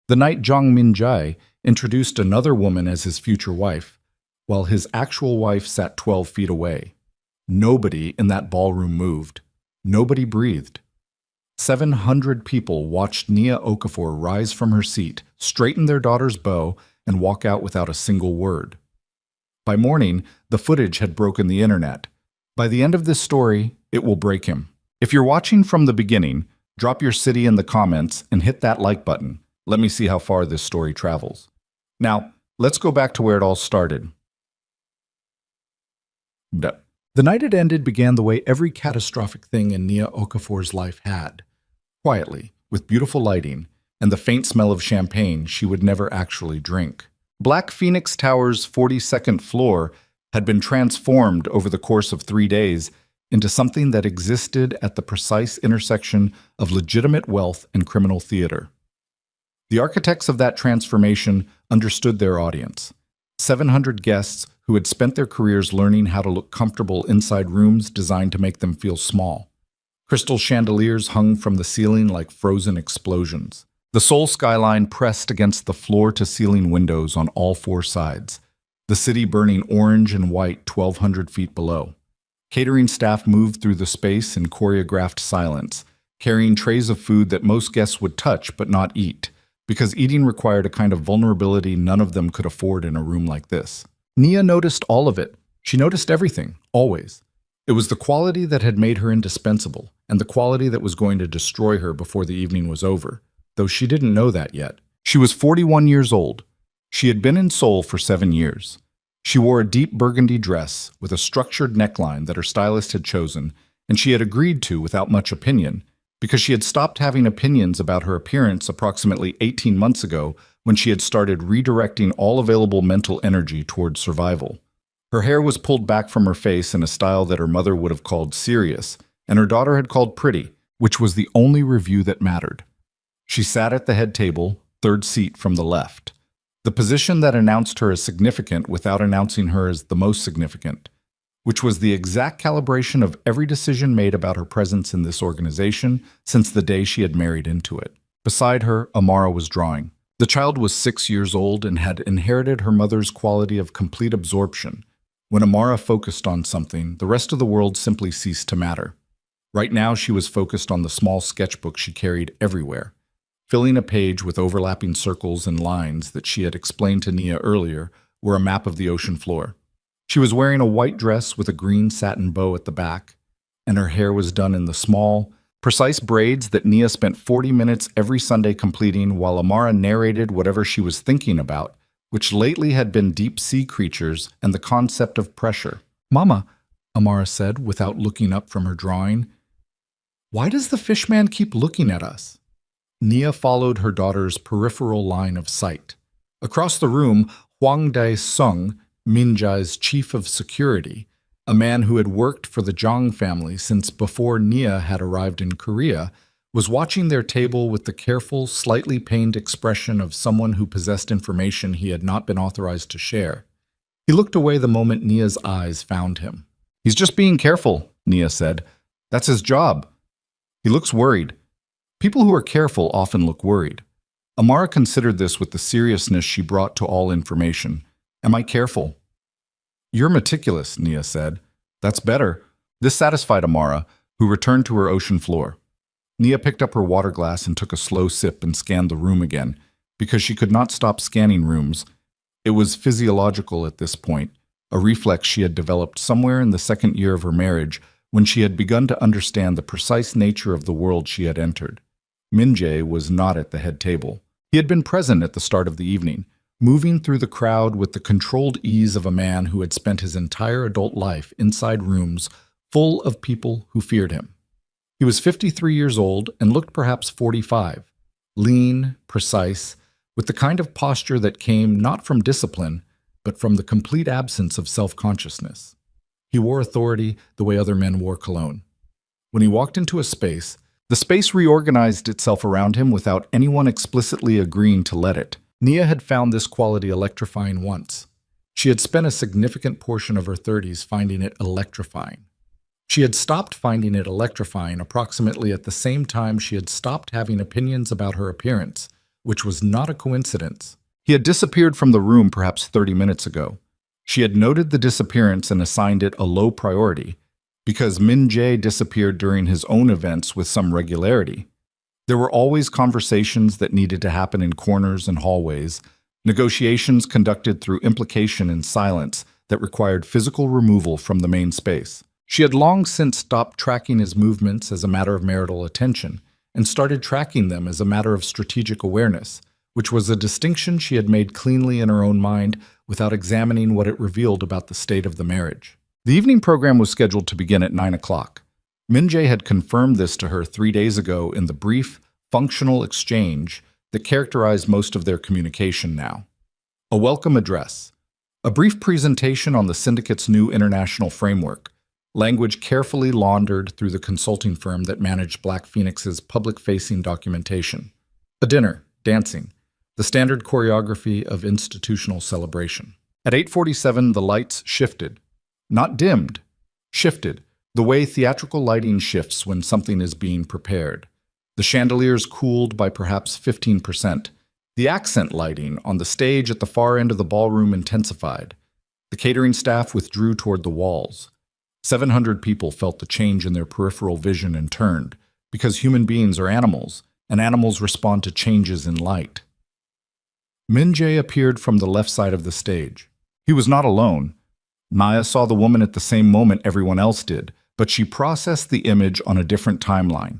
The night Zhang Minjai introduced another woman as his future wife, while his actual wife sat 12 feet away. Nobody in that ballroom moved. Nobody breathed. 700 people watched Nia Okafor rise from her seat, straighten their daughter's bow, and walk out without a single word. By morning, the footage had broken the internet. By the end of this story, it will break him. If you're watching from the beginning, drop your city in the comments and hit that like button. Let me see how far this story travels. Now, let's go back to where it all started. The night it ended began the way every catastrophic thing in Nia Okafor's life had. Quietly, with beautiful lighting, and the faint smell of champagne she would never actually drink. Black Phoenix Tower's 42nd floor had been transformed over the course of 3 days into something that existed at the precise intersection of legitimate wealth and criminal theater. The architects of that transformation understood their audience. 700 guests who had spent their careers learning how to look comfortable inside rooms designed to make them feel small. Crystal chandeliers hung from the ceiling like frozen explosions. The Seoul skyline pressed against the floor-to-ceiling windows on all 4 sides, the city burning orange and white 1,200 feet below. Catering staff moved through the space in choreographed silence, carrying trays of food that most guests would touch but not eat, because eating required a kind of vulnerability none of them could afford in a room like this. Nia noticed all of it. She noticed everything, always. It was the quality that had made her indispensable, and the quality that was going to destroy her before the evening was over, though she didn't know that yet. She was 41 years old. She had been in Seoul for 7 years. She wore a deep burgundy dress with a structured neckline that her stylist had chosen, and she had agreed to without much opinion, because she had stopped having opinions about her appearance approximately 18 months ago when she had started redirecting all available mental energy towards survival. Her hair was pulled back from her face in a style that her mother would have called serious, and her daughter had called pretty, which was the only review that mattered. She sat at the head table, 3rd seat from the left, the position that announced her as significant without announcing her as the most significant, which was the exact calibration of every decision made about her presence in this organization since the day she had married into it. Beside her, Amara was drawing. The child was 6 years old and had inherited her mother's quality of complete absorption. When Amara focused on something, the rest of the world simply ceased to matter. Right now, she was focused on the small sketchbook she carried everywhere, filling a page with overlapping circles and lines that she had explained to Nia earlier were a map of the ocean floor. She was wearing a white dress with a green satin bow at the back, and her hair was done in the small, precise braids that Nia spent 40 minutes every Sunday completing while Amara narrated whatever she was thinking about, which lately had been deep-sea creatures and the concept of pressure. "Mama," Amara said without looking up from her drawing, "why does the fishman keep looking at us?" Nia followed her daughter's peripheral line of sight. Across the room, Hwang Dae-sung, Minjai's chief of security, a man who had worked for the Jong family since before Nia had arrived in Korea, was watching their table with the careful, slightly pained expression of someone who possessed information he had not been authorized to share. He looked away the moment Nia's eyes found him. "He's just being careful," Nia said. "That's his job." "He looks worried." People who are careful often look worried. Amara considered this with the seriousness she brought to all information. "Am I careful?" "You're meticulous," Nia said. "That's better." This satisfied Amara, who returned to her ocean floor. Nia picked up her water glass and took a slow sip and scanned the room again, because she could not stop scanning rooms. It was physiological at this point, a reflex she had developed somewhere in the 2nd year of her marriage when she had begun to understand the precise nature of the world she had entered. Min-jae was not at the head table. He had been present at the start of the evening, moving through the crowd with the controlled ease of a man who had spent his entire adult life inside rooms full of people who feared him. He was 53 years old and looked perhaps 45, lean, precise, with the kind of posture that came not from discipline, but from the complete absence of self-consciousness. He wore authority the way other men wore cologne. When he walked into a space, the space reorganized itself around him without anyone explicitly agreeing to let it. Nia had found this quality electrifying once. She had spent a significant portion of her 30s finding it electrifying. She had stopped finding it electrifying approximately at the same time she had stopped having opinions about her appearance, which was not a coincidence. He had disappeared from the room perhaps 30 minutes ago. She had noted the disappearance and assigned it a low priority, because Min Jae disappeared during his own events with some regularity. There were always conversations that needed to happen in corners and hallways, negotiations conducted through implication and silence that required physical removal from the main space. She had long since stopped tracking his movements as a matter of marital attention and started tracking them as a matter of strategic awareness, which was a distinction she had made cleanly in her own mind without examining what it revealed about the state of the marriage. The evening program was scheduled to begin at 9 o'clock. Min Jae had confirmed this to her 3 days ago in the brief, functional exchange that characterized most of their communication now. A welcome address, a brief presentation on the syndicate's new international framework, language carefully laundered through the consulting firm that managed Black Phoenix's public-facing documentation. A dinner, dancing, the standard choreography of institutional celebration. At 8:47, the lights shifted. Not dimmed, shifted, the way theatrical lighting shifts when something is being prepared. The chandeliers cooled by perhaps 15%. The accent lighting on the stage at the far end of the ballroom intensified. The catering staff withdrew toward the walls. 700 people felt the change in their peripheral vision and turned, because human beings are animals, and animals respond to changes in light. Min Jae appeared from the left side of the stage. He was not alone. Maya saw the woman at the same moment everyone else did, but she processed the image on a different timeline.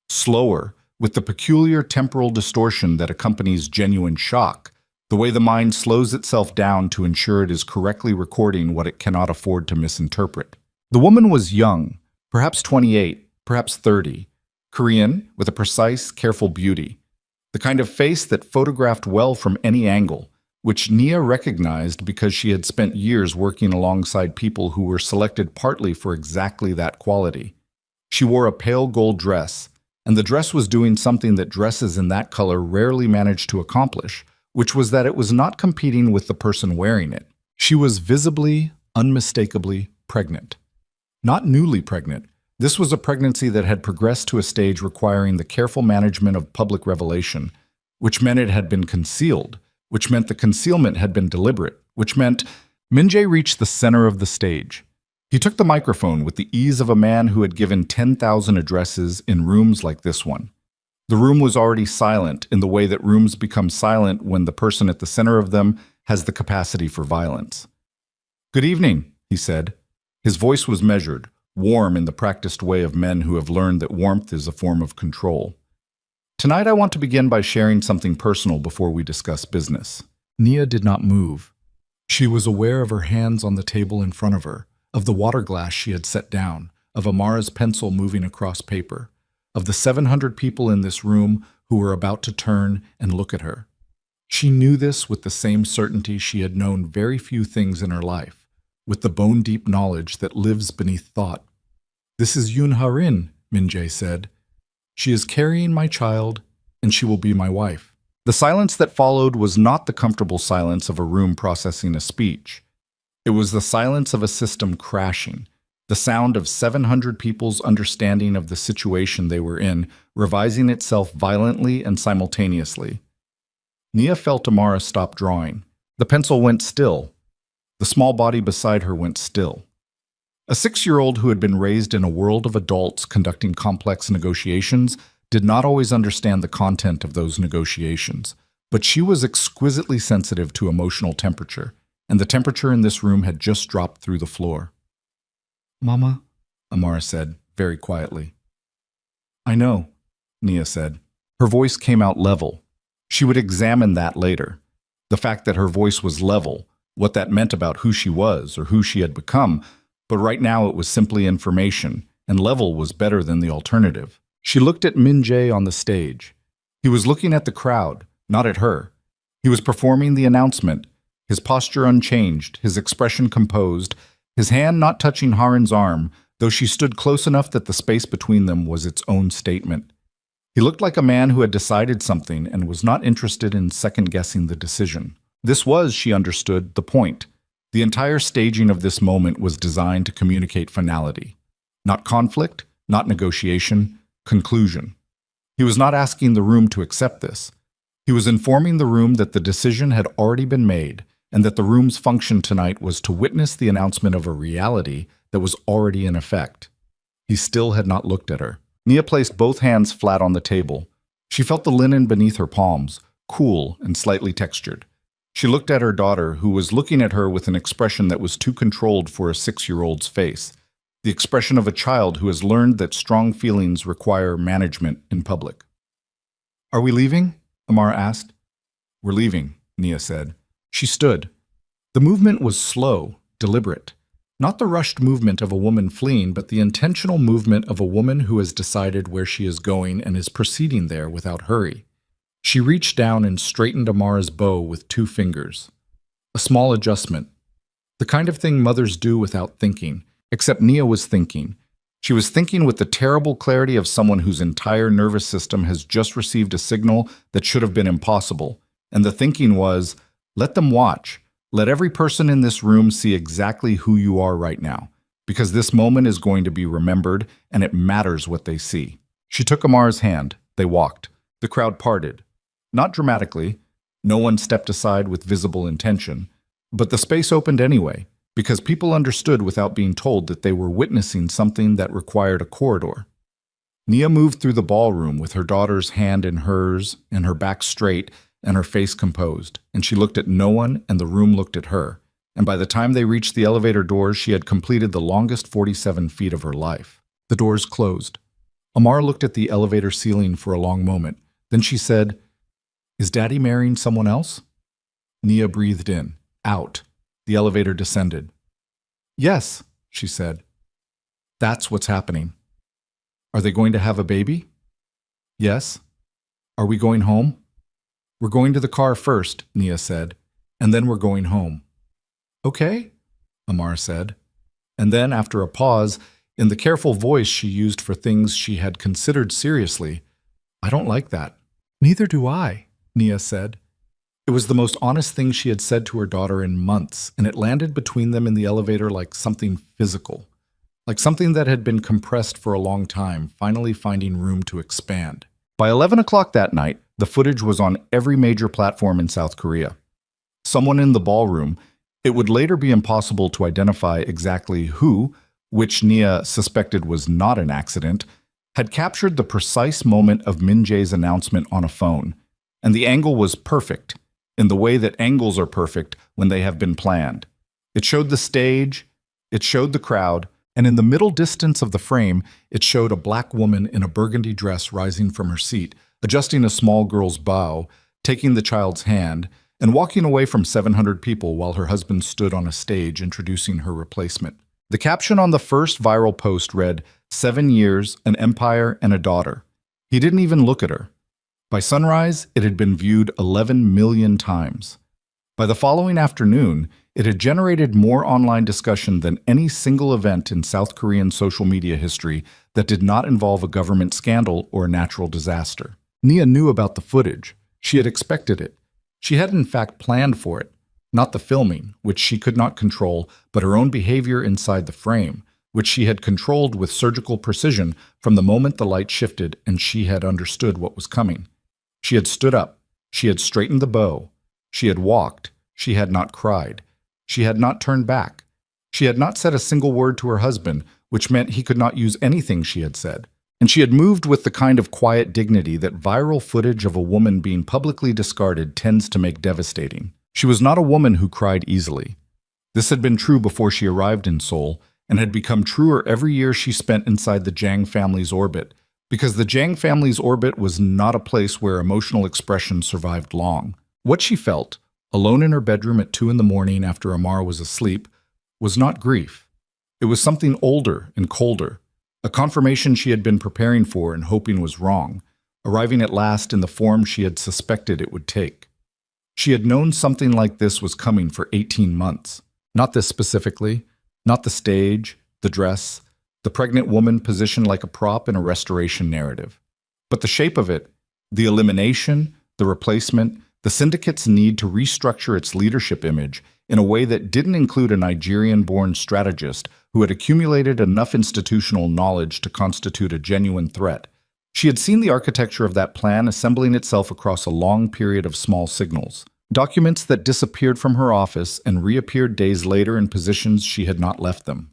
Slower, with the peculiar temporal distortion that accompanies genuine shock, the way the mind slows itself down to ensure it is correctly recording what it cannot afford to misinterpret. The woman was young, perhaps 28, perhaps 30, Korean, with a precise, careful beauty, the kind of face that photographed well from any angle, which Nia recognized because she had spent years working alongside people who were selected partly for exactly that quality. She wore a pale gold dress, and the dress was doing something that dresses in that color rarely manage to accomplish, which was that it was not competing with the person wearing it. She was visibly, unmistakably pregnant. Not newly pregnant. This was a pregnancy that had progressed to a stage requiring the careful management of public revelation, which meant it had been concealed, which meant the concealment had been deliberate, which meant Min Jae reached the center of the stage. He took the microphone with the ease of a man who had given 10,000 addresses in rooms like this one. The room was already silent in the way that rooms become silent when the person at the center of them has the capacity for violence. "Good evening," he said. His voice was measured, warm in the practiced way of men who have learned that warmth is a form of control. "Tonight I want to begin by sharing something personal before we discuss business." Nia did not move. She was aware of her hands on the table in front of her, of the water glass she had set down, of Amara's pencil moving across paper, of the 700 people in this room who were about to turn and look at her. She knew this with the same certainty she had known very few things in her life, with the bone-deep knowledge that lives beneath thought. "This is Yoon Ha-rin," Min Jae said. "She is carrying my child, and she will be my wife." The silence that followed was not the comfortable silence of a room processing a speech. It was the silence of a system crashing, the sound of 700 people's understanding of the situation they were in, revising itself violently and simultaneously. Nia felt Amara stop drawing. The pencil went still. The small body beside her went still. A 6-year-old who had been raised in a world of adults conducting complex negotiations did not always understand the content of those negotiations, but she was exquisitely sensitive to emotional temperature, and the temperature in this room had just dropped through the floor. "Mama," Amara said, very quietly. "I know," Nia said. Her voice came out level. She would examine that later. The fact that her voice was level, what that meant about who she was or who she had become, but right now it was simply information, and level was better than the alternative. She looked at Min Jae on the stage. He was looking at the crowd, not at her. He was performing the announcement, his posture unchanged, his expression composed, his hand not touching Harin's arm, though she stood close enough that the space between them was its own statement. He looked like a man who had decided something and was not interested in second-guessing the decision. This was, she understood, the point. The entire staging of this moment was designed to communicate finality. Not conflict, not negotiation, conclusion. He was not asking the room to accept this. He was informing the room that the decision had already been made and that the room's function tonight was to witness the announcement of a reality that was already in effect. He still had not looked at her. Nia placed both hands flat on the table. She felt the linen beneath her palms, cool and slightly textured. She looked at her daughter, who was looking at her with an expression that was too controlled for a 6-year-old's face, the expression of a child who has learned that strong feelings require management in public. "Are we leaving?" Amara asked. "We're leaving," Nia said. She stood. The movement was slow, deliberate. Not the rushed movement of a woman fleeing, but the intentional movement of a woman who has decided where she is going and is proceeding there without hurry. She reached down and straightened Amara's bow with 2 fingers. A small adjustment. The kind of thing mothers do without thinking, except Nia was thinking. She was thinking with the terrible clarity of someone whose entire nervous system has just received a signal that should have been impossible. And the thinking was, let them watch. Let every person in this room see exactly who you are right now, because this moment is going to be remembered and it matters what they see. She took Amara's hand. They walked. The crowd parted. Not dramatically. No one stepped aside with visible intention. But the space opened anyway, because people understood without being told that they were witnessing something that required a corridor. Nia moved through the ballroom with her daughter's hand in hers and her back straight and her face composed, and she looked at no one and the room looked at her, and by the time they reached the elevator doors, she had completed the longest 47 feet of her life. The doors closed. Amara looked at the elevator ceiling for a long moment. Then she said, "Is Daddy marrying someone else?" Nia breathed in, out. The elevator descended. "Yes," she said. "That's what's happening." "Are they going to have a baby?" "Yes." "Are we going home?" "We're going to the car first," Nia said, "and then we're going home." "Okay," Amara said. And then, after a pause, in the careful voice she used for things she had considered seriously, "I don't like that." "Neither do I," Nia said. It was the most honest thing she had said to her daughter in months, and it landed between them in the elevator like something physical, like something that had been compressed for a long time, finally finding room to expand. By 11 o'clock that night, the footage was on every major platform in South Korea. Someone in the ballroom, it would later be impossible to identify exactly who, which Nia suspected was not an accident, had captured the precise moment of Min Jae's announcement on a phone, and the angle was perfect, in the way that angles are perfect when they have been planned. It showed the stage, it showed the crowd, and in the middle distance of the frame, it showed a black woman in a burgundy dress rising from her seat, adjusting a small girl's bow, taking the child's hand, and walking away from 700 people while her husband stood on a stage introducing her replacement. The caption on the first viral post read, 7 years, an empire, and a daughter. He didn't even look at her. By sunrise, it had been viewed 11 million times. By the following afternoon, it had generated more online discussion than any single event in South Korean social media history that did not involve a government scandal or a natural disaster. Nia knew about the footage. She had expected it. She had in fact planned for it. Not the filming, which she could not control, but her own behavior inside the frame, which she had controlled with surgical precision from the moment the light shifted and she had understood what was coming. She had stood up. She had straightened the bow. She had walked. She had not cried. She had not turned back. She had not said a single word to her husband, which meant he could not use anything she had said. And she had moved with the kind of quiet dignity that viral footage of a woman being publicly discarded tends to make devastating. She was not a woman who cried easily. This had been true before she arrived in Seoul, and had become truer every year she spent inside the Jang family's orbit, because the Jang family's orbit was not a place where emotional expression survived long. What she felt, alone in her bedroom at 2 a.m. after Amara was asleep, was not grief. It was something older and colder, a confirmation she had been preparing for and hoping was wrong, arriving at last in the form she had suspected it would take. She had known something like this was coming for 18 months. Not this specifically, not the stage, the dress, the pregnant woman positioned like a prop in a restoration narrative. But the shape of it, the elimination, the replacement, the syndicate's need to restructure its leadership image in a way that didn't include a Nigerian-born strategist who had accumulated enough institutional knowledge to constitute a genuine threat. She had seen the architecture of that plan assembling itself across a long period of small signals, documents that disappeared from her office and reappeared days later in positions she had not left them.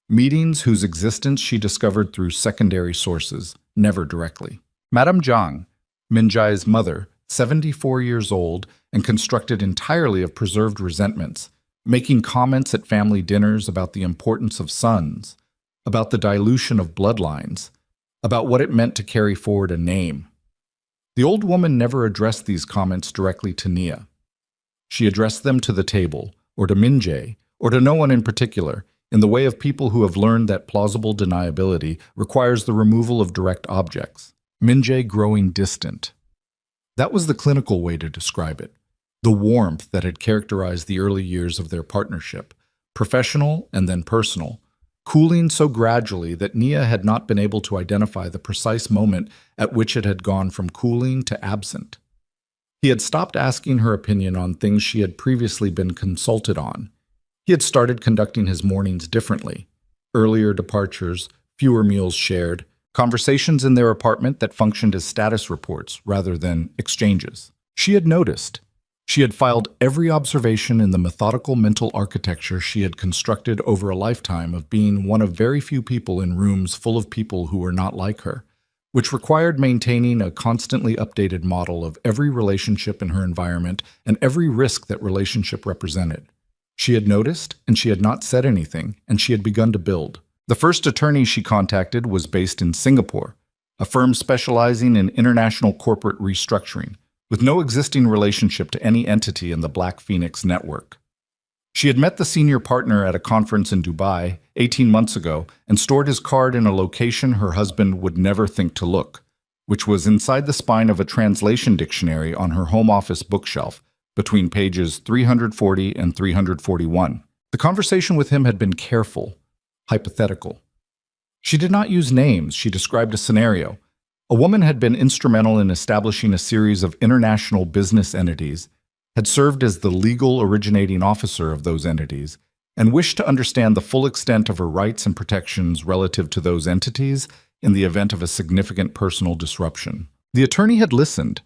Meetings whose existence she discovered through secondary sources, never directly. Madame Zhang, Minjai's mother, 74 years old and constructed entirely of preserved resentments, making comments at family dinners about the importance of sons, about the dilution of bloodlines, about what it meant to carry forward a name. The old woman never addressed these comments directly to Nia. She addressed them to the table, or to Minjay, or to no one in particular, in the way of people who have learned that plausible deniability requires the removal of direct objects. Minjay growing distant. That was the clinical way to describe it. The warmth that had characterized the early years of their partnership, professional and then personal, cooling so gradually that Nia had not been able to identify the precise moment at which it had gone from cooling to absent. He had stopped asking her opinion on things she had previously been consulted on. He had started conducting his mornings differently. Earlier departures, fewer meals shared, conversations in their apartment that functioned as status reports rather than exchanges. She had noticed. She had filed every observation in the methodical mental architecture she had constructed over a lifetime of being one of very few people in rooms full of people who were not like her, which required maintaining a constantly updated model of every relationship in her environment and every risk that relationship represented. She had noticed, and she had not said anything, and she had begun to build. The first attorney she contacted was based in Singapore, a firm specializing in international corporate restructuring, with no existing relationship to any entity in the Black Phoenix network. She had met the senior partner at a conference in Dubai 18 months ago and stored his card in a location her husband would never think to look, which was inside the spine of a translation dictionary on her home office bookshelf, between pages 340 and 341. The conversation with him had been careful, hypothetical. She did not use names, she described a scenario. A woman had been instrumental in establishing a series of international business entities, had served as the legal originating officer of those entities, and wished to understand the full extent of her rights and protections relative to those entities in the event of a significant personal disruption. The attorney had listened.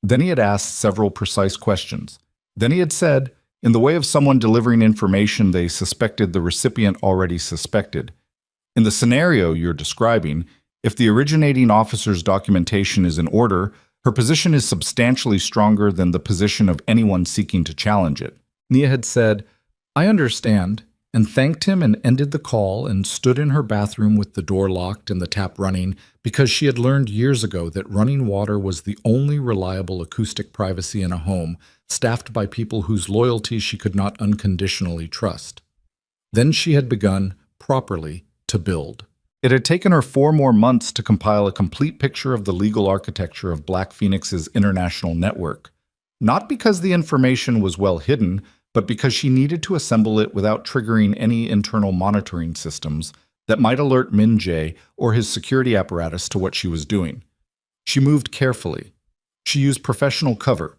Then he had asked several precise questions. Then he had said, in the way of someone delivering information they suspected the recipient already suspected, in the scenario you're describing, if the originating officer's documentation is in order, her position is substantially stronger than the position of anyone seeking to challenge it. Nia had said, I understand, and thanked him and ended the call and stood in her bathroom with the door locked and the tap running because she had learned years ago that running water was the only reliable acoustic privacy in a home staffed by people whose loyalty she could not unconditionally trust. Then she had begun, properly, to build. It had taken her 4 more months to compile a complete picture of the legal architecture of Black Phoenix's international network, not because the information was well hidden, but because she needed to assemble it without triggering any internal monitoring systems that might alert Minjay or his security apparatus to what she was doing. She moved carefully. She used professional cover,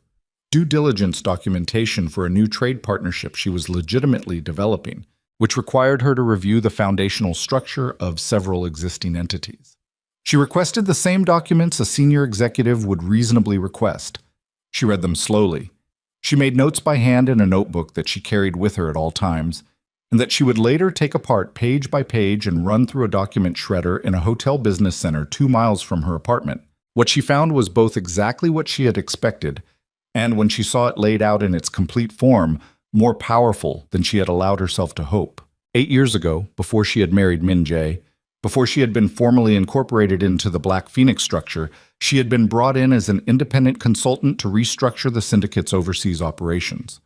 due diligence documentation for a new trade partnership she was legitimately developing, which required her to review the foundational structure of several existing entities. She requested the same documents a senior executive would reasonably request. She read them slowly. She made notes by hand in a notebook that she carried with her at all times, and that she would later take apart page by page and run through a document shredder in a hotel business center 2 miles from her apartment. What she found was both exactly what she had expected, and when she saw it laid out in its complete form, more powerful than she had allowed herself to hope. 8 years ago, before she had married Minjay, before she had been formally incorporated into the Black Phoenix structure, she had been brought in as an independent consultant to restructure the syndicate's overseas operations.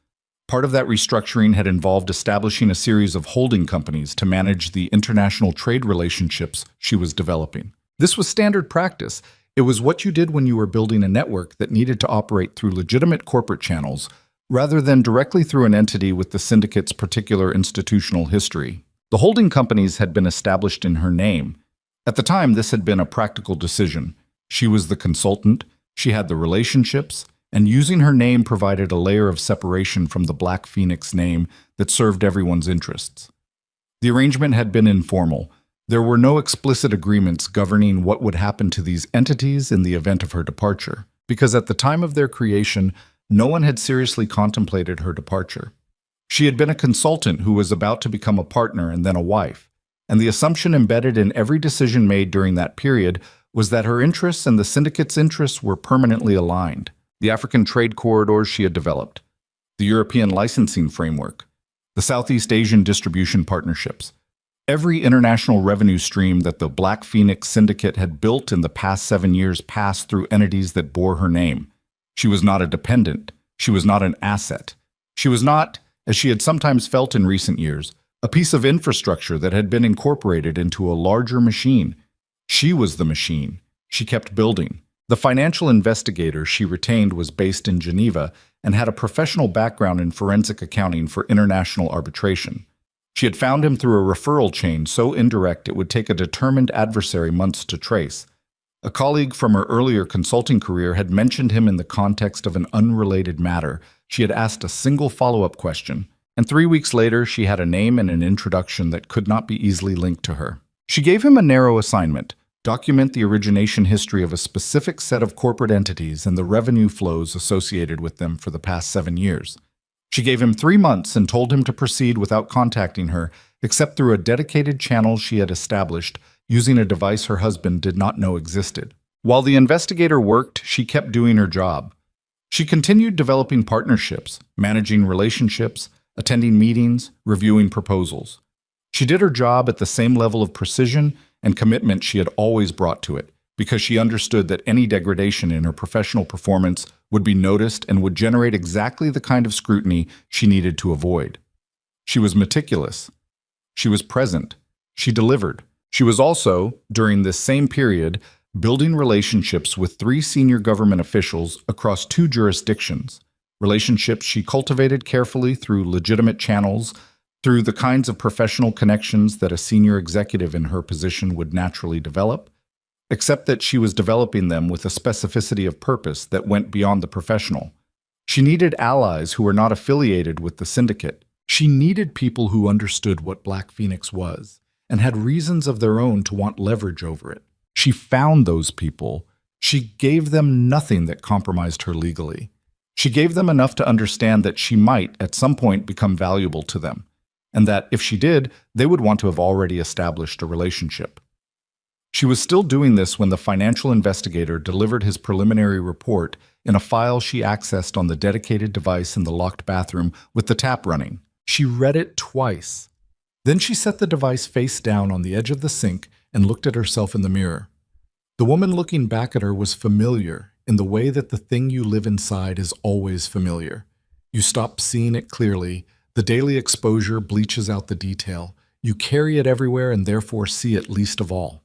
Part of that restructuring had involved establishing a series of holding companies to manage the international trade relationships she was developing. This was standard practice. It was what you did when you were building a network that needed to operate through legitimate corporate channels, rather than directly through an entity with the syndicate's particular institutional history. The holding companies had been established in her name. At the time, this had been a practical decision. She was the consultant, she had the relationships, and using her name provided a layer of separation from the Black Phoenix name that served everyone's interests. The arrangement had been informal. There were no explicit agreements governing what would happen to these entities in the event of her departure, because at the time of their creation, no one had seriously contemplated her departure. She had been a consultant who was about to become a partner and then a wife, and the assumption embedded in every decision made during that period was that her interests and the syndicate's interests were permanently aligned. The African trade corridors she had developed, the European licensing framework, the Southeast Asian distribution partnerships, every international revenue stream that the Black Phoenix Syndicate had built in the past 7 years passed through entities that bore her name. She was not a dependent. She was not an asset. She was not, as she had sometimes felt in recent years, a piece of infrastructure that had been incorporated into a larger machine. She was the machine. She kept building. The financial investigator she retained was based in Geneva and had a professional background in forensic accounting for international arbitration. She had found him through a referral chain so indirect it would take a determined adversary months to trace. A colleague from her earlier consulting career had mentioned him in the context of an unrelated matter. She had asked a single follow-up question, and 3 weeks later she had a name and an introduction that could not be easily linked to her. She gave him a narrow assignment: document the origination history of a specific set of corporate entities and the revenue flows associated with them for the past 7 years. She gave him 3 months and told him to proceed without contacting her, except through a dedicated channel she had established using a device her husband did not know existed. While the investigator worked, she kept doing her job. She continued developing partnerships, managing relationships, attending meetings, reviewing proposals. She did her job at the same level of precision and commitment she had always brought to it, because she understood that any degradation in her professional performance would be noticed and would generate exactly the kind of scrutiny she needed to avoid. She was meticulous. She was present. She delivered. She was also, during this same period, building relationships with 3 senior government officials across 2 jurisdictions, relationships she cultivated carefully through legitimate channels, through the kinds of professional connections that a senior executive in her position would naturally develop, except that she was developing them with a specificity of purpose that went beyond the professional. She needed allies who were not affiliated with the syndicate. She needed people who understood what Black Phoenix was and had reasons of their own to want leverage over it. She found those people. She gave them nothing that compromised her legally. She gave them enough to understand that she might, at some point, become valuable to them, and that, if she did, they would want to have already established a relationship. She was still doing this when the financial investigator delivered his preliminary report in a file she accessed on the dedicated device in the locked bathroom with the tap running. She read it twice. Then she set the device face down on the edge of the sink and looked at herself in the mirror. The woman looking back at her was familiar in the way that the thing you live inside is always familiar. You stop seeing it clearly. The daily exposure bleaches out the detail. You carry it everywhere and therefore see it least of all.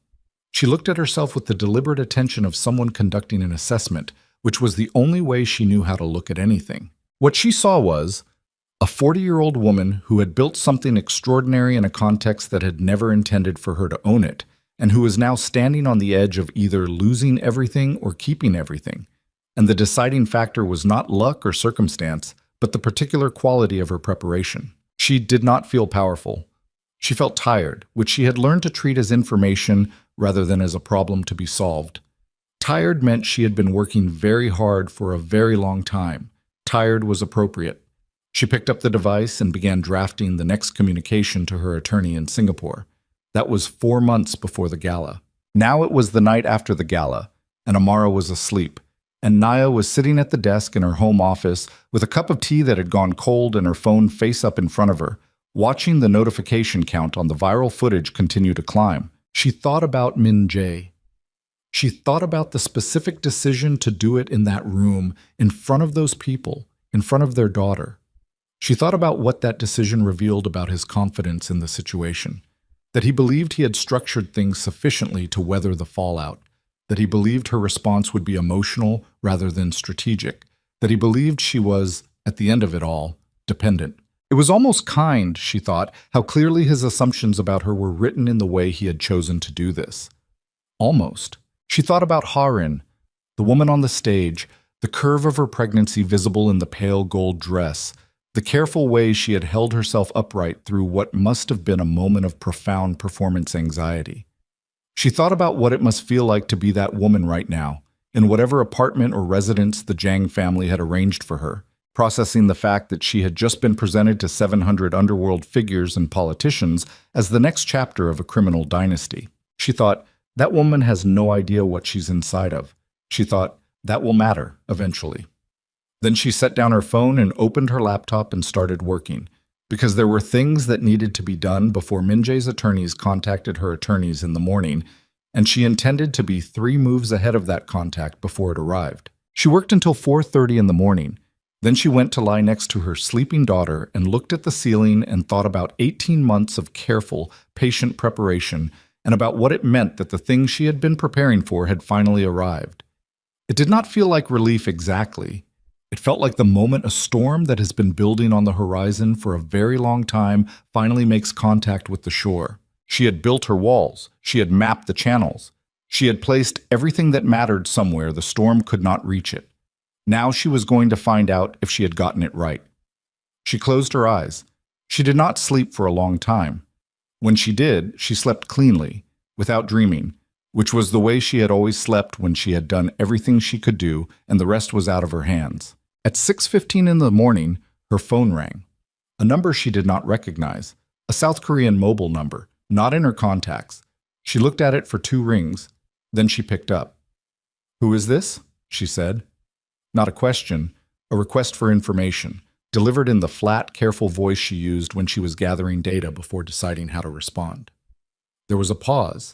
She looked at herself with the deliberate attention of someone conducting an assessment, which was the only way she knew how to look at anything. What she saw was a 40-year-old woman who had built something extraordinary in a context that had never intended for her to own it, and who was now standing on the edge of either losing everything or keeping everything. And the deciding factor was not luck or circumstance, but the particular quality of her preparation. She did not feel powerful. She felt tired, which she had learned to treat as information rather than as a problem to be solved. Tired meant she had been working very hard for a very long time. Tired was appropriate. She picked up the device and began drafting the next communication to her attorney in Singapore. That was 4 months before the gala. Now it was the night after the gala, and Amara was asleep, and Naya was sitting at the desk in her home office with a cup of tea that had gone cold and her phone face up in front of her, watching the notification count on the viral footage continue to climb. She thought about Min Jae. She thought about the specific decision to do it in that room, in front of those people, in front of their daughter. She thought about what that decision revealed about his confidence in the situation, that he believed he had structured things sufficiently to weather the fallout, that he believed her response would be emotional rather than strategic, that he believed she was, at the end of it all, dependent. It was almost kind, she thought, how clearly his assumptions about her were written in the way he had chosen to do this. Almost. She thought about Harin, the woman on the stage, the curve of her pregnancy visible in the pale gold dress, The careful way she had held herself upright through what must have been a moment of profound performance anxiety. She thought about what it must feel like to be that woman right now, in whatever apartment or residence the Zhang family had arranged for her, processing the fact that she had just been presented to 700 underworld figures and politicians as the next chapter of a criminal dynasty. She thought, that woman has no idea what she's inside of. She thought, that will matter eventually. Then she set down her phone and opened her laptop and started working, because there were things that needed to be done before Minjae's attorneys contacted her attorneys in the morning, and she intended to be 3 moves ahead of that contact before it arrived. She worked until 4:30 in the morning. Then she went to lie next to her sleeping daughter and looked at the ceiling and thought about 18 months of careful, patient preparation and about what it meant that the thing she had been preparing for had finally arrived. It did not feel like relief exactly. It felt like the moment a storm that has been building on the horizon for a very long time finally makes contact with the shore. She had built her walls. She had mapped the channels. She had placed everything that mattered somewhere the storm could not reach it. Now she was going to find out if she had gotten it right. She closed her eyes. She did not sleep for a long time. When she did, she slept cleanly, without dreaming, which was the way she had always slept when she had done everything she could do and the rest was out of her hands. At 6:15 in the morning, her phone rang. A number she did not recognize, a South Korean mobile number, not in her contacts. She looked at it for 2 rings, then she picked up. "Who is this?" she said. Not a question, a request for information, delivered in the flat, careful voice she used when she was gathering data before deciding how to respond. There was a pause,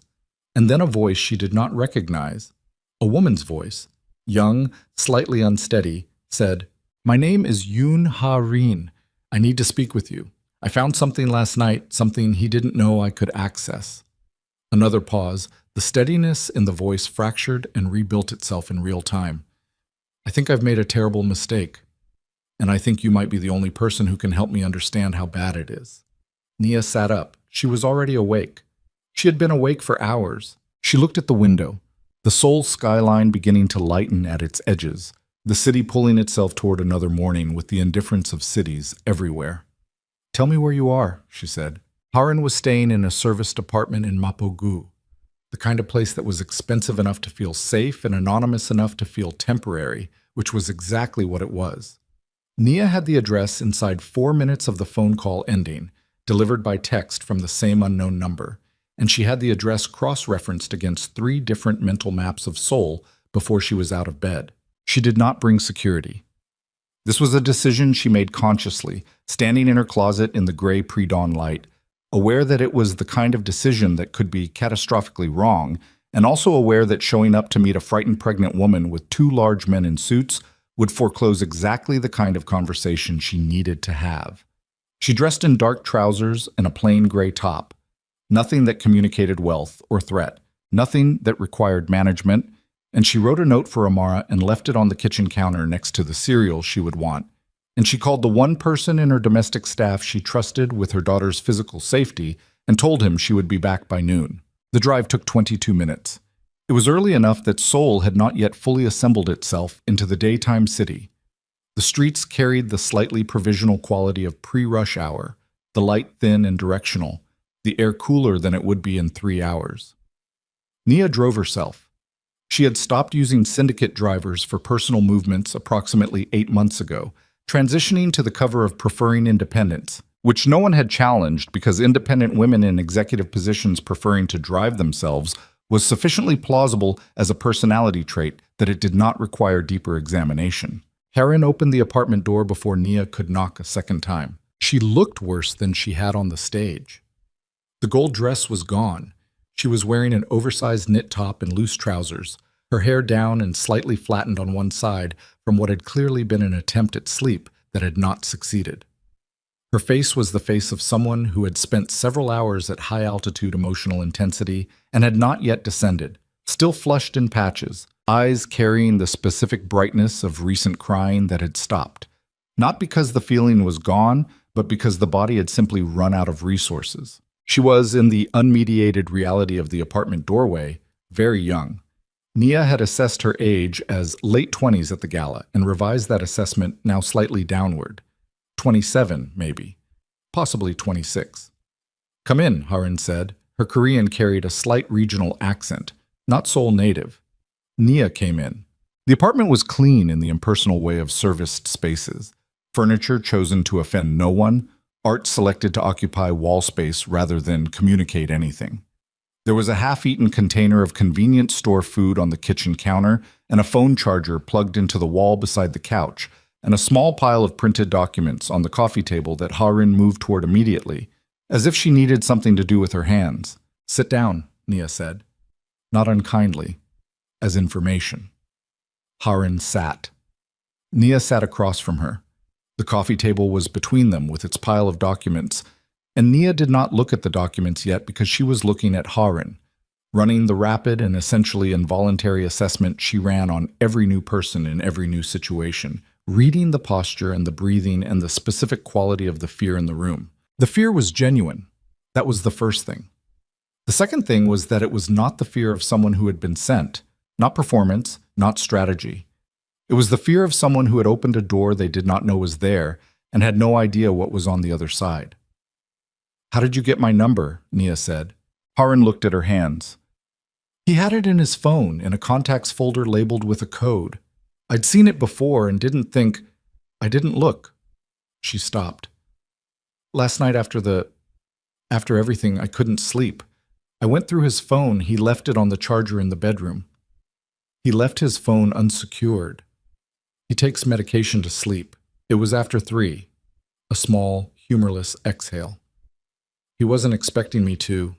and then a voice she did not recognize, a woman's voice, young, slightly unsteady, said, "My name is Yoon Ha-rin. I need to speak with you. I found something last night, something he didn't know I could access." Another pause. The steadiness in the voice fractured and rebuilt itself in real time. "I think I've made a terrible mistake, and I think you might be the only person who can help me understand how bad it is." Nia sat up. She was already awake. She had been awake for hours. She looked at the window, the Seoul skyline beginning to lighten at its edges, the city pulling itself toward another morning with the indifference of cities everywhere. "Tell me where you are," she said. Haran was staying in a serviced apartment in Mapo-gu, the kind of place that was expensive enough to feel safe and anonymous enough to feel temporary, which was exactly what it was. Nia had the address inside 4 minutes of the phone call ending, delivered by text from the same unknown number, and she had the address cross-referenced against 3 different mental maps of Seoul before she was out of bed. She did not bring security. This was a decision she made consciously, standing in her closet in the gray pre-dawn light, aware that it was the kind of decision that could be catastrophically wrong, and also aware that showing up to meet a frightened pregnant woman with 2 large men in suits would foreclose exactly the kind of conversation she needed to have. She dressed in dark trousers and a plain gray top. Nothing that communicated wealth or threat, nothing that required management, and she wrote a note for Amara and left it on the kitchen counter next to the cereal she would want. And she called the one person in her domestic staff she trusted with her daughter's physical safety and told him she would be back by noon. The drive took 22 minutes. It was early enough that Seoul had not yet fully assembled itself into the daytime city. The streets carried the slightly provisional quality of pre-rush hour, the light thin and directional, the air cooler than it would be in 3 hours. Nia drove herself. She had stopped using syndicate drivers for personal movements approximately 8 months ago, transitioning to the cover of preferring independence, which no one had challenged because independent women in executive positions preferring to drive themselves was sufficiently plausible as a personality trait that it did not require deeper examination. Haran opened the apartment door before Nia could knock a second time. She looked worse than she had on the stage. The gold dress was gone. She was wearing an oversized knit top and loose trousers, her hair down and slightly flattened on one side from what had clearly been an attempt at sleep that had not succeeded. Her face was the face of someone who had spent several hours at high-altitude emotional intensity and had not yet descended, still flushed in patches, eyes carrying the specific brightness of recent crying that had stopped, not because the feeling was gone, but because the body had simply run out of resources. She was, in the unmediated reality of the apartment doorway, very young. Nia had assessed her age as late 20s at the gala and revised that assessment now slightly downward. 27, maybe. Possibly 26. Come in, Harin said. Her Korean carried a slight regional accent, not Seoul native. Nia came in. The apartment was clean in the impersonal way of serviced spaces. Furniture chosen to offend no one, art selected to occupy wall space rather than communicate anything. There was a half-eaten container of convenience store food on the kitchen counter and a phone charger plugged into the wall beside the couch, and a small pile of printed documents on the coffee table that Harin moved toward immediately, as if she needed something to do with her hands. Sit down, Nia said. Not unkindly, as information. Harin sat. Nia sat across from her. The coffee table was between them with its pile of documents, and Nia did not look at the documents yet because she was looking at Harin, running the rapid and essentially involuntary assessment she ran on every new person in every new situation, reading the posture and the breathing and the specific quality of the fear in the room. The fear was genuine. That was the first thing. The second thing was that it was not the fear of someone who had been sent, not performance, not strategy. It was the fear of someone who had opened a door they did not know was there and had no idea what was on the other side. How did you get my number? Nia said. Harin looked at her hands. He had it in his phone in a contacts folder labeled with a code. I'd seen it before and didn't think. I didn't look. She stopped. Last night after everything, I couldn't sleep. I went through his phone. He left it on the charger in the bedroom. He left his phone unsecured. He takes medication to sleep. It was after 3. A small, humorless exhale. He wasn't expecting me to.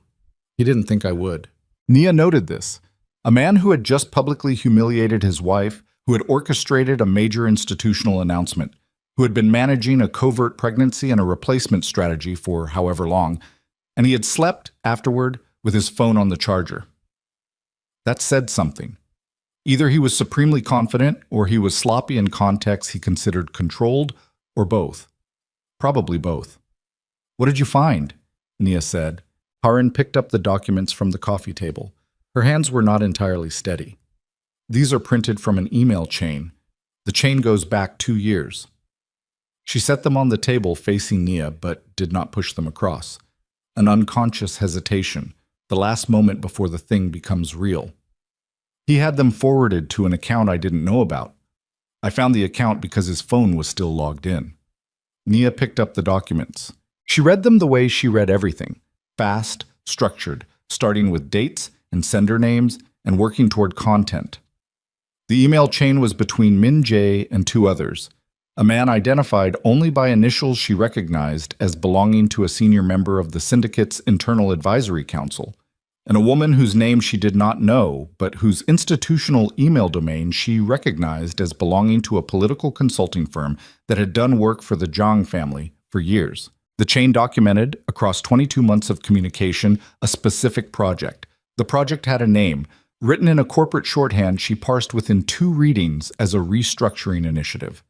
He didn't think I would. Nia noted this. A man who had just publicly humiliated his wife, who had orchestrated a major institutional announcement, who had been managing a covert pregnancy and a replacement strategy for however long, and he had slept afterward with his phone on the charger. That said something. Either he was supremely confident, or he was sloppy in contexts he considered controlled, or both. Probably both. What did you find? Nia said. Harin picked up the documents from the coffee table. Her hands were not entirely steady. These are printed from an email chain. The chain goes back 2 years. She set them on the table facing Nia, but did not push them across. An unconscious hesitation, the last moment before the thing becomes real. He had them forwarded to an account I didn't know about. I found the account because his phone was still logged in. Nia picked up the documents. She read them the way she read everything, fast, structured, starting with dates and sender names and working toward content. The email chain was between Min Jae and 2 others, a man identified only by initials she recognized as belonging to a senior member of the syndicate's internal advisory council, and a woman whose name she did not know, but whose institutional email domain she recognized as belonging to a political consulting firm that had done work for the Zhang family for years. The chain documented, across 22 months of communication, a specific project. The project had a name. Written in a corporate shorthand, she parsed within 2 readings as a restructuring initiative.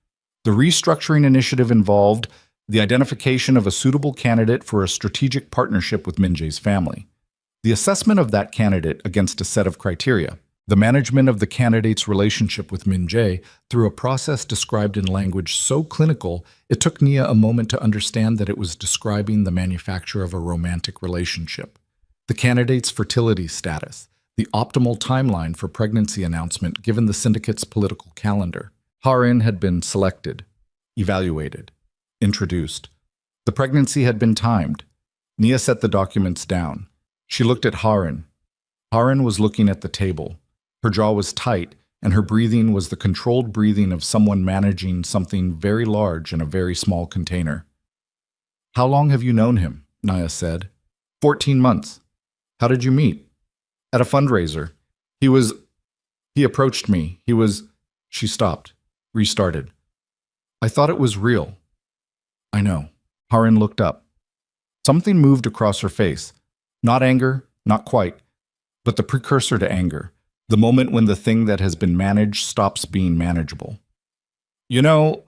The restructuring initiative involved the identification of a suitable candidate for a strategic partnership with Min Jae's family, the assessment of that candidate against a set of criteria, the management of the candidate's relationship with Min Jae through a process described in language so clinical it took Nia a moment to understand that it was describing the manufacture of a romantic relationship, the candidate's fertility status, the optimal timeline for pregnancy announcement given the syndicate's political calendar. Harin had been selected, evaluated, introduced. The pregnancy had been timed. Nia set the documents down. She looked at Harin. Harin was looking at the table. Her jaw was tight, and her breathing was the controlled breathing of someone managing something very large in a very small container. How long have you known him? Nia said. 14 months. How did you meet? At a fundraiser. He approached me. She stopped, restarted. I thought it was real. I know. Harin looked up. Something moved across her face. Not anger, not quite, but the precursor to anger. The moment when the thing that has been managed stops being manageable. You know,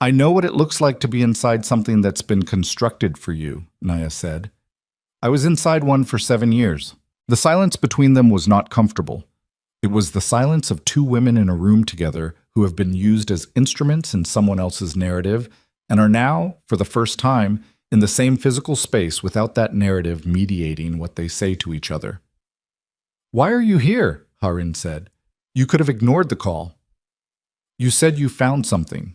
I know what it looks like to be inside something that's been constructed for you, Nia said. I was inside one for 7 years. The silence between them was not comfortable. It was the silence of 2 women in a room together who have been used as instruments in someone else's narrative and are now, for the first time, in the same physical space without that narrative mediating what they say to each other. "Why are you here?" Harin said. "You could have ignored the call." "You said you found something."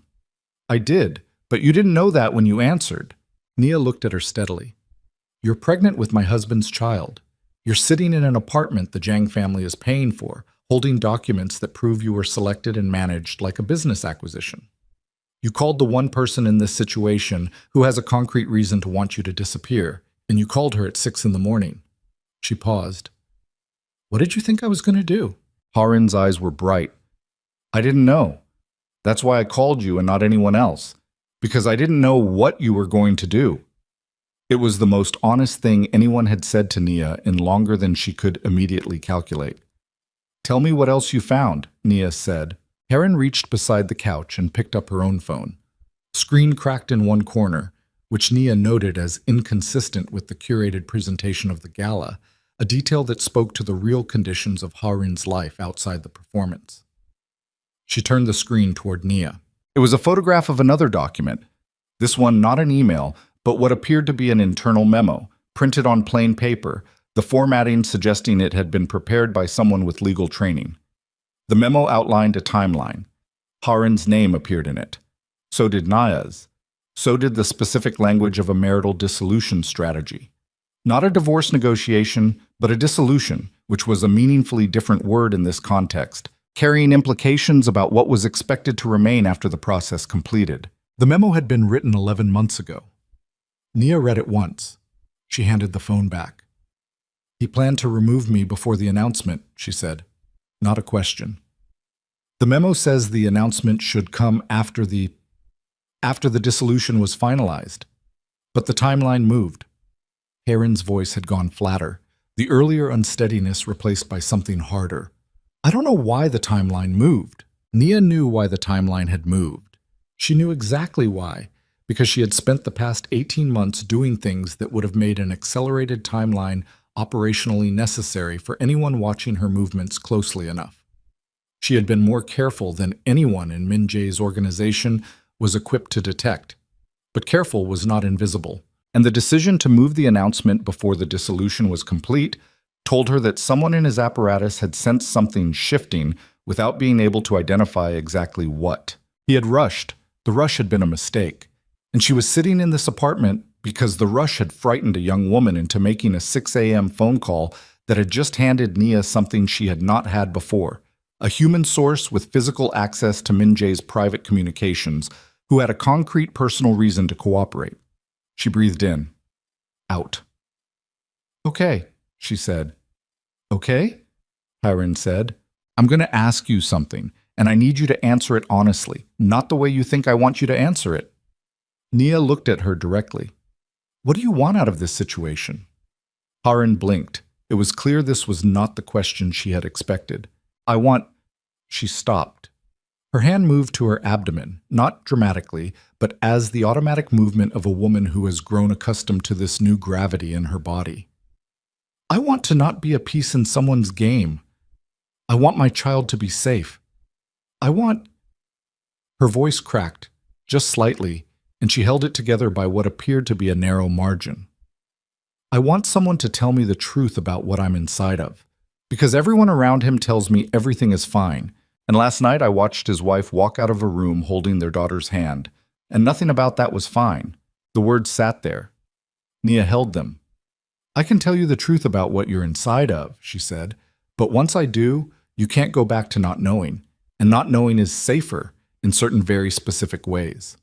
"I did, but you didn't know that when you answered." Nia looked at her steadily. "You're pregnant with my husband's child. You're sitting in an apartment the Jiang family is paying for, holding documents that prove you were selected and managed like a business acquisition. You called the one person in this situation who has a concrete reason to want you to disappear, and you called her at 6 in the morning. She paused. "What did you think I was going to do?" Harin's eyes were bright. "I didn't know. That's why I called you and not anyone else, because I didn't know what you were going to do." It was the most honest thing anyone had said to Nia in longer than she could immediately calculate. "Tell me what else you found," Nia said. Harin reached beside the couch and picked up her own phone. Screen cracked in one corner, which Nia noted as inconsistent with the curated presentation of the gala, a detail that spoke to the real conditions of Harin's life outside the performance. She turned the screen toward Nia. It was a photograph of another document. This one not an email, but what appeared to be an internal memo, printed on plain paper, the formatting suggesting it had been prepared by someone with legal training. The memo outlined a timeline. Harin's name appeared in it. So did Nia's. So did the specific language of a marital dissolution strategy. Not a divorce negotiation, but a dissolution, which was a meaningfully different word in this context, carrying implications about what was expected to remain after the process completed. The memo had been written 11 months ago. Nia read it once. She handed the phone back. "He planned to remove me before the announcement," she said. Not a question. "The memo says the announcement should come after the dissolution was finalized. But the timeline moved." Harin's voice had gone flatter, the earlier unsteadiness replaced by something harder. "I don't know why the timeline moved." Nia knew why the timeline had moved. She knew exactly why, because she had spent the past 18 months doing things that would have made an accelerated timeline operationally necessary for anyone watching her movements closely enough. She had been more careful than anyone in Min Jae's organization was equipped to detect. But careful was not invisible, and the decision to move the announcement before the dissolution was complete told her that someone in his apparatus had sensed something shifting without being able to identify exactly what. He had rushed. The rush had been a mistake, and she was sitting in this apartment because the rush had frightened a young woman into making a 6 a.m. phone call that had just handed Nia something she had not had before, a human source with physical access to Min Jae's private communications, who had a concrete personal reason to cooperate. She breathed in, out. "Okay," she said. "Okay?" Harin said. "I'm going to ask you something, and I need you to answer it honestly, not the way you think I want you to answer it." Nia looked at her directly. "What do you want out of this situation?" Harin blinked. It was clear this was not the question she had expected. "I want—" She stopped. Her hand moved to her abdomen, not dramatically, but as the automatic movement of a woman who has grown accustomed to this new gravity in her body. "I want to not be a piece in someone's game. I want my child to be safe. I want—" Her voice cracked, just slightly, and she held it together by what appeared to be a narrow margin. "I want someone to tell me the truth about what I'm inside of, because everyone around him tells me everything is fine, and last night I watched his wife walk out of a room holding their daughter's hand, and nothing about that was fine. The words sat there." Nia held them. "I can tell you the truth about what you're inside of," she said, "but once I do, you can't go back to not knowing, and not knowing is safer in certain very specific ways."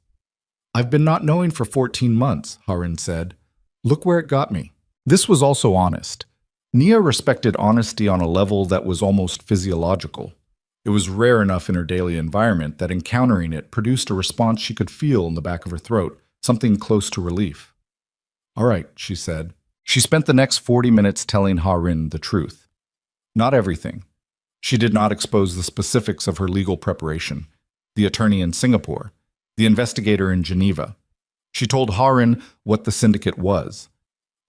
"I've been not knowing for 14 months, Harin said. "Look where it got me." This was also honest. Nia respected honesty on a level that was almost physiological. It was rare enough in her daily environment that encountering it produced a response she could feel in the back of her throat, something close to relief. "All right," she said. She spent the next 40 minutes telling Harin the truth. Not everything. She did not expose the specifics of her legal preparation, the attorney in Singapore, the investigator in Geneva. She told Harin what the syndicate was.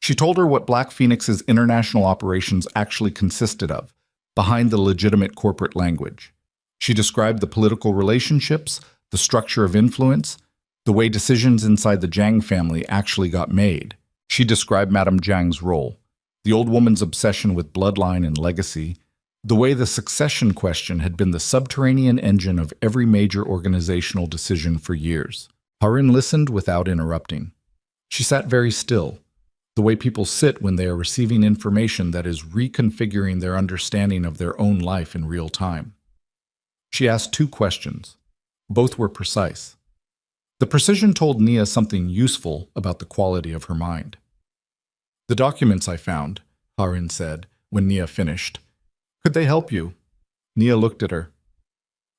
She told her what Black Phoenix's international operations actually consisted of, behind the legitimate corporate language. She described the political relationships, the structure of influence, the way decisions inside the Jiang family actually got made. She described Madame Jiang's role, the old woman's obsession with bloodline and legacy, the way the succession question had been the subterranean engine of every major organizational decision for years. Harin listened without interrupting. She sat very still, the way people sit when they are receiving information that is reconfiguring their understanding of their own life in real time. She asked 2 questions. Both were precise. The precision told Nia something useful about the quality of her mind. "The documents I found," Harin said, when Nia finished. "Could they help you?" Nia looked at her.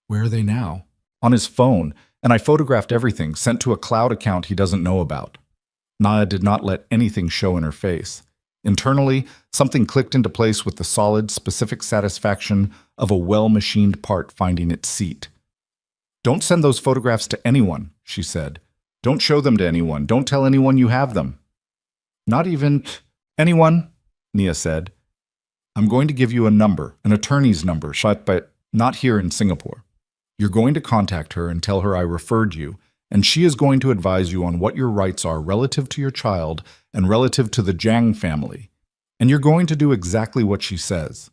"Where are they now?" "On his phone, and I photographed everything, sent to a cloud account he doesn't know about." Nia did not let anything show in her face. Internally, something clicked into place with the solid, specific satisfaction of a well-machined part finding its seat. "Don't send those photographs to anyone," she said. "Don't show them to anyone. Don't tell anyone you have them." "Not even anyone," Nia said. "I'm going to give you a number, an attorney's number, but not here in Singapore. You're going to contact her and tell her I referred you, and she is going to advise you on what your rights are relative to your child and relative to the Jiang family. And you're going to do exactly what she says.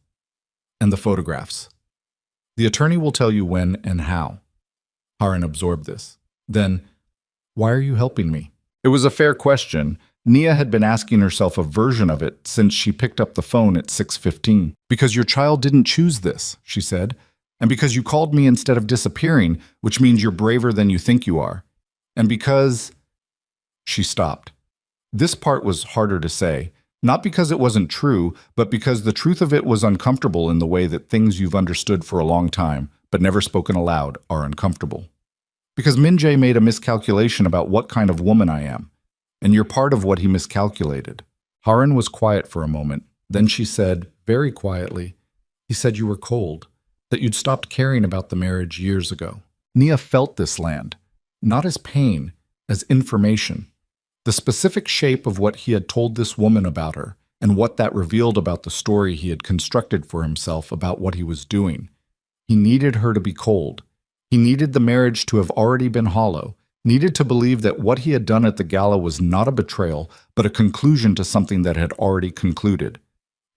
And the photographs. The attorney will tell you when and how." Harin absorbed this. Then, "Why are you helping me?" It was a fair question. Nia had been asking herself a version of it since she picked up the phone at 6:15. "Because your child didn't choose this," she said. "And because you called me instead of disappearing, which means you're braver than you think you are. And because—" She stopped. This part was harder to say, not because it wasn't true, but because the truth of it was uncomfortable in the way that things you've understood for a long time, but never spoken aloud, are uncomfortable. "Because Min Jae made a miscalculation about what kind of woman I am, and you're part of what he miscalculated." Harin was quiet for a moment. Then she said, very quietly, "He said you were cold, that you'd stopped caring about the marriage years ago." Nia felt this land, not as pain, as information. The specific shape of what he had told this woman about her, and what that revealed about the story he had constructed for himself about what he was doing. He needed her to be cold. He needed the marriage to have already been hollow, needed to believe that what he had done at the gala was not a betrayal, but a conclusion to something that had already concluded.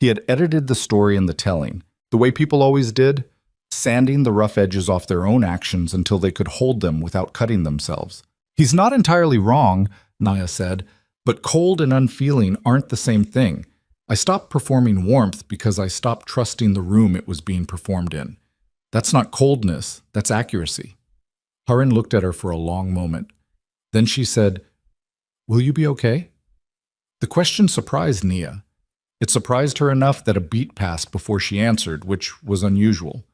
He had edited the story in the telling, the way people always did, sanding the rough edges off their own actions until they could hold them without cutting themselves. "He's not entirely wrong," Nia said, "but cold and unfeeling aren't the same thing. I stopped performing warmth because I stopped trusting the room it was being performed in. That's not coldness, that's accuracy." Harin looked at her for a long moment. Then she said, "Will you be okay?" The question surprised Nia. It surprised her enough that a beat passed before she answered, which was unusual.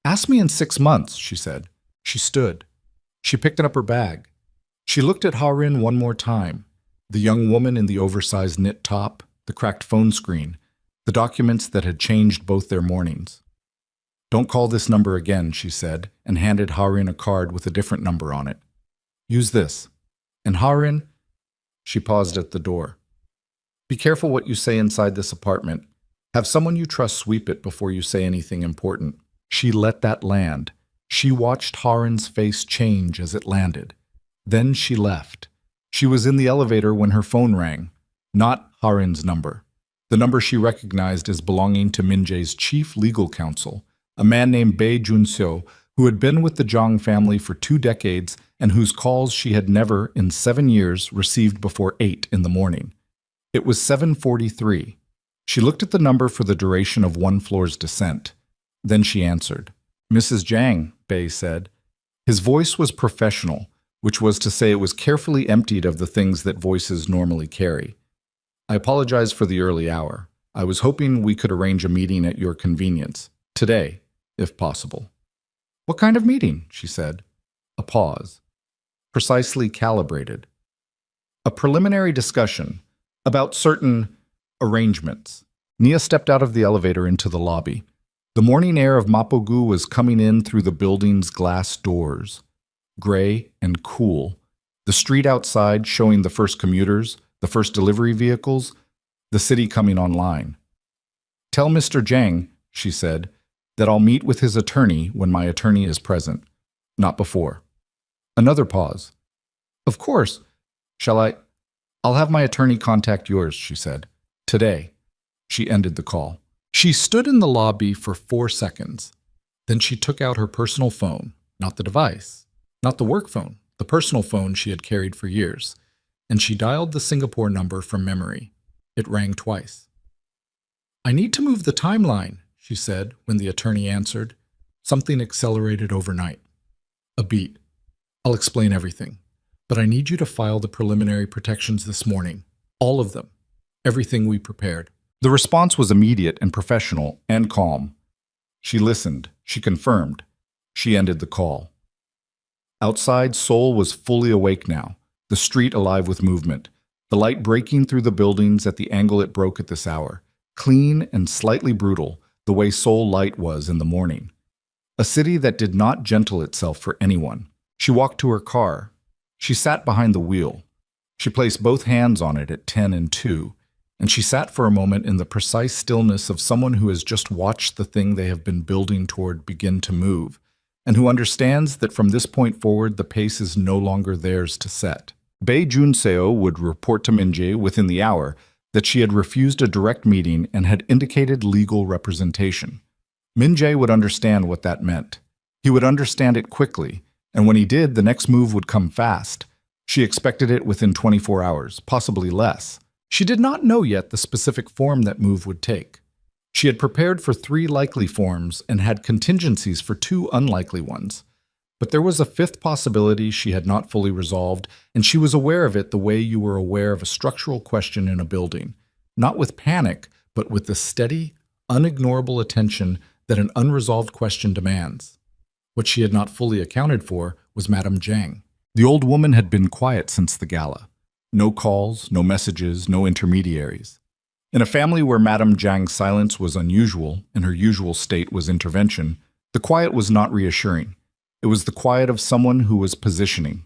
"Ask me in 6 months," she said. She stood. She picked up her bag. She looked at Harin one more time. The young woman in the oversized knit top, the cracked phone screen, the documents that had changed both their mornings. "Don't call this number again," she said, and handed Harin a card with a different number on it. "Use this. And Harin—" She paused at the door. "Be careful what you say inside this apartment. Have someone you trust sweep it before you say anything important." She let that land. She watched Harin's face change as it landed. Then she left. She was in the elevator when her phone rang. Not Harin's number. The number she recognized as belonging to Min Jae's chief legal counsel, a man named Bae Jun-seo, who had been with the Zhang family for 2 decades and whose calls she had never, in 7 years, received before 8 in the morning. It was 7:43. She looked at the number for the duration of one floor's descent. Then she answered. "Mrs. Jiang," Bae said. His voice was professional, which was to say it was carefully emptied of the things that voices normally carry. "I apologize for the early hour. I was hoping we could arrange a meeting at your convenience. Today, if possible." "What kind of meeting?" she said. A pause. Precisely calibrated. "A preliminary discussion about certain arrangements." Nia stepped out of the elevator into the lobby. The morning air of Mapogu was coming in through the building's glass doors. Gray and cool. The street outside showing the first commuters, the first delivery vehicles, the city coming online. "Tell Mr. Jiang," she said, "that I'll meet with his attorney when my attorney is present, not before." Another pause. Of course. Shall I? I'll have my attorney contact yours, she said. Today. She ended the call. She stood in the lobby for 4 seconds. Then she took out her personal phone, not the device, not the work phone, the personal phone she had carried for years, and she dialed the Singapore number from memory. It rang twice. I need to move the timeline, she said when the attorney answered. Something accelerated overnight. A beat. I'll explain everything, but I need you to file the preliminary protections this morning. All of them. Everything we prepared. The response was immediate and professional and calm. She listened. She confirmed. She ended the call. Outside, Seoul was fully awake now, the street alive with movement, the light breaking through the buildings at the angle it broke at this hour, clean and slightly brutal, the way Seoul light was in the morning. A city that did not gentle itself for anyone. She walked to her car. She sat behind the wheel. She placed both hands on it at 10 and 2, and she sat for a moment in the precise stillness of someone who has just watched the thing they have been building toward begin to move, and who understands that from this point forward the pace is no longer theirs to set. Bae Jun-seo would report to Min-jae within the hour that she had refused a direct meeting and had indicated legal representation. Min-jae would understand what that meant. He would understand it quickly, and when he did, the next move would come fast. She expected it within 24 hours, possibly less. She did not know yet the specific form that move would take. She had prepared for 3 likely forms and had contingencies for 2 unlikely ones. But there was a 5th possibility she had not fully resolved, and she was aware of it the way you were aware of a structural question in a building, not with panic, but with the steady, unignorable attention that an unresolved question demands. What she had not fully accounted for was Madame Zhang. The old woman had been quiet since the gala. No calls, no messages, no intermediaries. In a family where Madame Zhang's silence was unusual and her usual state was intervention, the quiet was not reassuring. It was the quiet of someone who was positioning.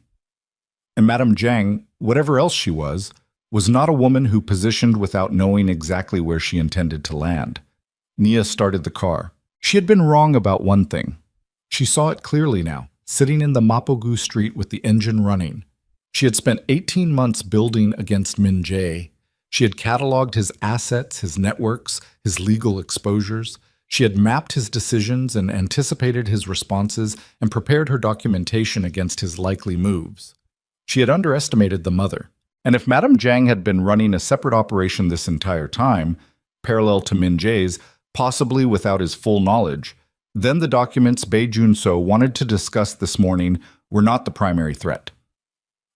And Madame Zhang, whatever else she was not a woman who positioned without knowing exactly where she intended to land. Nia started the car. She had been wrong about one thing. She saw it clearly now, sitting in the Mapogu street with the engine running. She had spent 18 months building against Min-jae. She had cataloged his assets, his networks, his legal exposures. She had mapped his decisions and anticipated his responses and prepared her documentation against his likely moves. She had underestimated the mother. And if Madame Zhang had been running a separate operation this entire time, parallel to Min-jae's, possibly without his full knowledge, then the documents Bae Jun-seo wanted to discuss this morning were not the primary threat.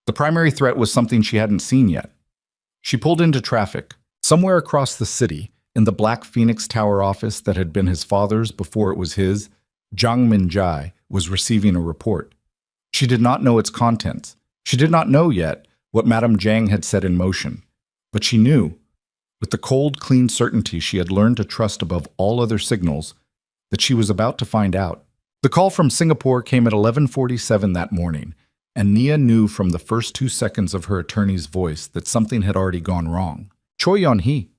The primary threat was something she hadn't seen yet. She pulled into traffic. Somewhere across the city, in the Black Phoenix Tower office that had been his father's before it was his, Jang Min-jae was receiving a report. She did not know its contents. She did not know yet what Madame Zhang had set in motion. But she knew, with the cold, clean certainty she had learned to trust above all other signals, that she was about to find out. The call from Singapore came at 11:47 that morning, and Nia knew from the first 2 seconds of her attorney's voice that something had already gone wrong. Choi Yeon-hee,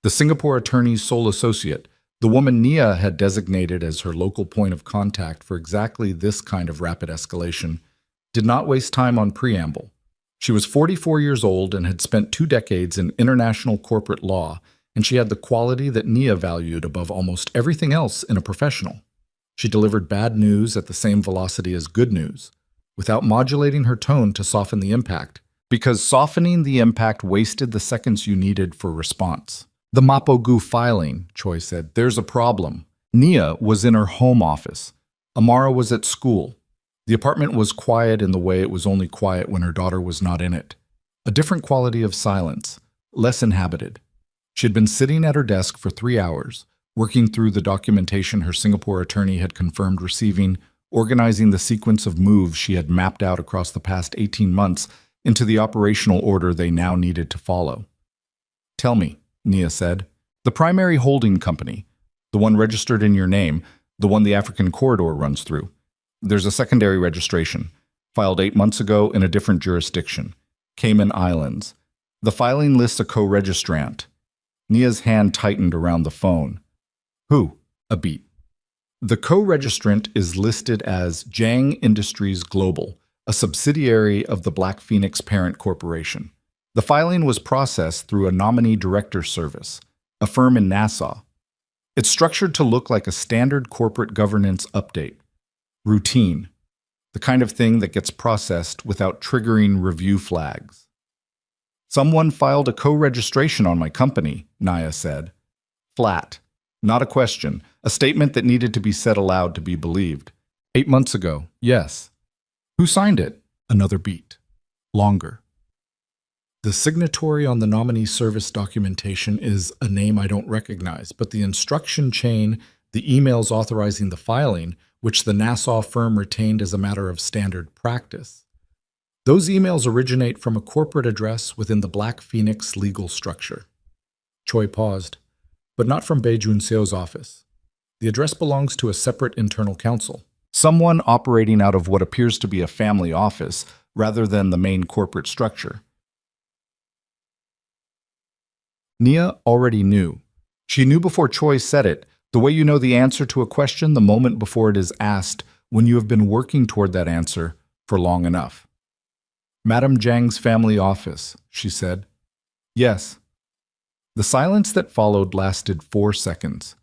the Singapore attorney's sole associate, the woman Nia had designated as her local point of contact for exactly this kind of rapid escalation, did not waste time on preamble. She was 44 years old and had spent 2 decades in international corporate law, and she had the quality that Nia valued above almost everything else in a professional. She delivered bad news at the same velocity as good news, without modulating her tone to soften the impact, because softening the impact wasted the seconds you needed for response. The Mapogu filing, Choi said. There's a problem. Nia was in her home office. Amara was at school. The apartment was quiet in the way it was only quiet when her daughter was not in it. A different quality of silence, less inhabited. She had been sitting at her desk for 3 hours, working through the documentation her Singapore attorney had confirmed receiving, organizing the sequence of moves she had mapped out across the past 18 months into the operational order they now needed to follow. Tell me, Nia said. The primary holding company, the one registered in your name, the one the African corridor runs through. There's a secondary registration, filed 8 months ago in a different jurisdiction, Cayman Islands. The filing lists a co-registrant. Nia's hand tightened around the phone. Who? A beat. The co-registrant is listed as Zhang Industries Global, a subsidiary of the Black Phoenix parent corporation. The filing was processed through a nominee director service, a firm in Nassau. It's structured to look like a standard corporate governance update. Routine, the kind of thing that gets processed without triggering review flags. Someone filed a co-registration on my company, Naya said. Flat. Not a question, a statement that needed to be said aloud to be believed. 8 months ago, yes. Who signed it? Another beat. Longer. The signatory on the nominee service documentation is a name I don't recognize, but the instruction chain, the emails authorizing the filing, which the Nassau firm retained as a matter of standard practice. Those emails originate from a corporate address within the Black Phoenix legal structure. Choi paused, but not from Bae Jun-seo's office. The address belongs to a separate internal counsel, someone operating out of what appears to be a family office rather than the main corporate structure. Nia already knew. She knew before Choi said it, the way you know the answer to a question the moment before it is asked when you have been working toward that answer for long enough. Madame Zhang's family office, she said. Yes. The silence that followed lasted 4 seconds.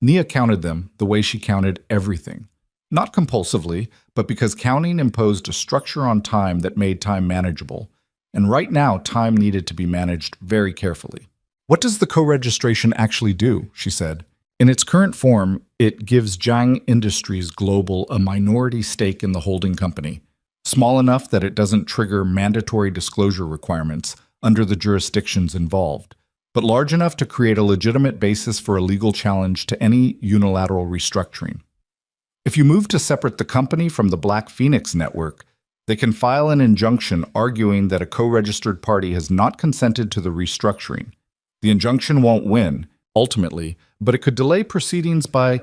Nia counted them the way she counted everything. Not compulsively, but because counting imposed a structure on time that made time manageable. And right now, time needed to be managed very carefully. What does the co-registration actually do? She said. In its current form, it gives Zhang Industries Global a minority stake in the holding company, small enough that it doesn't trigger mandatory disclosure requirements under the jurisdictions involved, but large enough to create a legitimate basis for a legal challenge to any unilateral restructuring. If you move to separate the company from the Black Phoenix network, they can file an injunction arguing that a co-registered party has not consented to the restructuring. The injunction won't win, ultimately, but it could delay proceedings by...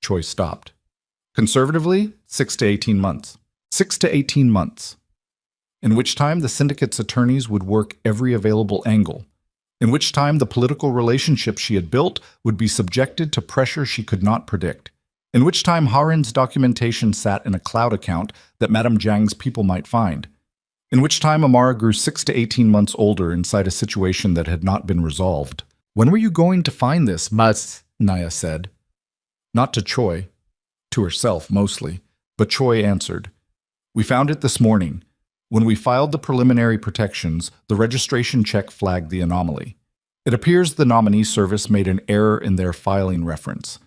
Choi stopped. Conservatively, 6 to 18 months. 6 to 18 months. In which time the syndicate's attorneys would work every available angle. In which time the political relationship she had built would be subjected to pressure she could not predict. In which time Harin's documentation sat in a cloud account that Madame Zhang's people might find. In which time Amara grew 6 to 18 months older inside a situation that had not been resolved. When were you going to find this, Mas? Naya said. Not to Choi. To herself, mostly. But Choi answered. We found it this morning. When we filed the preliminary protections, the registration check flagged the anomaly. It appears the nominee service made an error in their filing reference.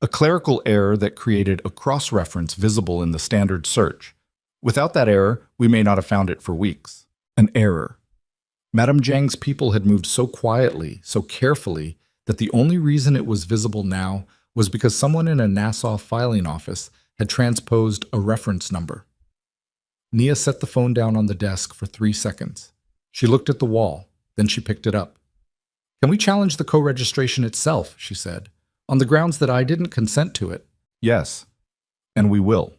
A clerical error that created a cross-reference visible in the standard search. Without that error, we may not have found it for weeks. An error. Madame Zhang's people had moved so quietly, so carefully, that the only reason it was visible now was because someone in a Nassau filing office had transposed a reference number. Nia set the phone down on the desk for 3 seconds. She looked at the wall, then she picked it up. Can we challenge the co-registration itself, she said, on the grounds that I didn't consent to it? Yes, and we will.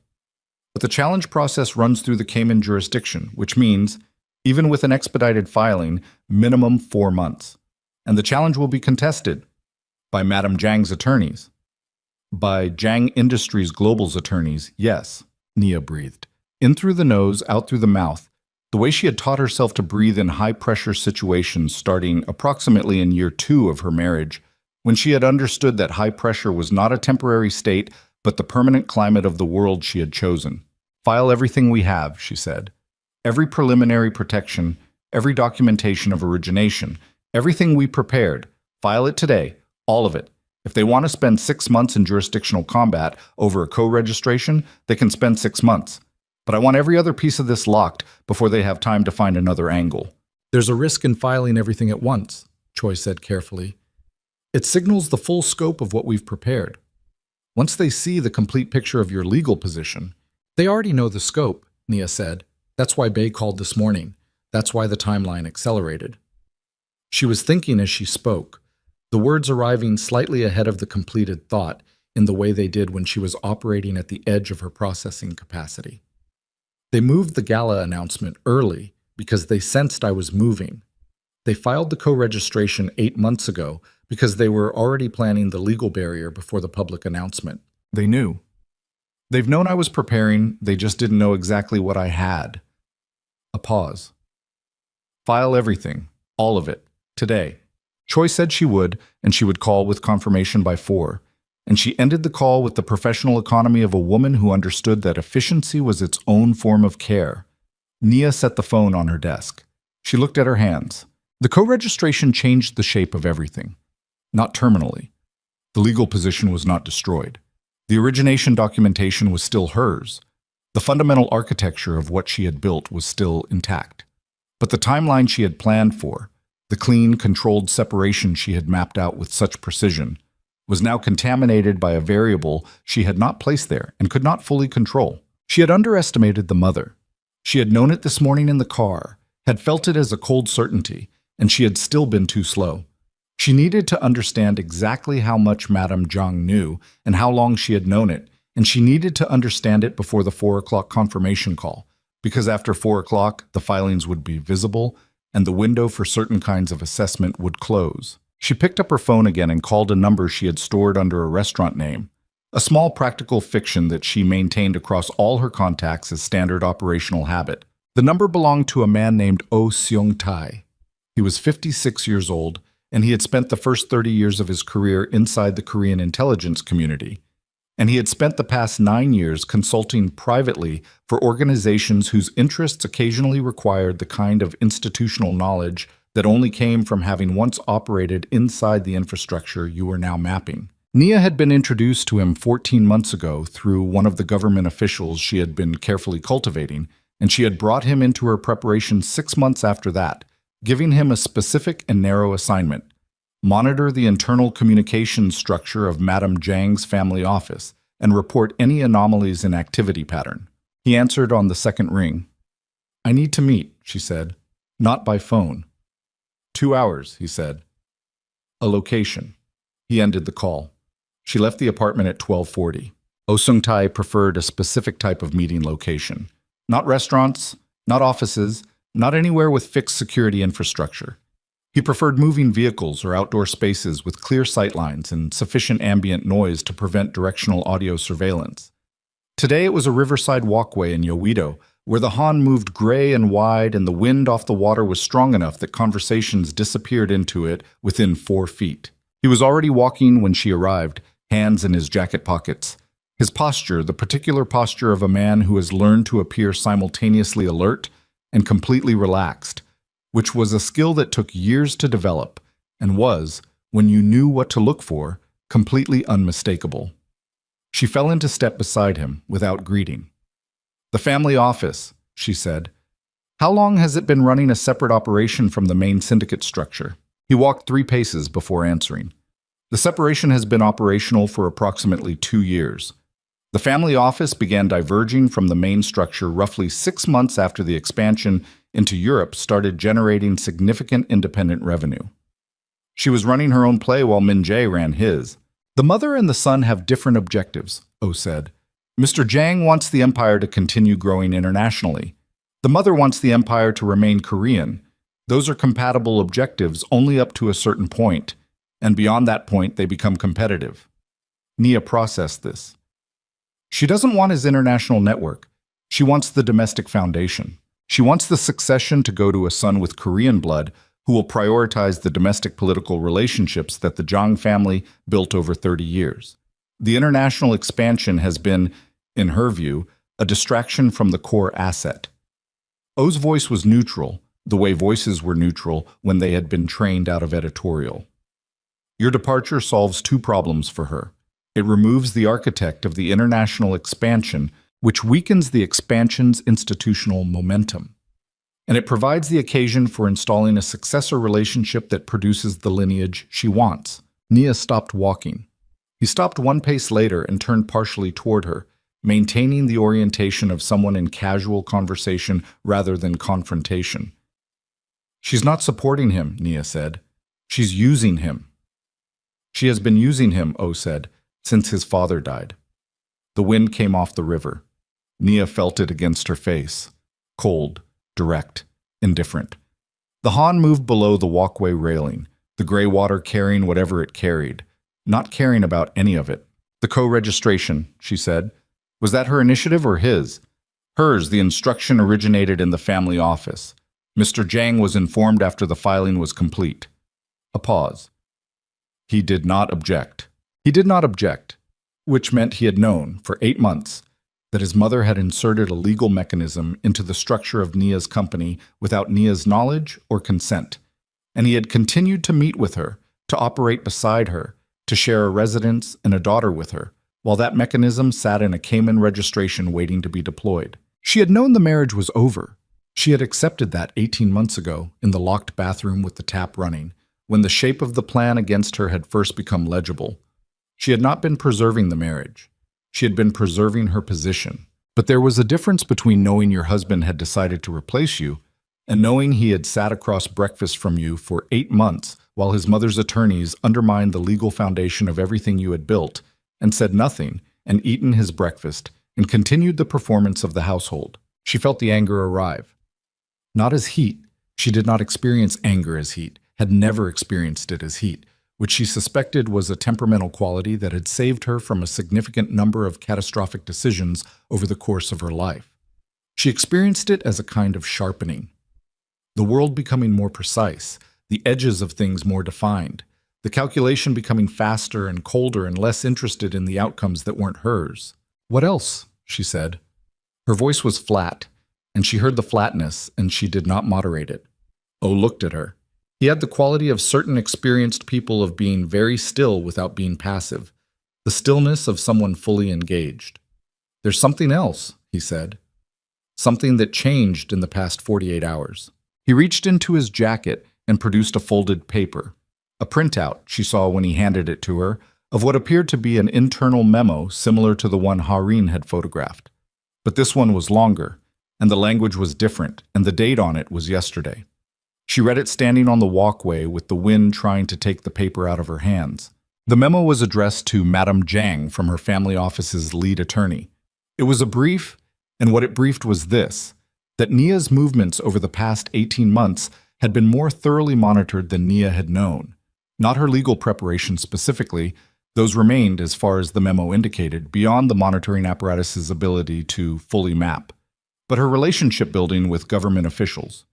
But the challenge process runs through the Cayman jurisdiction, which means, even with an expedited filing, minimum 4 months. And the challenge will be contested by Madame Zhang's attorneys. By Zhang Industries Global's attorneys, yes, Nia breathed. In through the nose, out through the mouth, the way she had taught herself to breathe in high-pressure situations starting approximately in year 2 of her marriage, when she had understood that high pressure was not a temporary state, but the permanent climate of the world she had chosen. File everything we have, she said. Every preliminary protection, every documentation of origination, everything we prepared, file it today, all of it. If they want to spend 6 months in jurisdictional combat over a co-registration, they can spend 6 months. But I want every other piece of this locked before they have time to find another angle. There's a risk in filing everything at once, Choi said carefully. It signals the full scope of what we've prepared. Once they see the complete picture of your legal position, they already know the scope, Nia said. That's why Bae called this morning. That's why the timeline accelerated. She was thinking as she spoke, the words arriving slightly ahead of the completed thought in the way they did when she was operating at the edge of her processing capacity. They moved the gala announcement early because they sensed I was moving. They filed the co-registration 8 months ago because they were already planning the legal barrier before the public announcement. They knew. They've known I was preparing, they just didn't know exactly what I had. A pause. File everything, all of it, today. Choi said she would, and she would call with confirmation by 4. And she ended the call with the professional economy of a woman who understood that efficiency was its own form of care. Nia set the phone on her desk. She looked at her hands. The co-registration changed the shape of everything. Not terminally. The legal position was not destroyed. The origination documentation was still hers. The fundamental architecture of what she had built was still intact. But the timeline she had planned for, the clean, controlled separation she had mapped out with such precision, was now contaminated by a variable she had not placed there and could not fully control. She had underestimated the mother. She had known it this morning in the car, had felt it as a cold certainty, and she had still been too slow. She needed to understand exactly how much Madame Zhang knew and how long she had known it, and she needed to understand it before the 4 o'clock confirmation call, because after 4 o'clock, the filings would be visible and the window for certain kinds of assessment would close. She picked up her phone again and called a number she had stored under a restaurant name, a small practical fiction that she maintained across all her contacts as standard operational habit. The number belonged to a man named Oh Seung-tai. He was 56 years old, and he had spent the first 30 years of his career inside the Korean intelligence community. And he had spent the past 9 years consulting privately for organizations whose interests occasionally required the kind of institutional knowledge that only came from having once operated inside the infrastructure you were now mapping. Nia had been introduced to him 14 months ago through one of the government officials she had been carefully cultivating, and she had brought him into her preparation 6 months after that, giving him a specific and narrow assignment: monitor the internal communications structure of Madame Zhang's family office and report any anomalies in activity pattern. He answered on the second ring. "I need to meet," she said. "Not by phone." 2 hours, he said. "A location." He ended the call. She left the apartment at 12:40. Oh Seung-tai preferred a specific type of meeting location. Not restaurants, not offices, not anywhere with fixed security infrastructure. He preferred moving vehicles or outdoor spaces with clear sightlines and sufficient ambient noise to prevent directional audio surveillance. Today it was a riverside walkway in Yeouido, where the Han moved gray and wide and the wind off the water was strong enough that conversations disappeared into it within 4 feet. He was already walking when she arrived, hands in his jacket pockets. His posture, the particular posture of a man who has learned to appear simultaneously alert and completely relaxed, which was a skill that took years to develop and was, when you knew what to look for, completely unmistakable. She fell into step beside him without greeting. "The family office," she said. "How long has it been running a separate operation from the main syndicate structure?" He walked 3 paces before answering. "The separation has been operational for approximately 2 years. The family office began diverging from the main structure roughly 6 months after the expansion into Europe started generating significant independent revenue. She was running her own play while Min Jae ran his. The mother and the son have different objectives," Oh said. "Mr. Zhang wants the empire to continue growing internationally. The mother wants the empire to remain Korean. Those are compatible objectives only up to a certain point, and beyond that point they become competitive." Nia processed this. She doesn't want his international network. She wants the domestic foundation. She wants the succession to go to a son with Korean blood who will prioritize the domestic political relationships that the Zhang family built over 30 years. The international expansion has been, in her view, a distraction from the core asset. Oh's voice was neutral, the way voices were neutral when they had been trained out of editorial. Your departure solves 2 problems for her. It removes the architect of the international expansion, which weakens the expansion's institutional momentum. And it provides the occasion for installing a successor relationship that produces the lineage she wants. Nia stopped walking. He stopped 1 pace later and turned partially toward her, maintaining the orientation of someone in casual conversation rather than confrontation. "She's not supporting him," Nia said. "She's using him." "She has been using him," Oh said, "since his father died." The wind came off the river. Nia felt it against her face. Cold, direct, indifferent. The Han moved below the walkway railing, the gray water carrying whatever it carried, not caring about any of it. "The co-registration," she said. Was that her initiative or his? Hers, the instruction originated in the family office. Mr. Jiang was informed after the filing was complete. A pause. He did not object. He did not object, which meant he had known, for 8 months, that his mother had inserted a legal mechanism into the structure of Nia's company without Nia's knowledge or consent, and he had continued to meet with her, to operate beside her, to share a residence and a daughter with her, while that mechanism sat in a Cayman registration waiting to be deployed. She had known the marriage was over. She had accepted that 18 months ago in the locked bathroom with the tap running, when the shape of the plan against her had first become legible. She had not been preserving the marriage. She had been preserving her position. But there was a difference between knowing your husband had decided to replace you and knowing he had sat across breakfast from you for 8 months while his mother's attorneys undermined the legal foundation of everything you had built and said nothing and eaten his breakfast and continued the performance of the household. She felt the anger arrive. Not as heat. She did not experience anger as heat, had never experienced it as heat, which she suspected was a temperamental quality that had saved her from a significant number of catastrophic decisions over the course of her life. She experienced it as a kind of sharpening. The world becoming more precise, the edges of things more defined, the calculation becoming faster and colder and less interested in the outcomes that weren't hers. "What else?" she said. Her voice was flat, and she heard the flatness, and she did not moderate it. O looked at her. He had the quality of certain experienced people of being very still without being passive, the stillness of someone fully engaged. "There's something else," he said. "Something that changed in the past 48 hours. He reached into his jacket and produced a folded paper, a printout she saw when he handed it to her, of what appeared to be an internal memo similar to the one Hareen had photographed. But this one was longer, and the language was different, and the date on it was yesterday. She read it standing on the walkway with the wind trying to take the paper out of her hands. The memo was addressed to Madame Jiang from her family office's lead attorney. It was a brief, and what it briefed was this, that Nia's movements over the past 18 months had been more thoroughly monitored than Nia had known. Not her legal preparations specifically, those remained, as far as the memo indicated, beyond the monitoring apparatus's ability to fully map, but her relationship building with government officials.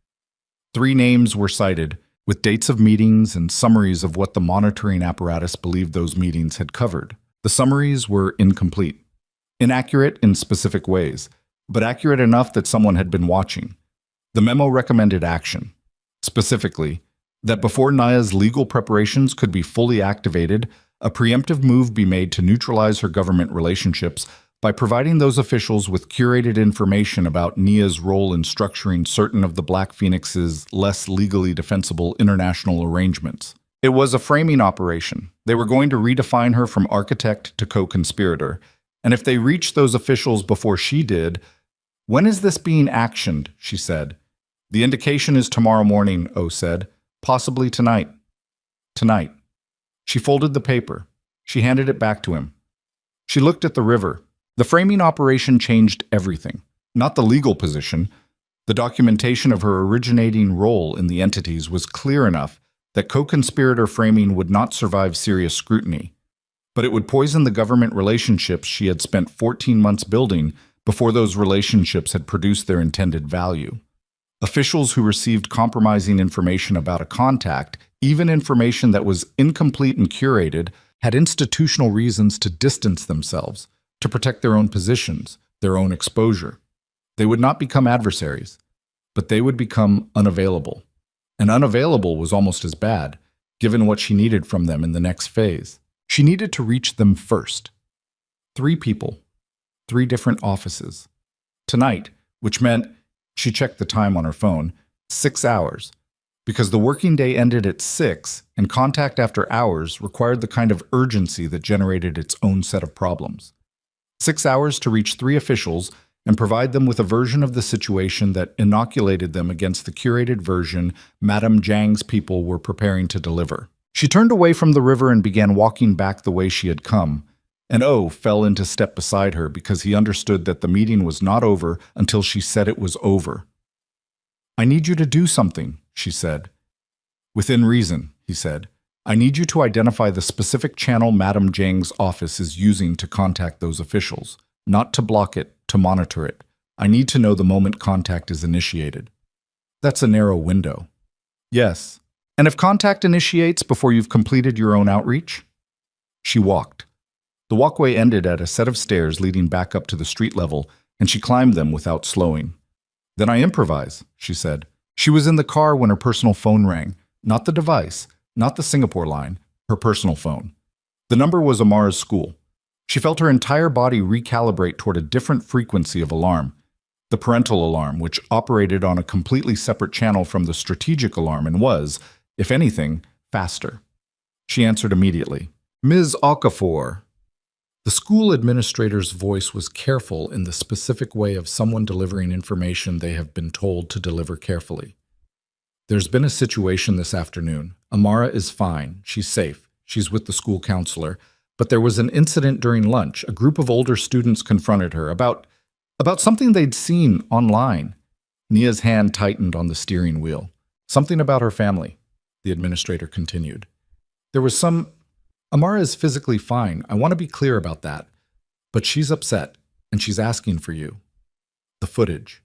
3 names were cited, with dates of meetings and summaries of what the monitoring apparatus believed those meetings had covered. The summaries were incomplete, inaccurate in specific ways, but accurate enough that someone had been watching. The memo recommended action. Specifically, that before Nia's legal preparations could be fully activated, a preemptive move be made to neutralize her government relationships by providing those officials with curated information about Nia's role in structuring certain of the Black Phoenix's less legally defensible international arrangements. It was a framing operation. They were going to redefine her from architect to co-conspirator, and if they reached those officials before she did, "When is this being actioned?" she said. "The indication is tomorrow morning," O said. "Possibly tonight." Tonight. She folded the paper. She handed it back to him. She looked at the river. The framing operation changed everything. Not the legal position. The documentation of her originating role in the entities was clear enough that co-conspirator framing would not survive serious scrutiny. But it would poison the government relationships she had spent 14 months building before those relationships had produced their intended value. Officials who received compromising information about a contact, even information that was incomplete and curated, had institutional reasons to distance themselves, to protect their own positions, their own exposure. They would not become adversaries, but they would become unavailable. And unavailable was almost as bad, given what she needed from them in the next phase. She needed to reach them first. 3 people, 3 different offices. Tonight, which meant, she checked the time on her phone, 6 hours, because the working day ended at 6 and contact after hours required the kind of urgency that generated its own set of problems. 6 hours to reach 3 officials and provide them with a version of the situation that inoculated them against the curated version Madame Jiang's people were preparing to deliver. She turned away from the river and began walking back the way she had come, and O fell into step beside her because he understood that the meeting was not over until she said it was over. "I need you to do something," she said. "Within reason," he said. "I need you to identify the specific channel Madame Jiang's office is using to contact those officials. not to block it, to monitor it. I need to know the moment contact is initiated. That's a narrow window. Yes. And if contact initiates before you've completed your own outreach? She walked. The walkway ended at a set of stairs leading back up to the street level, and she climbed them without slowing. Then I improvise, she said. She was in the car when her personal phone rang. Not the device, not the Singapore line, her personal phone. The number was Amara's school. She felt her entire body recalibrate toward a different frequency of alarm. The parental alarm, which operated on a completely separate channel from the strategic alarm and was, if anything, faster. She answered immediately. Ms. Okafor. The school administrator's voice was careful in the specific way of someone delivering information they have been told to deliver carefully. There's been a situation this afternoon. Amara is fine. She's safe. She's with the school counselor. But there was an incident during lunch. A group of older students confronted her about something they'd seen online. Nia's hand tightened on the steering wheel. Something about her family, the administrator continued. There was Amara is physically fine. I want to be clear about that. But she's upset, and she's asking for you. The footage.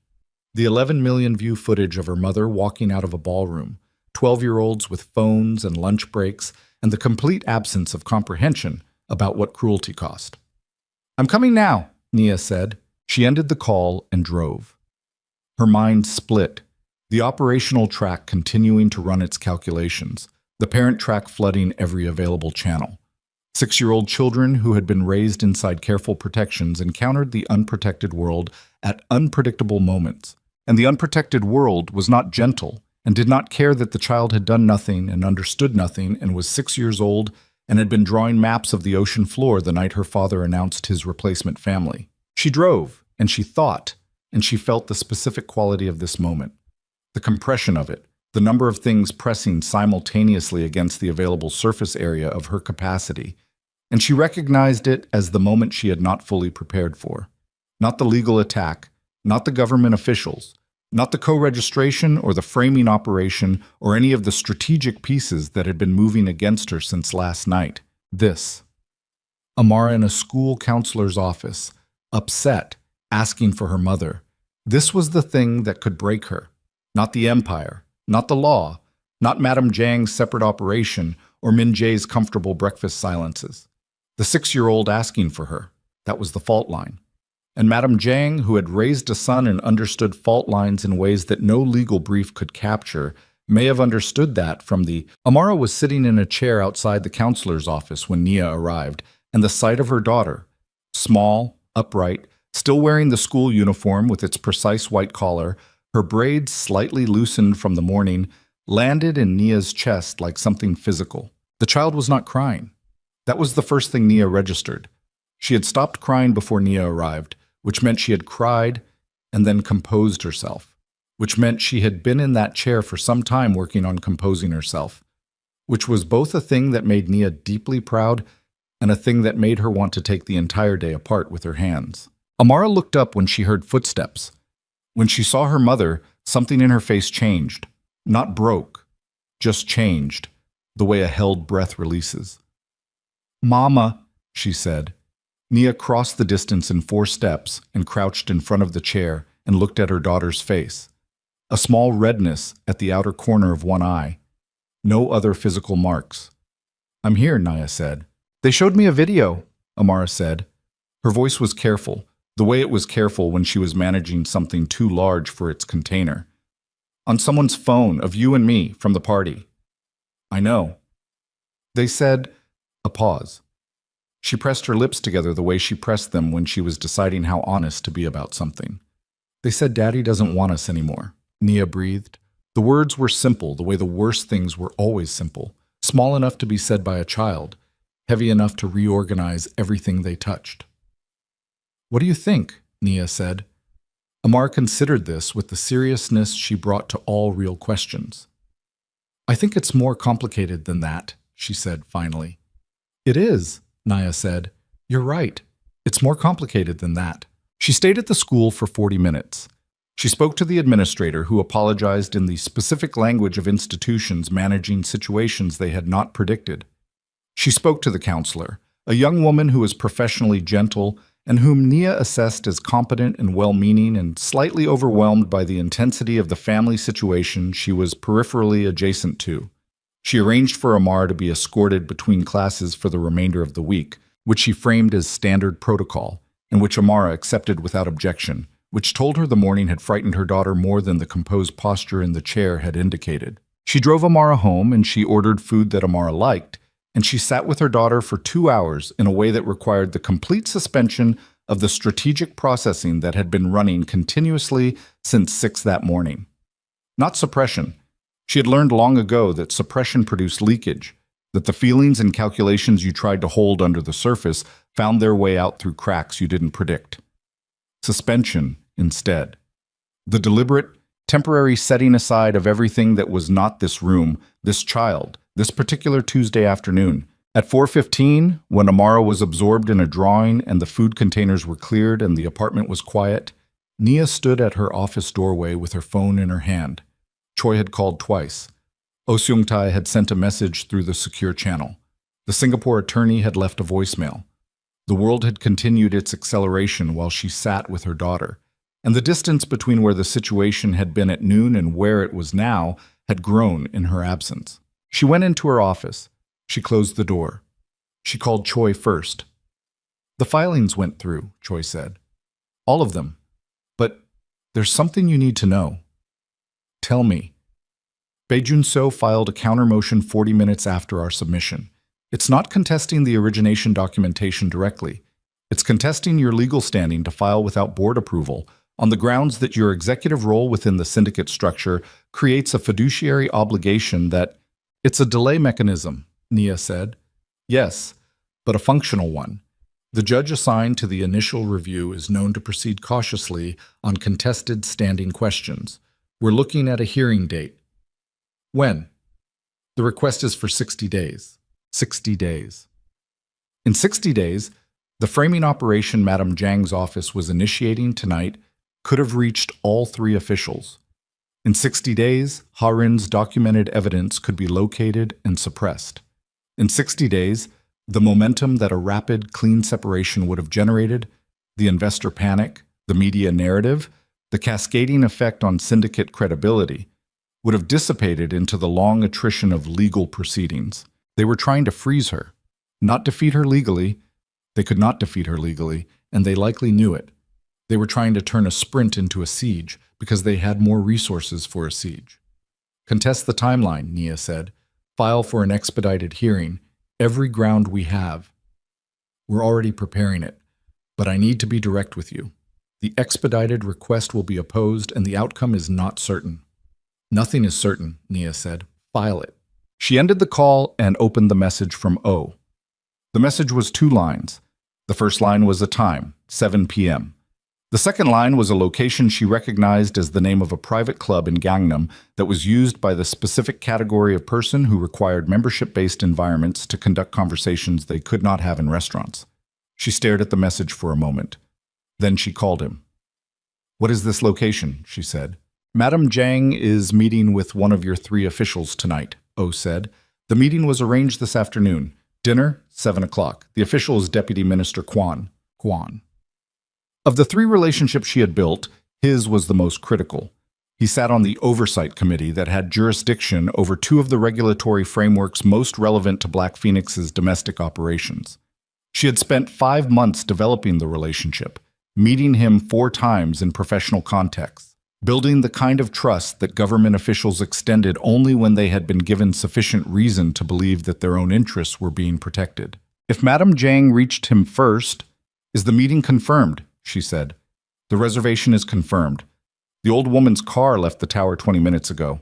The 11 million view footage of her mother walking out of a ballroom, 12-year-olds with phones and lunch breaks, and the complete absence of comprehension about what cruelty cost. I'm coming now, Nia said. She ended the call and drove. Her mind split, the operational track continuing to run its calculations, the parent track flooding every available channel. 6-year-old children who had been raised inside careful protections encountered the unprotected world at unpredictable moments. And the unprotected world was not gentle and did not care that the child had done nothing and understood nothing and was 6 years old and had been drawing maps of the ocean floor the night her father announced his replacement family. She drove, and she thought, and she felt the specific quality of this moment. The compression of it, the number of things pressing simultaneously against the available surface area of her capacity, and she recognized it as the moment she had not fully prepared for. Not the legal attack, not the government officials, not the co-registration or the framing operation or any of the strategic pieces that had been moving against her since last night. This. Amara in a school counselor's office, upset, asking for her mother. This was the thing that could break her. Not the empire, not the law, not Madame Zhang's separate operation or Min Jae's comfortable breakfast silences. The 6-year-old asking for her. That was the fault line. And Madame Zhang, who had raised a son and understood fault lines in ways that no legal brief could capture, may have understood that from the... Amara was sitting in a chair outside the counselor's office when Nia arrived, and the sight of her daughter, small, upright, still wearing the school uniform with its precise white collar, her braids slightly loosened from the morning, landed in Nia's chest like something physical. The child was not crying. That was the first thing Nia registered. She had stopped crying before Nia arrived, which meant she had cried and then composed herself, which meant she had been in that chair for some time working on composing herself, which was both a thing that made Nia deeply proud and a thing that made her want to take the entire day apart with her hands. Amara looked up when she heard footsteps. When she saw her mother, something in her face changed. Not broke, just changed, the way a held breath releases. "Mama," she said. Nia crossed the distance in 4 steps and crouched in front of the chair and looked at her daughter's face. A small redness at the outer corner of one eye. No other physical marks. "I'm here," Nia said. "They showed me a video," Amara said. Her voice was careful, the way it was careful when she was managing something too large for its container. "On someone's phone, of you and me, from the party." "I know." They said, a pause. She pressed her lips together the way she pressed them when she was deciding how honest to be about something. "They said Daddy doesn't want us anymore," Nia breathed. The words were simple, the way the worst things were always simple, small enough to be said by a child, heavy enough to reorganize everything they touched. "What do you think?" Nia said. Amar considered this with the seriousness she brought to all real questions. "I think it's more complicated than that," she said finally. "It is," Nia said. "You're right. It's more complicated than that." She stayed at the school for 40 minutes. She spoke to the administrator, who apologized in the specific language of institutions managing situations they had not predicted. She spoke to the counselor, a young woman who was professionally gentle and whom Nia assessed as competent and well-meaning and slightly overwhelmed by the intensity of the family situation she was peripherally adjacent to. She arranged for Amara to be escorted between classes for the remainder of the week, which she framed as standard protocol, and which Amara accepted without objection, which told her the morning had frightened her daughter more than the composed posture in the chair had indicated. She drove Amara home, and she ordered food that Amara liked, and she sat with her daughter for 2 hours in a way that required the complete suspension of the strategic processing that had been running continuously since 6 that morning. Not suppression. She had learned long ago that suppression produced leakage, that the feelings and calculations you tried to hold under the surface found their way out through cracks you didn't predict. Suspension, instead. The deliberate, temporary setting aside of everything that was not this room, this child, this particular Tuesday afternoon. At 4:15, when Amara was absorbed in a drawing and the food containers were cleared and the apartment was quiet, Nia stood at her office doorway with her phone in her hand. Choi had called twice. Oh Seung-tae had sent a message through the secure channel. The Singapore attorney had left a voicemail. The world had continued its acceleration while she sat with her daughter, and the distance between where the situation had been at noon and where it was now had grown in her absence. She went into her office. She closed the door. She called Choi first. "The filings went through," Choi said. "All of them. But there's something you need to know." "Tell me." Bae-jun-so filed a counter-motion 40 minutes after our submission. It's not contesting the origination documentation directly. It's contesting your legal standing to file without board approval on the grounds that your executive role within the syndicate structure creates a fiduciary obligation that... "It's a delay mechanism," Nia said. "Yes, but a functional one. The judge assigned to the initial review is known to proceed cautiously on contested standing questions. We're looking at a hearing date." "When?" "The request is for 60 days. 60 days. In 60 days, the framing operation Madame Zhang's office was initiating tonight could have reached all 3 officials. In 60 days, Ha-Rin's documented evidence could be located and suppressed. In 60 days, the momentum that a rapid, clean separation would have generated, the investor panic, the media narrative, the cascading effect on syndicate credibility, would have dissipated into the long attrition of legal proceedings. They were trying to freeze her, not defeat her legally. They could not defeat her legally, and they likely knew it. They were trying to turn a sprint into a siege because they had more resources for a siege. "Contest the timeline," Nia said. "File for an expedited hearing. Every ground we have. We're already preparing it, but I need to be direct with you. The expedited request will be opposed, and the outcome is not certain." "Nothing is certain," Nia said. "File it." She ended the call and opened the message from O. The message was 2 lines. The first line was a time, 7 p.m. The second line was a location she recognized as the name of a private club in Gangnam that was used by the specific category of person who required membership-based environments to conduct conversations they could not have in restaurants. She stared at the message for a moment. Then she called him. "What is this location?" she said. "Madame Zhang is meeting with one of your 3 officials tonight," O said. "The meeting was arranged this afternoon. Dinner, 7 o'clock. The official is Deputy Minister Kwan." Of the 3 relationships she had built, his was the most critical. He sat on the oversight committee that had jurisdiction over 2 of the regulatory frameworks most relevant to Black Phoenix's domestic operations. She had spent 5 months developing the relationship, meeting him 4 times in professional contexts, building the kind of trust that government officials extended only when they had been given sufficient reason to believe that their own interests were being protected. "If Madame Zhang reached him first, is the meeting confirmed?" she said. "The reservation is confirmed. The old woman's car left the tower 20 minutes ago."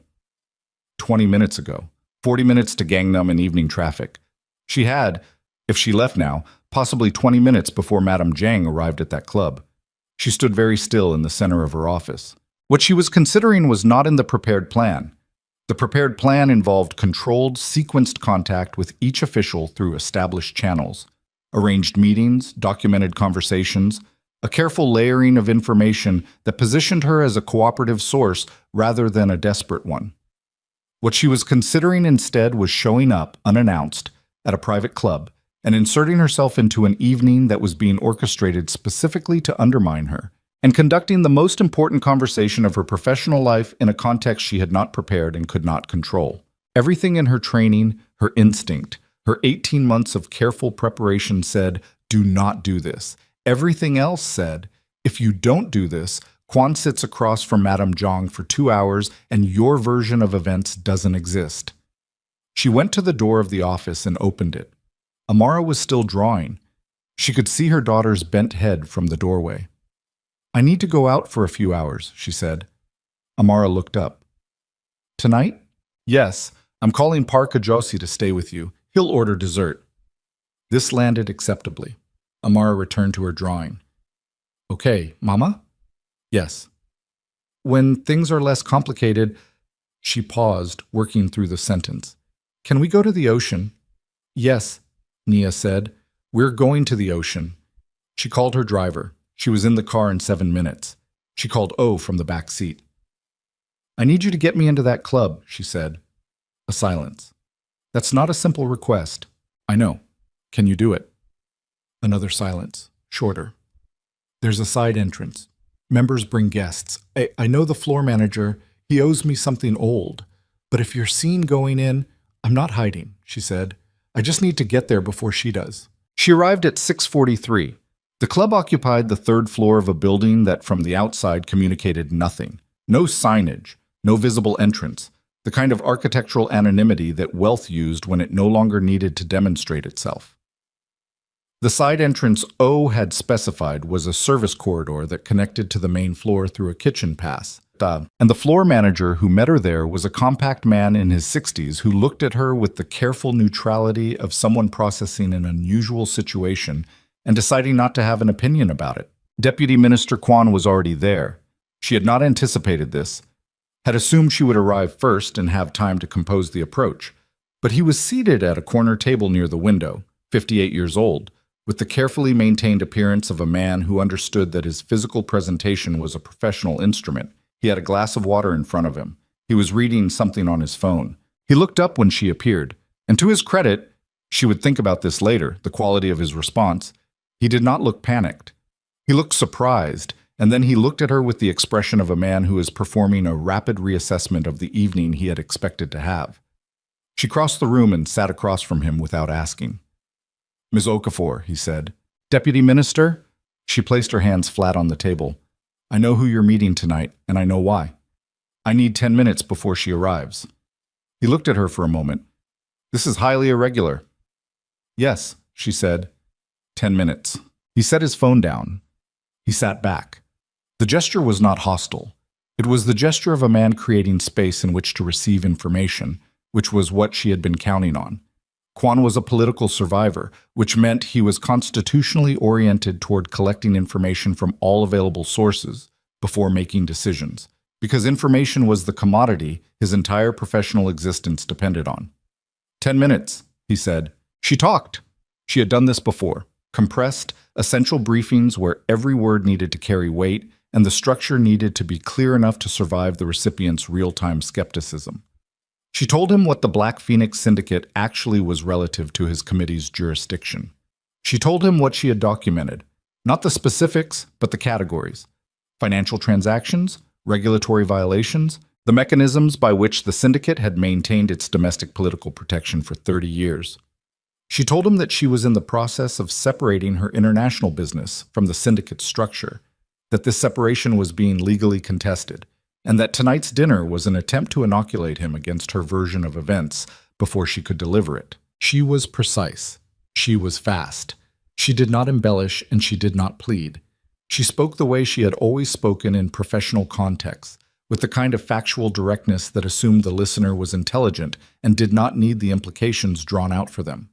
20 minutes ago. 40 minutes to Gangnam in evening traffic. She had, if she left now, possibly 20 minutes before Madame Zhang arrived at that club. She stood very still in the center of her office. What she was considering was not in the prepared plan. The prepared plan involved controlled, sequenced contact with each official through established channels, arranged meetings, documented conversations, a careful layering of information that positioned her as a cooperative source rather than a desperate one. What she was considering instead was showing up, unannounced, at a private club, and inserting herself into an evening that was being orchestrated specifically to undermine her, and conducting the most important conversation of her professional life in a context she had not prepared and could not control. Everything in her training, her instinct, her 18 months of careful preparation said, do not do this. Everything else said, if you don't do this, Quan sits across from Madame Zhang for 2 hours and your version of events doesn't exist. She went to the door of the office and opened it. Amara was still drawing. She could see her daughter's bent head from the doorway. I need to go out for a few hours, she said. Amara looked up. Tonight? Yes, I'm calling Park Ajosi to stay with you. He'll order dessert. This landed acceptably. Amara returned to her drawing. Okay, Mama? Yes. When things are less complicated, she paused, working through the sentence. Can we go to the ocean? Yes, Nia said. We're going to the ocean. She called her driver. She was in the car in 7 minutes. She called O from the back seat. I need you to get me into that club, she said. A silence. That's not a simple request. I know. Can you do it? Another silence, shorter. There's a side entrance. Members bring guests. I know the floor manager. He owes me something old. But if you're seen going in, I'm not hiding, she said. I just need to get there before she does. She arrived at 6:43. The club occupied the 3rd floor of a building that from the outside communicated nothing. No signage, no visible entrance, the kind of architectural anonymity that wealth used when it no longer needed to demonstrate itself. The side entrance O had specified was a service corridor that connected to the main floor through a kitchen pass. And the floor manager who met her there was a compact man in his 60s who looked at her with the careful neutrality of someone processing an unusual situation and deciding not to have an opinion about it. Deputy Minister Quan was already there. She had not anticipated this, had assumed she would arrive first and have time to compose the approach. But he was seated at a corner table near the window, 58 years old, with the carefully maintained appearance of a man who understood that his physical presentation was a professional instrument. He had a glass of water in front of him. He was reading something on his phone. He looked up when she appeared, and to his credit, she would think about this later, the quality of his response, he did not look panicked. He looked surprised, and then he looked at her with the expression of a man who is performing a rapid reassessment of the evening he had expected to have. She crossed the room and sat across from him without asking. Ms. Okafor, he said. Deputy Minister? She placed her hands flat on the table. I know who you're meeting tonight, and I know why. I need 10 minutes before she arrives. He looked at her for a moment. This is highly irregular. Yes, she said. 10 minutes. He set his phone down. He sat back. The gesture was not hostile. It was the gesture of a man creating space in which to receive information, which was what she had been counting on. Quan was a political survivor, which meant he was constitutionally oriented toward collecting information from all available sources before making decisions, because information was the commodity his entire professional existence depended on. 10 minutes, he said. She talked. She had done this before. Compressed, essential briefings where every word needed to carry weight and the structure needed to be clear enough to survive the recipient's real-time skepticism. She told him what the Black Phoenix Syndicate actually was relative to his committee's jurisdiction. She told him what she had documented, not the specifics, but the categories. Financial transactions, regulatory violations, the mechanisms by which the syndicate had maintained its domestic political protection for 30 years. She told him that she was in the process of separating her international business from the syndicate structure, that this separation was being legally contested, and that tonight's dinner was an attempt to inoculate him against her version of events before she could deliver it. She was precise. She was fast. She did not embellish and she did not plead. She spoke the way she had always spoken in professional contexts, with the kind of factual directness that assumed the listener was intelligent and did not need the implications drawn out for them.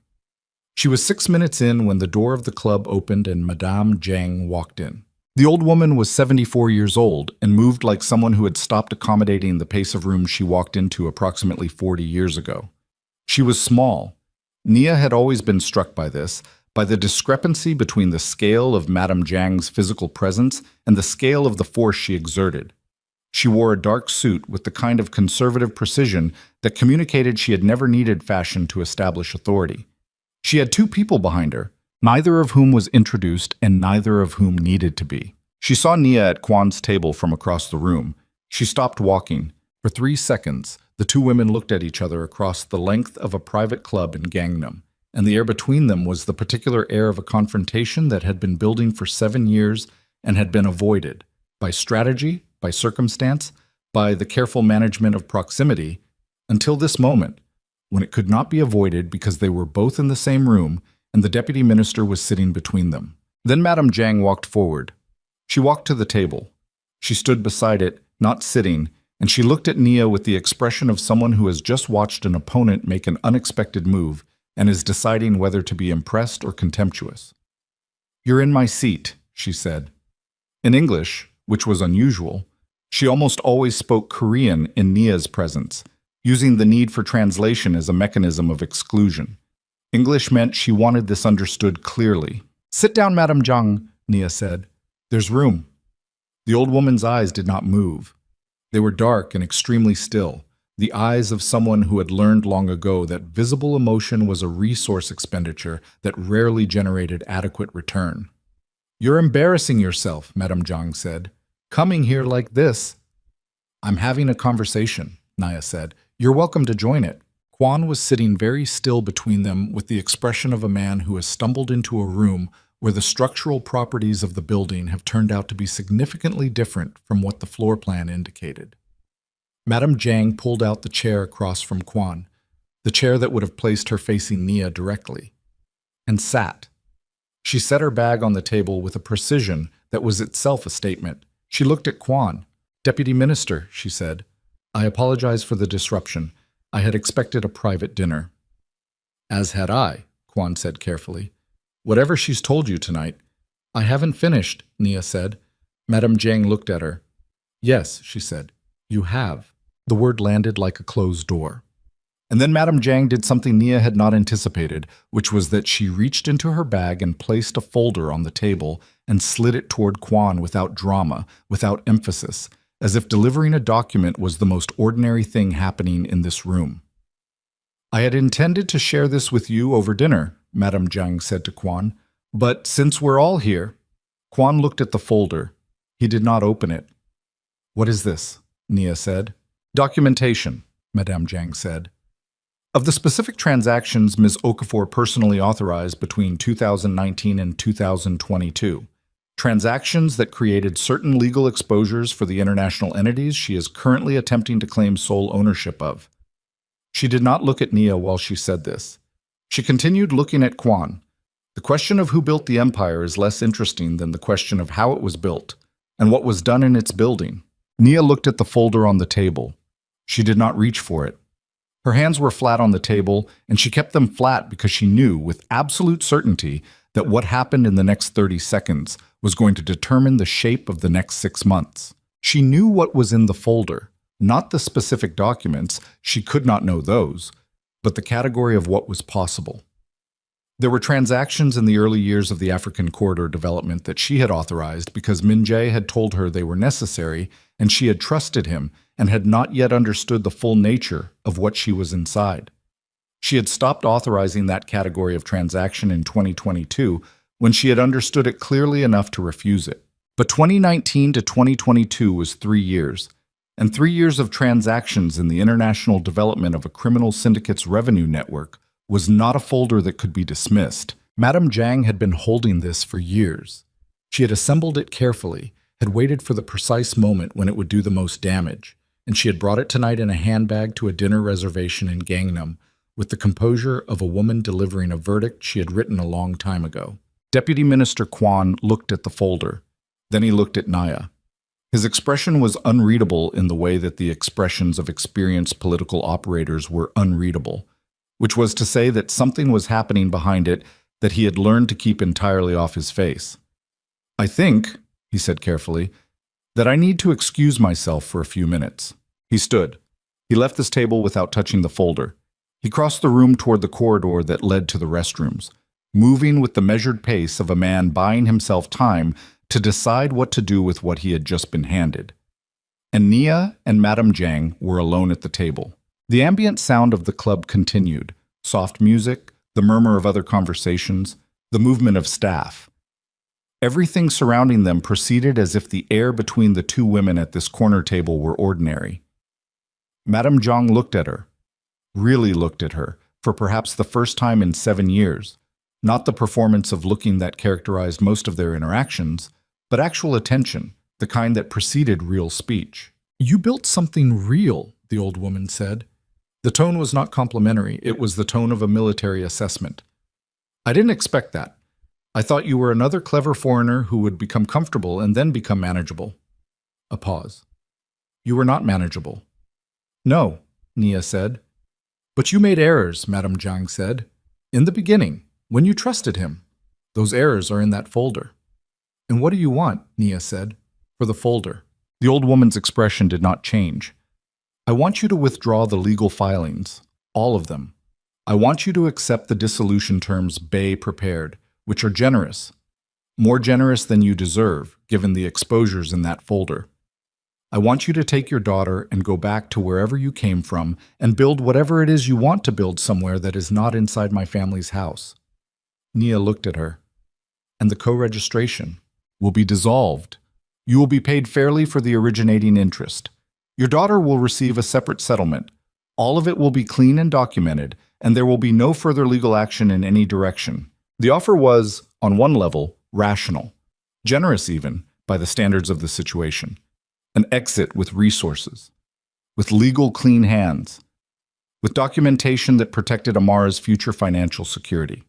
She was 6 minutes in when the door of the club opened and Madame Zhang walked in. The old woman was 74 years old and moved like someone who had stopped accommodating the pace of rooms she walked into approximately 40 years ago. She was small. Nia had always been struck by this, by the discrepancy between the scale of Madame Zhang's physical presence and the scale of the force she exerted. She wore a dark suit with the kind of conservative precision that communicated she had never needed fashion to establish authority. She had two people behind her, neither of whom was introduced and neither of whom needed to be. She saw Nia at Kwan's table from across the room. She stopped walking. For 3 seconds, the two women looked at each other across the length of a private club in Gangnam, and the air between them was the particular air of a confrontation that had been building for 7 years and had been avoided by strategy, by circumstance, by the careful management of proximity, until this moment, when it could not be avoided because they were both in the same room and the deputy minister was sitting between them. Then Madame Zhang walked forward. She walked to the table. She stood beside it, not sitting, and she looked at Nia with the expression of someone who has just watched an opponent make an unexpected move and is deciding whether to be impressed or contemptuous. "You're in my seat," she said. In English, which was unusual, she almost always spoke Korean in Nia's presence, using the need for translation as a mechanism of exclusion. English meant she wanted this understood clearly. "Sit down, Madame Zhang," Nia said. "There's room." The old woman's eyes did not move. They were dark and extremely still, the eyes of someone who had learned long ago that visible emotion was a resource expenditure that rarely generated adequate return. "You're embarrassing yourself," Madame Zhang said. "Coming here like this." "I'm having a conversation," Nia said. "You're welcome to join it." Kwan was sitting very still between them with the expression of a man who has stumbled into a room where the structural properties of the building have turned out to be significantly different from what the floor plan indicated. Madame Zhang pulled out the chair across from Kwan, the chair that would have placed her facing Nia directly, and sat. She set her bag on the table with a precision that was itself a statement. She looked at Kwan. "Deputy Minister," she said, "I apologize for the disruption. I had expected a private dinner." "As had I," Kwan said carefully. "Whatever she's told you tonight." "I haven't finished," Nia said. Madame Zhang looked at her. "Yes," she said, "you have." The word landed like a closed door. And then Madame Zhang did something Nia had not anticipated, which was that she reached into her bag and placed a folder on the table and slid it toward Kwan without drama, without emphasis, as if delivering a document was the most ordinary thing happening in this room. "I had intended to share this with you over dinner," Madame Zhang said to Kwan, "but since we're all here—" Kwan looked at the folder. He did not open it. "What is this?" Nia said. "Documentation," Madame Zhang said. "Of the specific transactions Ms. Okafor personally authorized between 2019 and 2022. Transactions that created certain legal exposures for the international entities she is currently attempting to claim sole ownership of." She did not look at Nia while she said this. She continued looking at Kwan. The question of who built the empire is less interesting than the question of how it was built and what was done in its building. Nia looked at the folder on the table. She did not reach for it. Her hands were flat on the table, and she kept them flat because she knew with absolute certainty that what happened in the next 30 seconds was going to determine the shape of the next 6 months. She knew what was in the folder, not the specific documents, she could not know those, but the category of what was possible. There were transactions in the early years of the African corridor development that she had authorized because Min Jae had told her they were necessary, and she had trusted him and had not yet understood the full nature of what she was inside. She had stopped authorizing that category of transaction in 2022 when she had understood it clearly enough to refuse it. But 2019 to 2022 was 3 years, and 3 years of transactions in the international development of a criminal syndicate's revenue network was not a folder that could be dismissed. Madame Zhang had been holding this for years. She had assembled it carefully, had waited for the precise moment when it would do the most damage, and she had brought it tonight in a handbag to a dinner reservation in Gangnam with the composure of a woman delivering a verdict she had written a long time ago. Deputy Minister Kwan looked at the folder. Then he looked at Nia. His expression was unreadable in the way that the expressions of experienced political operators were unreadable, which was to say that something was happening behind it that he had learned to keep entirely off his face. "I think," he said carefully, "that I need to excuse myself for a few minutes." He stood. He left this table without touching the folder. He crossed the room toward the corridor that led to the restrooms, moving with the measured pace of a man buying himself time to decide what to do with what he had just been handed. And Nia and Madame Zhang were alone at the table. The ambient sound of the club continued, soft music, the murmur of other conversations, the movement of staff. Everything surrounding them proceeded as if the air between the two women at this corner table were ordinary. Madame Zhang looked at her, really looked at her, for perhaps the first time in 7 years. Not the performance of looking that characterized most of their interactions, but actual attention, the kind that preceded real speech. "You built something real," the old woman said. The tone was not complimentary, it was the tone of a military assessment. "I didn't expect that. I thought you were another clever foreigner who would become comfortable and then become manageable." A pause. "You were not manageable." "No," Nia said. "But you made errors," Madame Zhang said. "In the beginning, when you trusted him. Those errors are in that folder." "And what do you want?" Nia said. "For the folder." The old woman's expression did not change. "I want you to withdraw the legal filings, all of them. I want you to accept the dissolution terms Bay prepared, which are generous, more generous than you deserve, given the exposures in that folder. I want you to take your daughter and go back to wherever you came from and build whatever it is you want to build somewhere that is not inside my family's house." Nia looked at her. "And the co-registration will be dissolved. You will be paid fairly for the originating interest. Your daughter will receive a separate settlement. All of it will be clean and documented, and there will be no further legal action in any direction." The offer was, on one level, rational, generous even, by the standards of the situation. An exit with resources, with legal clean hands, with documentation that protected Amara's future financial security.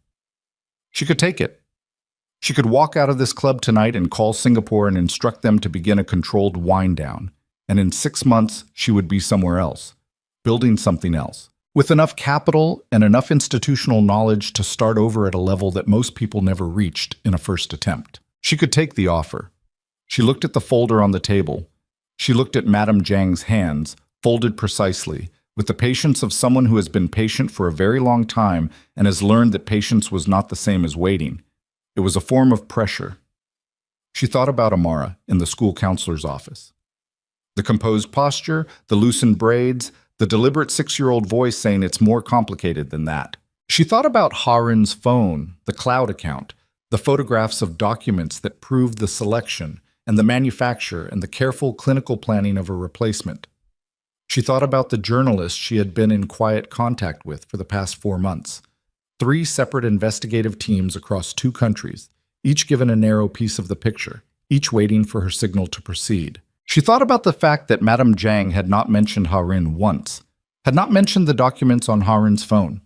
She could take it. She could walk out of this club tonight and call Singapore and instruct them to begin a controlled wind-down, and in 6 months she would be somewhere else, building something else, with enough capital and enough institutional knowledge to start over at a level that most people never reached in a first attempt. She could take the offer. She looked at the folder on the table. She looked at Madame Zhang's hands, folded precisely, with the patience of someone who has been patient for a very long time and has learned that patience was not the same as waiting. It was a form of pressure. She thought about Amara in the school counselor's office. The composed posture, the loosened braids, the deliberate 6-year-old voice saying it's more complicated than that. She thought about Harin's phone, the cloud account, the photographs of documents that proved the selection and the manufacture and the careful clinical planning of a replacement. She thought about the journalists she had been in quiet contact with for the past 4 months. 3 separate investigative teams across 2 countries, each given a narrow piece of the picture, each waiting for her signal to proceed. She thought about the fact that Madame Zhang had not mentioned Harin once, had not mentioned the documents on Harin's phone,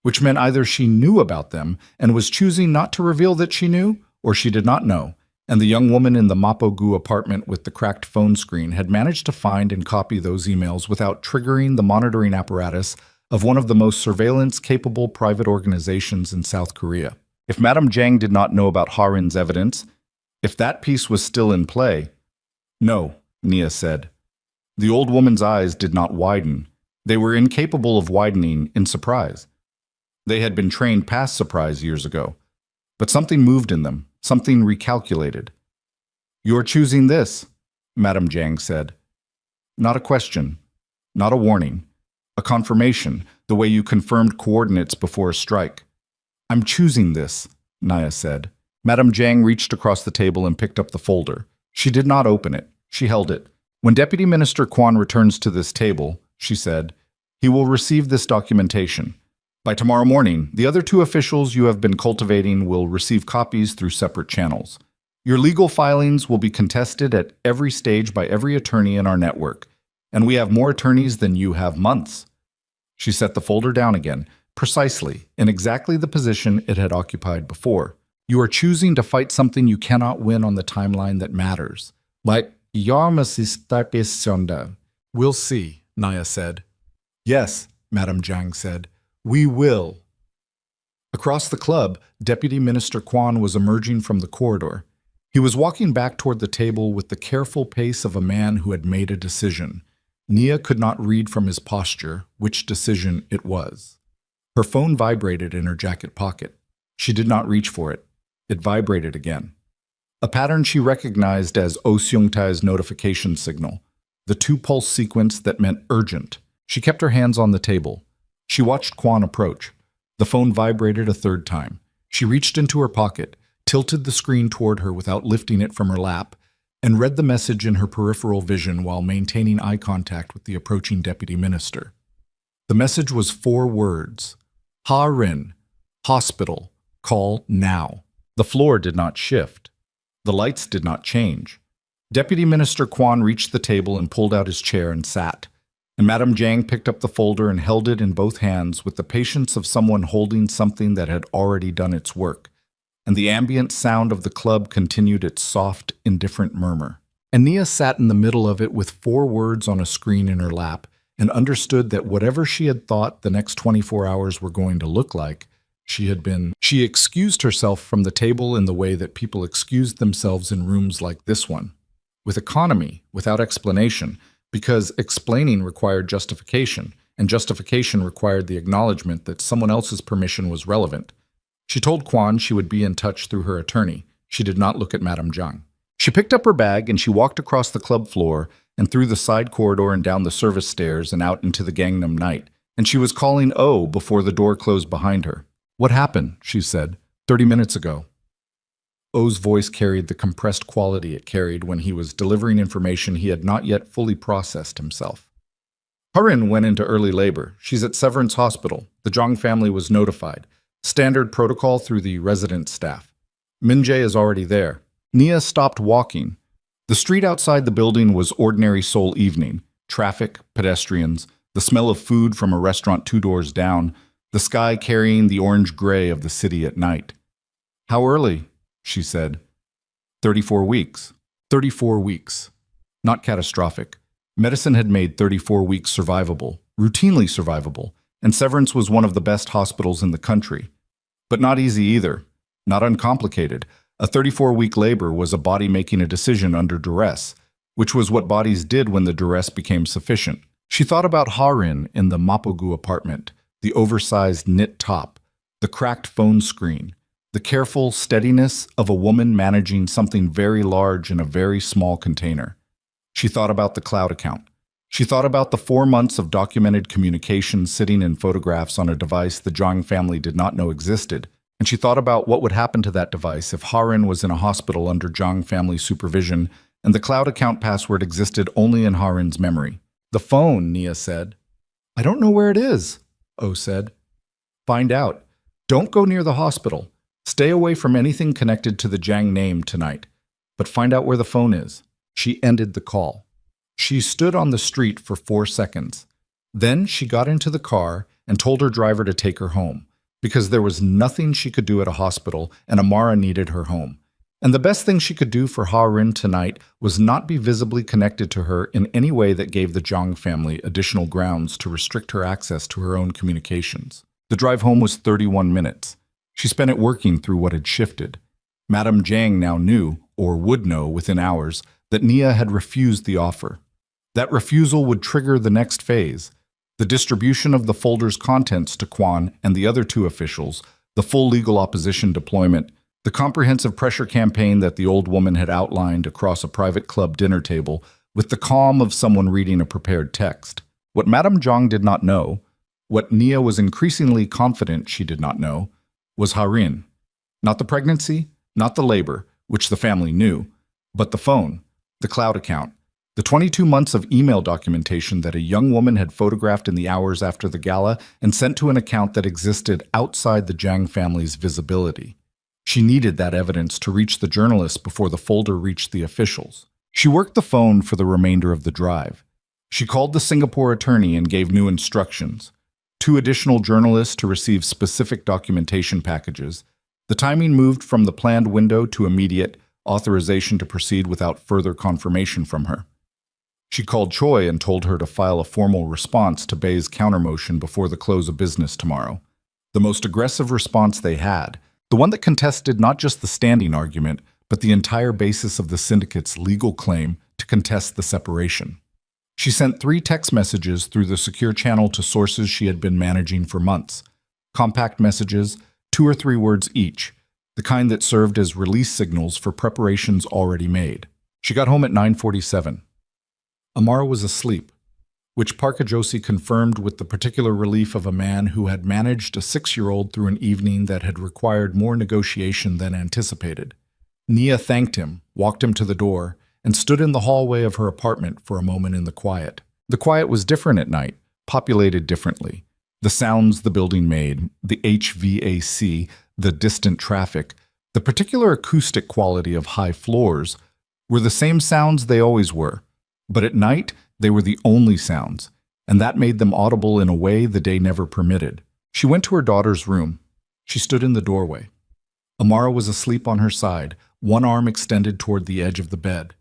which meant either she knew about them and was choosing not to reveal that she knew, or she did not know, and the young woman in the Mapogu apartment with the cracked phone screen had managed to find and copy those emails without triggering the monitoring apparatus of one of the most surveillance-capable private organizations in South Korea. If Madame Zhang did not know about Harin's evidence, if that piece was still in play— "No," Nia said. The old woman's eyes did not widen. They were incapable of widening in surprise. They had been trained past surprise years ago. But something moved in them, something recalculated. "You're choosing this," Madame Zhang said. Not a question, not a warning. A confirmation, the way you confirmed coordinates before a strike. "I'm choosing this," Nia said. Madame Zhang reached across the table and picked up the folder. She did not open it. She held it. "When Deputy Minister Quan returns to this table," she said, "he will receive this documentation. By tomorrow morning, the other 2 officials you have been cultivating will receive copies through separate channels. Your legal filings will be contested at every stage by every attorney in our network, and we have more attorneys than you have months." She set the folder down again, precisely, in exactly the position it had occupied before. "You are choosing to fight something you cannot win on the timeline that matters. But we'll see," Nia said. "Yes," Madame Zhang said. "We will." Across the club, Deputy Minister Quan was emerging from the corridor. He was walking back toward the table with the careful pace of a man who had made a decision. Nia could not read from his posture which decision it was. Her phone vibrated in her jacket pocket. She did not reach for it. It vibrated again. A pattern she recognized as Oh Seung-tae's notification signal, the 2-pulse sequence that meant urgent. She kept her hands on the table. She watched Quan approach. The phone vibrated a third time. She reached into her pocket, tilted the screen toward her without lifting it from her lap, and read the message in her peripheral vision while maintaining eye contact with the approaching deputy minister. The message was 4 words. Ha-Rin, hospital, call now. The floor did not shift. The lights did not change. Deputy Minister Quan reached the table and pulled out his chair and sat. And Madame Jiang picked up the folder and held it in both hands with the patience of someone holding something that had already done its work. And the ambient sound of the club continued its soft, indifferent murmur. And Nia sat in the middle of it with 4 words on a screen in her lap and understood that whatever she had thought the next 24 hours were going to look like, She excused herself from the table in the way that people excused themselves in rooms like this one, with economy, without explanation, because explaining required justification, and justification required the acknowledgement that someone else's permission was relevant. She told Quan she would be in touch through her attorney. She did not look at Madame Jiang. She picked up her bag and she walked across the club floor and through the side corridor and down the service stairs and out into the Gangnam night, and she was calling Oh before the door closed behind her. "What happened?" she said. 30 minutes ago. Oh's voice carried the compressed quality it carried when he was delivering information he had not yet fully processed himself. Ha-Rin went into early labor. She's at Severance Hospital. The Zhang family was notified. Standard protocol through the resident staff. Min-jae is already there. Nia stopped walking. The street outside the building was ordinary Seoul evening. Traffic, pedestrians, the smell of food from a restaurant 2 doors down, the sky carrying the orange-gray of the city at night. "How early?" she said. 34 weeks. 34 weeks. Not catastrophic. Medicine had made 34 weeks survivable, routinely survivable, and Severance was one of the best hospitals in the country. But not easy either. Not uncomplicated. A 34-week labor was a body making a decision under duress, which was what bodies did when the duress became sufficient. She thought about Ha-Rin in the Mapogu apartment, the oversized knit top, the cracked phone screen, the careful steadiness of a woman managing something very large in a very small container. She thought about the cloud account. She thought about the 4 months of documented communication sitting in photographs on a device the Zhang family did not know existed, and she thought about what would happen to that device if Ha-Rin was in a hospital under Zhang family supervision and the cloud account password existed only in Ha-Rin's memory. "The phone," Nia said. "I don't know where it is," Oh said. "Find out. Don't go near the hospital. Stay away from anything connected to the Jiang name tonight. But find out where the phone is." She ended the call. She stood on the street for 4 seconds. Then she got into the car and told her driver to take her home, because there was nothing she could do at a hospital and Amara needed her home. And the best thing she could do for Ha-Rin tonight was not be visibly connected to her in any way that gave the Zhang family additional grounds to restrict her access to her own communications. The drive home was 31 minutes. She spent it working through what had shifted. Madame Jiang now knew, or would know within hours, that Nia had refused the offer. That refusal would trigger the next phase, the distribution of the folder's contents to Quan and the other 2 officials, the full legal opposition deployment, the comprehensive pressure campaign that the old woman had outlined across a private club dinner table with the calm of someone reading a prepared text. What Madame Jiang did not know, what Nia was increasingly confident she did not know, was Ha-Rin. Not the pregnancy, not the labor, which the family knew, but the phone, the cloud account, the 22 months of email documentation that a young woman had photographed in the hours after the gala and sent to an account that existed outside the Jiang family's visibility. She needed that evidence to reach the journalists before the folder reached the officials. She worked the phone for the remainder of the drive. She called the Singapore attorney and gave new instructions. 2 additional journalists to receive specific documentation packages. The timing moved from the planned window to immediate authorization to proceed without further confirmation from her. She called Choi and told her to file a formal response to Bei's countermotion before the close of business tomorrow. The most aggressive response they had, the one that contested not just the standing argument, but the entire basis of the syndicate's legal claim to contest the separation. She sent 3 text messages through the secure channel to sources she had been managing for months. Compact messages, 2 or 3 words each, the kind that served as release signals for preparations already made. She got home at 9:47. Amara was asleep. which Parkajosi confirmed with the particular relief of a man who had managed a 6-year-old through an evening that had required more negotiation than anticipated. Nia thanked him, walked him to the door, and stood in the hallway of her apartment for a moment in the quiet. The quiet was different at night, populated differently. The sounds the building made, the HVAC, the distant traffic, the particular acoustic quality of high floors, were the same sounds they always were. But at night, they were the only sounds, and that made them audible in a way the day never permitted. She went to her daughter's room. She stood in the doorway. Amara was asleep on her side, one arm extended toward the edge of the bed,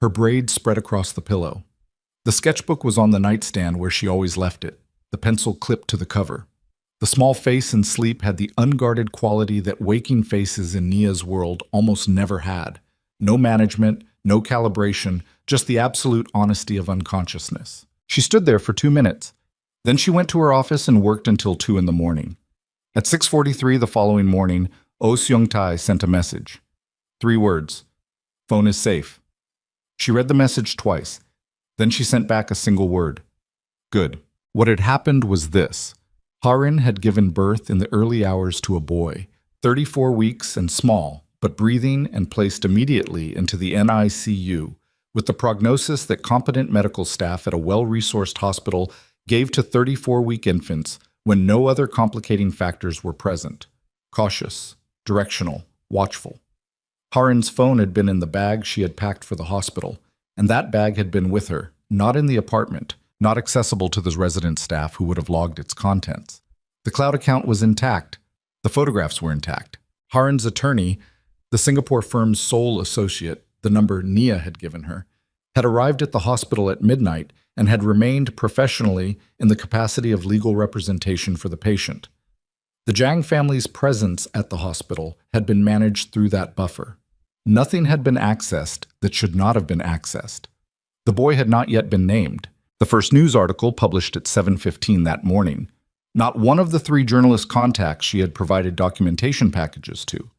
her braids spread across the pillow. The sketchbook was on the nightstand where she always left it, the pencil clipped to the cover. The small face in sleep had the unguarded quality that waking faces in Nia's world almost never had. No management, no calibration, just the absolute honesty of unconsciousness. She stood there for 2 minutes. Then she went to her office and worked until 2 in the morning. At 6:43 the following morning, Oh Seung-tae sent a message. 3 words. Phone is safe. She read the message twice. Then she sent back a single word. Good. What had happened was this. Harin had given birth in the early hours to a boy, 34 weeks and small, but breathing and placed immediately into the NICU, with the prognosis that competent medical staff at a well-resourced hospital gave to 34-week infants when no other complicating factors were present. Cautious, directional, watchful. Harin's phone had been in the bag she had packed for the hospital, and that bag had been with her, not in the apartment, not accessible to the resident staff who would have logged its contents. The cloud account was intact. The photographs were intact. Harin's attorney, the Singapore firm's sole associate, the number Nia had given her, had arrived at the hospital at midnight and had remained professionally in the capacity of legal representation for the patient. The Zhang family's presence at the hospital had been managed through that buffer. Nothing had been accessed that should not have been accessed. The boy had not yet been named. The first news article published at 7:15 that morning. Not one of the 3 journalist contacts she had provided documentation packages to.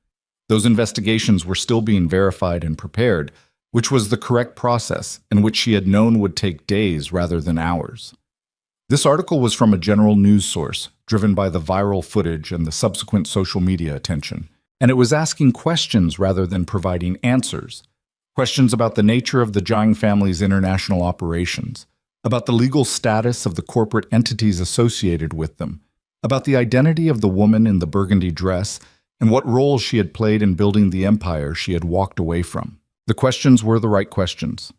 Those investigations were still being verified and prepared, which was the correct process and which she had known would take days rather than hours. This article was from a general news source, driven by the viral footage and the subsequent social media attention, and it was asking questions rather than providing answers. Questions about the nature of the Zhang family's international operations, about the legal status of the corporate entities associated with them, about the identity of the woman in the burgundy dress, and what role she had played in building the empire she had walked away from. The questions were the right questions.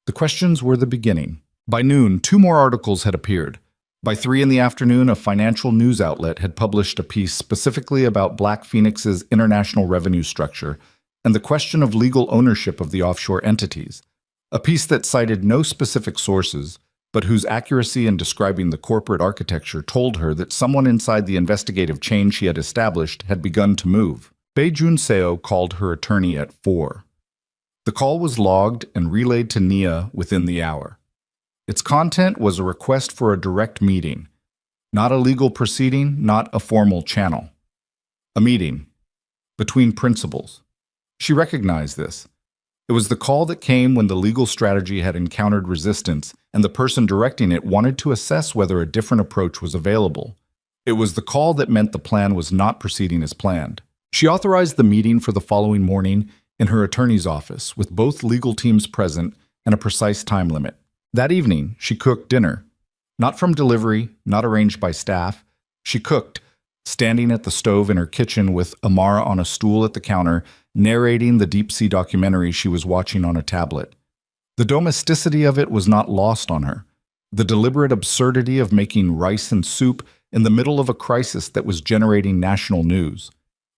The questions were the beginning. By noon, 2 more articles had appeared. By 3 in the afternoon, a financial news outlet had published a piece specifically about Black Phoenix's international revenue structure and the question of legal ownership of the offshore entities. A piece that cited no specific sources, but whose accuracy in describing the corporate architecture told her that someone inside the investigative chain she had established had begun to move. Bae Jun-seo called her attorney at 4. The call was logged and relayed to Nia within the hour. Its content was a request for a direct meeting, not a legal proceeding, not a formal channel. A meeting between principals. She recognized this. It was the call that came when the legal strategy had encountered resistance and the person directing it wanted to assess whether a different approach was available. It was the call that meant the plan was not proceeding as planned. She authorized the meeting for the following morning in her attorney's office with both legal teams present and a precise time limit. That evening, she cooked dinner. Not from delivery, not arranged by staff. She cooked, standing at the stove in her kitchen with Amara on a stool at the counter, narrating the deep-sea documentary she was watching on a tablet. The domesticity of it was not lost on her. The deliberate absurdity of making rice and soup in the middle of a crisis that was generating national news.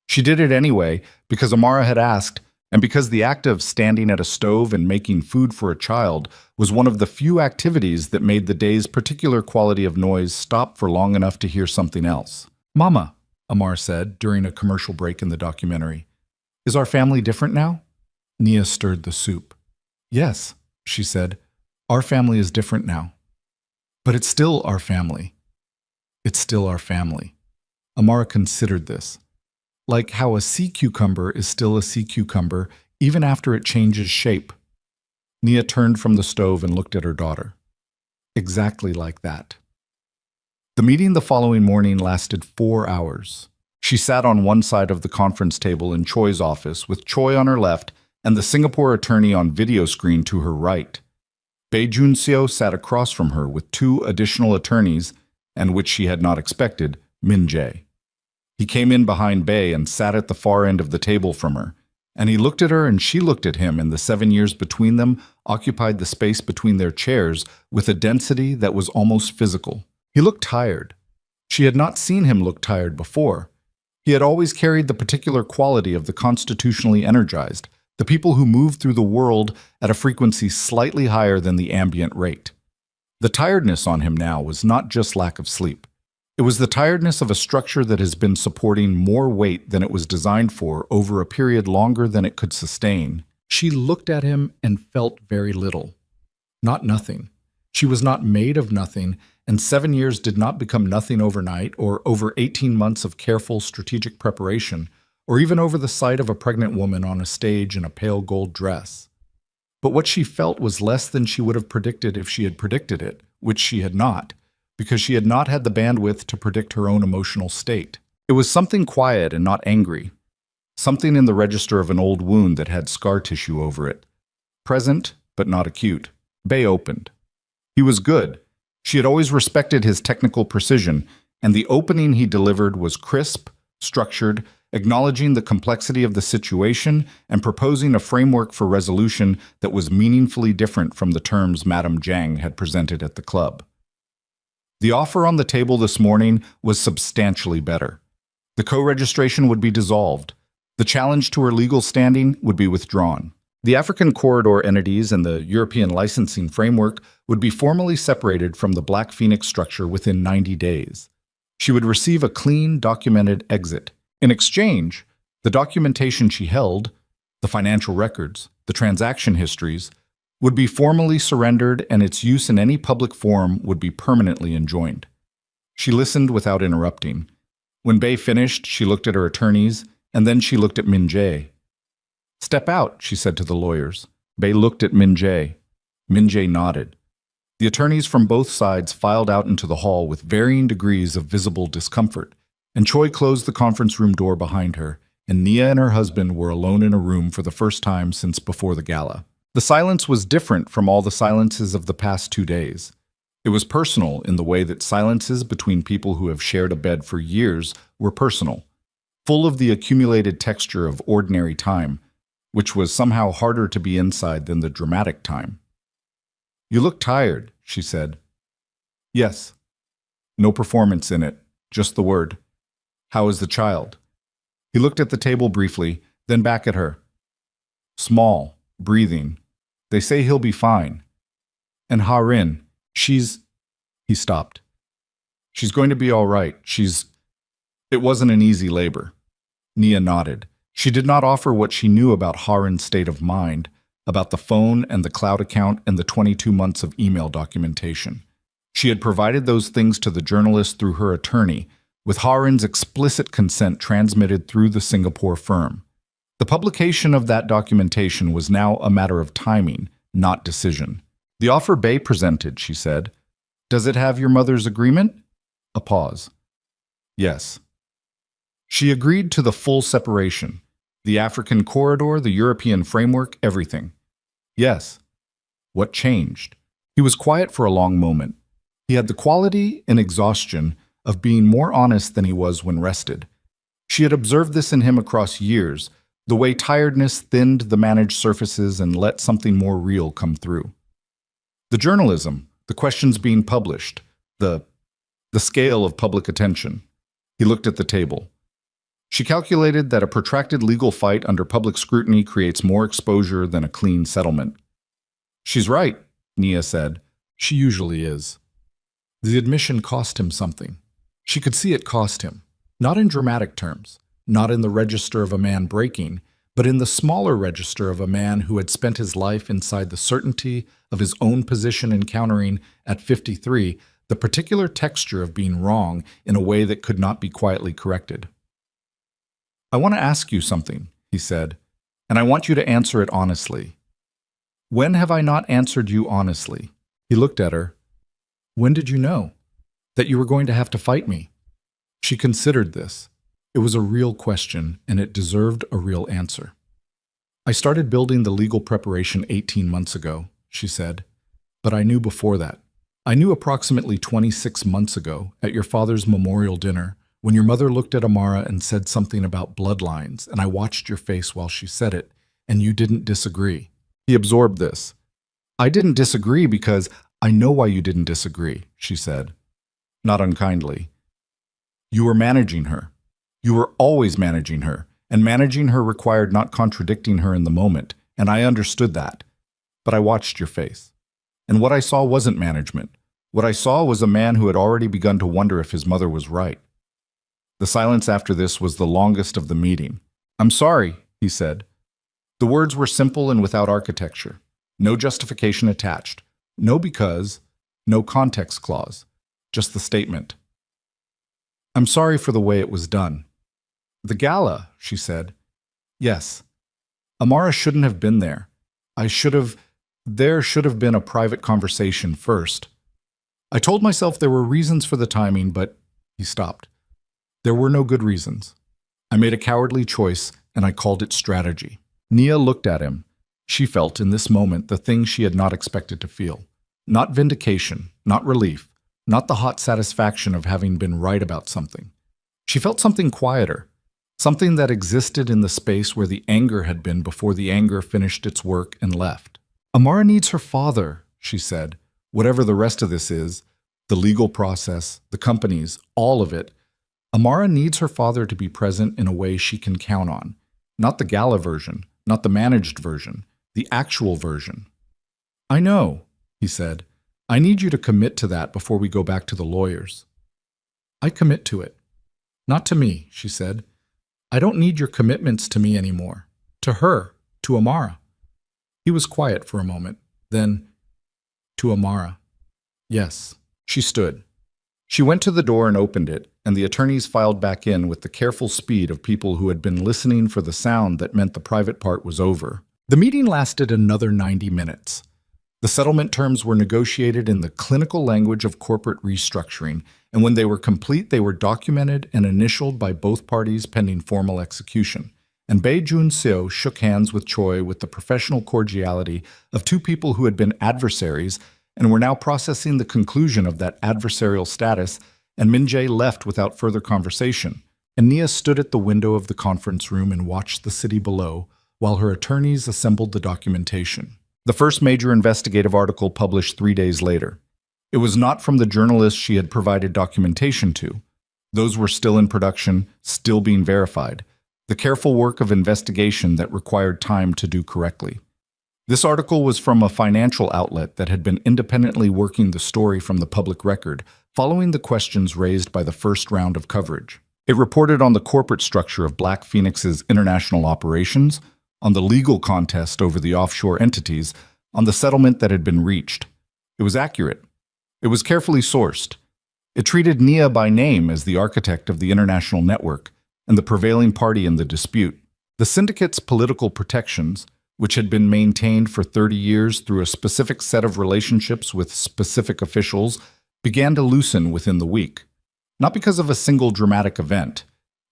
She did it anyway because Amara had asked, and because the act of standing at a stove and making food for a child was one of the few activities that made the day's particular quality of noise stop for long enough to hear something else. "Mama," Amar said during a commercial break in the documentary, "is our family different now?" Nia stirred the soup. "Yes," she said, "our family is different now. But it's still our family. It's still our family." Amara considered this. Like how a sea cucumber is still a sea cucumber even after it changes shape. Nia turned from the stove and looked at her daughter. exactly like that. The meeting the following morning lasted 4 hours. She sat on one side of the conference table in Choi's office with Choi on her left and the Singapore attorney on video screen to her right. Bae Junseo sat across from her with two additional attorneys and, which she had not expected, Min Jae. He came in behind Bae and sat at the far end of the table from her, and he looked at her and she looked at him, and the 7 years between them occupied the space between their chairs with a density that was almost physical. He looked tired. She had not seen him look tired before. He had always carried the particular quality of the constitutionally energized, the people who move through the world at a frequency slightly higher than the ambient rate. The tiredness on him now was not just lack of sleep. It was the tiredness of a structure that has been supporting more weight than it was designed for over a period longer than it could sustain. She looked at him and felt very little. Not nothing. She was not made of nothing, and 7 years did not become nothing overnight or over 18 months of careful strategic preparation, or even over the sight of a pregnant woman on a stage in a pale gold dress. But what she felt was less than she would have predicted if she had predicted it, which she had not, because she had not had the bandwidth to predict her own emotional state. It was something quiet and not angry, something in the register of an old wound that had scar tissue over it. Present, but not acute. Bae opened. He was good. She had always respected his technical precision, and the opening he delivered was crisp, structured, acknowledging the complexity of the situation and proposing a framework for resolution that was meaningfully different from the terms Madame Jiang had presented at the club. The offer on the table this morning was substantially better. The co-registration would be dissolved. The challenge to her legal standing would be withdrawn. The African corridor entities and the European licensing framework would be formally separated from the Black Phoenix structure within 90 days. She would receive a clean, documented exit. In exchange, the documentation she held, the financial records, the transaction histories, would be formally surrendered, and its use in any public forum would be permanently enjoined. She listened without interrupting. When Bae finished, she looked at her attorneys, and then she looked at Min Jae. "Step out," she said to the lawyers. Bae looked at Min Jae. Min Jae nodded. The attorneys from both sides filed out into the hall with varying degrees of visible discomfort, and Choi closed the conference room door behind her, and Nia and her husband were alone in a room for the first time since before the gala. The silence was different from all the silences of the past 2 days. It was personal in the way that silences between people who have shared a bed for years were personal, full of the accumulated texture of ordinary time, which was somehow harder to be inside than the dramatic time. "You look tired," she said. "Yes." No performance in it, just the word. "How is the child?" He looked at the table briefly, then back at her. "Small, breathing. They say he'll be fine. And Harin, she's..." He stopped. "She's going to be all right. It wasn't an easy labor." Nia nodded. She did not offer what she knew about Harin's state of mind, about the phone and the cloud account and the 22 months of email documentation. She had provided those things to the journalist through her attorney, with Harin's explicit consent transmitted through the Singapore firm. The publication of that documentation was now a matter of timing, not decision. "The offer Bae presented," she said. "Does it have your mother's agreement?" A pause. "Yes." She agreed to the full separation. The African corridor, the European framework, everything. "Yes." What changed? He was quiet for a long moment. He had the quality, in exhaustion, of being more honest than he was when rested. She had observed this in him across years, the way tiredness thinned the managed surfaces and let something more real come through. The journalism, the questions being published, the scale of public attention. He looked at the table. She calculated that a protracted legal fight under public scrutiny creates more exposure than a clean settlement. "She's right," Nia said. "She usually is." The admission cost him something. She could see it cost him, not in dramatic terms, not in the register of a man breaking, but in the smaller register of a man who had spent his life inside the certainty of his own position, encountering, at 53, the particular texture of being wrong in a way that could not be quietly corrected. "I want to ask you something," he said, "and I want you to answer it honestly. When have I not answered you honestly?" He looked at her. When did you know? That you were going to have to fight me? She considered this. It was a real question, and it deserved a real answer. I started building the legal preparation 18 months ago, she said. But I knew before that. I knew approximately 26 months ago, at your father's memorial dinner, when your mother looked at Amara and said something about bloodlines, and I watched your face while she said it, and you didn't disagree. He absorbed this. I didn't disagree because I know why you didn't disagree, she said, not unkindly. You were managing her. You were always managing her, and managing her required not contradicting her in the moment, and I understood that. But I watched your face. And what I saw wasn't management. What I saw was a man who had already begun to wonder if his mother was right. The silence after this was the longest of the meeting. I'm sorry, he said. The words were simple and without architecture. No justification attached. No because, no context clause. Just the statement. I'm sorry for the way it was done. The gala, she said. Yes. Amara shouldn't have been there. There should have been a private conversation first. I told myself there were reasons for the timing, but he stopped. There were no good reasons. I made a cowardly choice, and I called it strategy. Nia looked at him. She felt in this moment the thing she had not expected to feel. Not vindication, not relief, not the hot satisfaction of having been right about something. She felt something quieter, something that existed in the space where the anger had been before the anger finished its work and left. Amara needs her father, she said. Whatever the rest of this is, the legal process, the companies, all of it, Amara needs her father to be present in a way she can count on. Not the gala version, not the managed version, the actual version. I know, he said. I need you to commit to that before we go back to the lawyers. I commit to it. Not to me, she said. I don't need your commitments to me anymore. To her, to Amara. He was quiet for a moment. Then, to Amara. Yes. She stood. She went to the door and opened it, and the attorneys filed back in with the careful speed of people who had been listening for the sound that meant the private part was over. The meeting lasted another 90 minutes. The settlement terms were negotiated in the clinical language of corporate restructuring, and when they were complete, they were documented and initialed by both parties pending formal execution. And Bae Jun-seo shook hands with Choi with the professional cordiality of two people who had been adversaries and were now processing the conclusion of that adversarial status, and Min-jae left without further conversation, and Nia stood at the window of the conference room and watched the city below while her attorneys assembled the documentation. The first major investigative article published 3 days later. It was not from the journalists she had provided documentation to. Those were still in production, still being verified. The careful work of investigation that required time to do correctly. This article was from a financial outlet that had been independently working the story from the public record, following the questions raised by the first round of coverage. It reported on the corporate structure of Black Phoenix's international operations, on the legal contest over the offshore entities, on the settlement that had been reached. It was accurate. It was carefully sourced. It treated Nia by name as the architect of the international network and the prevailing party in the dispute. The syndicate's political protections, which had been maintained for 30 years through a specific set of relationships with specific officials, began to loosen within the week. Not because of a single dramatic event,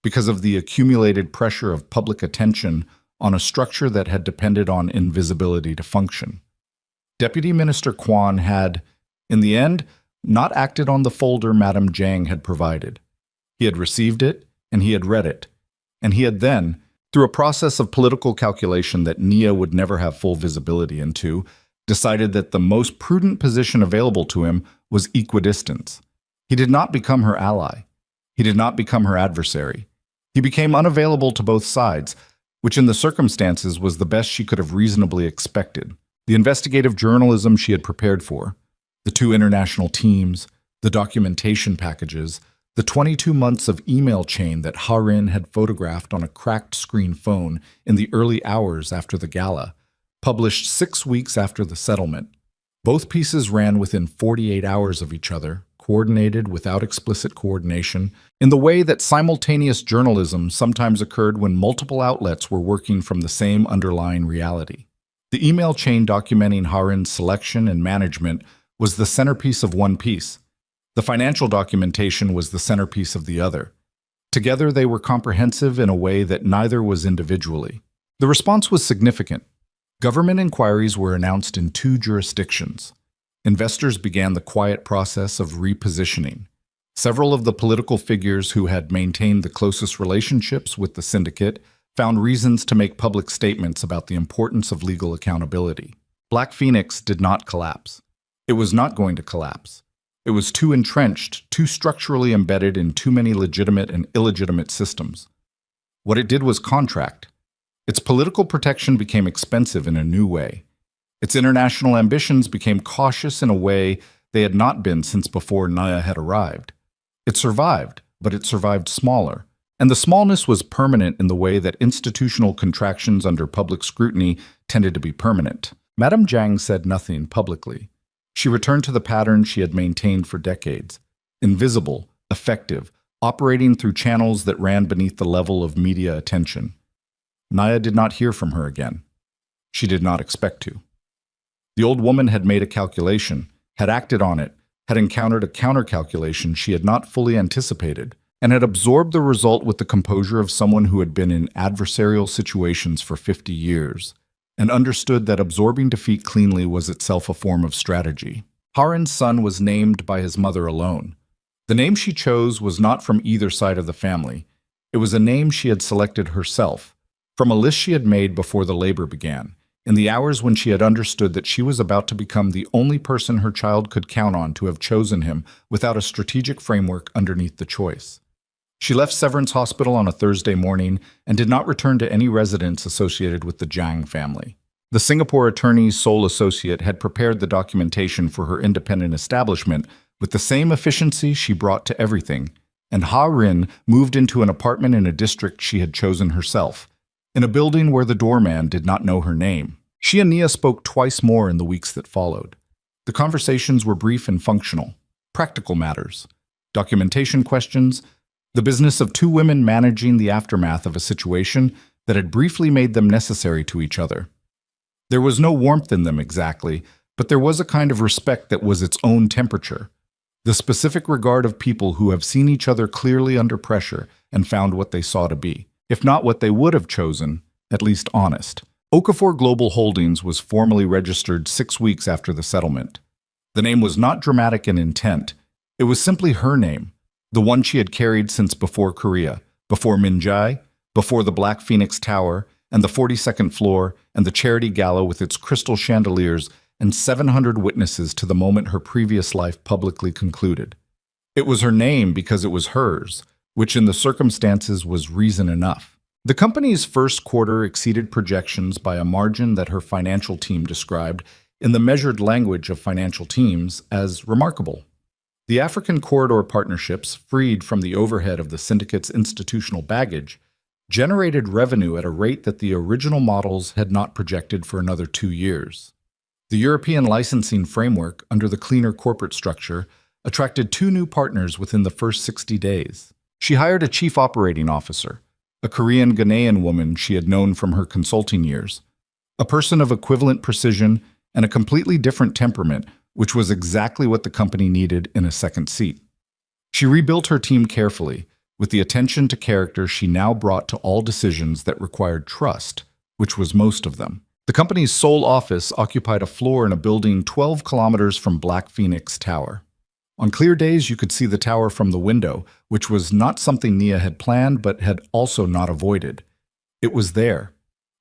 because of the accumulated pressure of public attention on a structure that had depended on invisibility to function. Deputy Minister Kwan had, in the end, not acted on the folder Madame Jang had provided. He had received it, and he had read it, and he had then, through a process of political calculation that Nia would never have full visibility into, decided that the most prudent position available to him was equidistance. He did not become her ally. He did not become her adversary. He became unavailable to both sides, which in the circumstances was the best she could have reasonably expected. The investigative journalism she had prepared for, the 2 international teams, the documentation packages, the 22 months of email chain that Ha-rin had photographed on a cracked screen phone in the early hours after the gala, published 6 weeks after the settlement. Both pieces ran within 48 hours of each other, coordinated without explicit coordination, in the way that simultaneous journalism sometimes occurred when multiple outlets were working from the same underlying reality. The email chain documenting Ha-rin's selection and management was the centerpiece of one piece. The financial documentation was the centerpiece of the other. Together, they were comprehensive in a way that neither was individually. The response was significant. Government inquiries were announced in 2 jurisdictions. Investors began the quiet process of repositioning. Several of the political figures who had maintained the closest relationships with the syndicate found reasons to make public statements about the importance of legal accountability. Black Phoenix did not collapse. It was not going to collapse. It was too entrenched, too structurally embedded in too many legitimate and illegitimate systems. What it did was contract. Its political protection became expensive in a new way. Its international ambitions became cautious in a way they had not been since before Naya had arrived. It survived, but it survived smaller. And the smallness was permanent in the way that institutional contractions under public scrutiny tended to be permanent. Madame Jiang said nothing publicly. She returned to the pattern she had maintained for decades. Invisible, effective, operating through channels that ran beneath the level of media attention. Naya did not hear from her again. She did not expect to. The old woman had made a calculation, had acted on it, had encountered a counter-calculation she had not fully anticipated, and had absorbed the result with the composure of someone who had been in adversarial situations for 50 years, and understood that absorbing defeat cleanly was itself a form of strategy. Harin's son was named by his mother alone. The name she chose was not from either side of the family. It was a name she had selected herself, from a list she had made before the labor began, in the hours when she had understood that she was about to become the only person her child could count on to have chosen him without a strategic framework underneath the choice. She left Severance Hospital on a Thursday morning and did not return to any residence associated with the Jiang family. The Singapore attorney's sole associate had prepared the documentation for her independent establishment with the same efficiency she brought to everything, and Ha Rin moved into an apartment in a district she had chosen herself, in a building where the doorman did not know her name. She and Nia spoke twice more in the weeks that followed. The conversations were brief and functional, practical matters, documentation questions, the business of 2 women managing the aftermath of a situation that had briefly made them necessary to each other. There was no warmth in them exactly, but there was a kind of respect that was its own temperature, the specific regard of people who have seen each other clearly under pressure and found what they saw to be, if not what they would have chosen, at least honest. Okafor Global Holdings was formally registered 6 weeks after the settlement. The name was not dramatic in intent. It was simply her name, the one she had carried since before Korea, before Minjai, before the Black Phoenix Tower, and the 42nd floor, and the charity gala with its crystal chandeliers and 700 witnesses to the moment her previous life publicly concluded. It was her name because it was hers, which in the circumstances was reason enough. The company's first quarter exceeded projections by a margin that her financial team described, in the measured language of financial teams, as remarkable. The African corridor partnerships, freed from the overhead of the syndicate's institutional baggage, generated revenue at a rate that the original models had not projected for another 2 years. The European licensing framework, under the cleaner corporate structure, attracted 2 new partners within the first 60 days. She hired a chief operating officer, a Korean Ghanaian woman she had known from her consulting years, a person of equivalent precision and a completely different temperament, which was exactly what the company needed in a second seat. She rebuilt her team carefully, with the attention to character she now brought to all decisions that required trust, which was most of them. The company's sole office occupied a floor in a building 12 kilometers from Black Phoenix Tower. On clear days, you could see the tower from the window, which was not something Nia had planned but had also not avoided. It was there.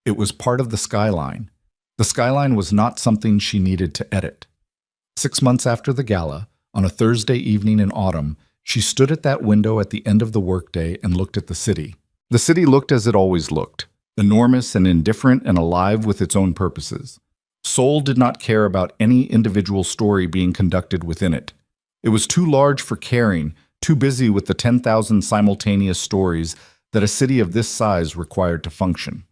It was part of the skyline. The skyline was not something she needed to edit. 6 months after the gala, on a Thursday evening in autumn, she stood at that window at the end of the workday and looked at the city. The city looked as it always looked, enormous and indifferent and alive with its own purposes. Seoul did not care about any individual story being conducted within it. It was too large for caring, too busy with the 10,000 simultaneous stories that a city of this size required to function.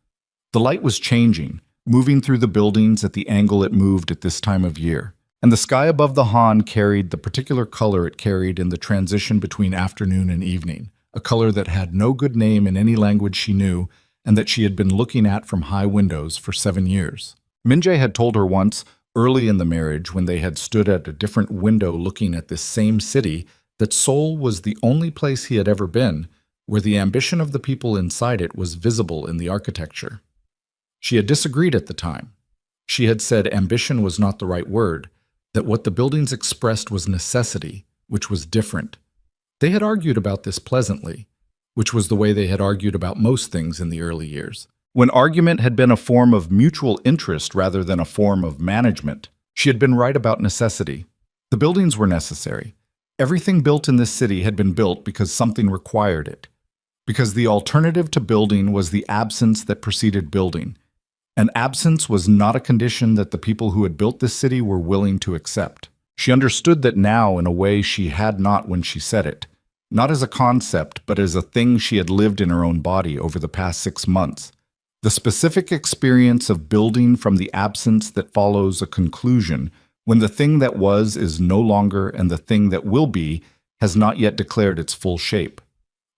The light was changing, moving through the buildings at the angle it moved at this time of year. And the sky above the Han carried the particular color it carried in the transition between afternoon and evening, a color that had no good name in any language she knew and that she had been looking at from high windows for 7 years. Minjae had told her once, early in the marriage when they had stood at a different window looking at this same city, that Seoul was the only place he had ever been where the ambition of the people inside it was visible in the architecture. She had disagreed at the time. She had said ambition was not the right word, that what the buildings expressed was necessity, which was different. They had argued about this pleasantly, which was the way they had argued about most things in the early years. When argument had been a form of mutual interest rather than a form of management, she had been right about necessity. The buildings were necessary. Everything built in this city had been built because something required it, because the alternative to building was the absence that preceded building. And absence was not a condition that the people who had built this city were willing to accept. She understood that now in a way she had not when she said it, not as a concept, but as a thing she had lived in her own body over the past 6 months. The specific experience of building from the absence that follows a conclusion, when the thing that was is no longer and the thing that will be has not yet declared its full shape.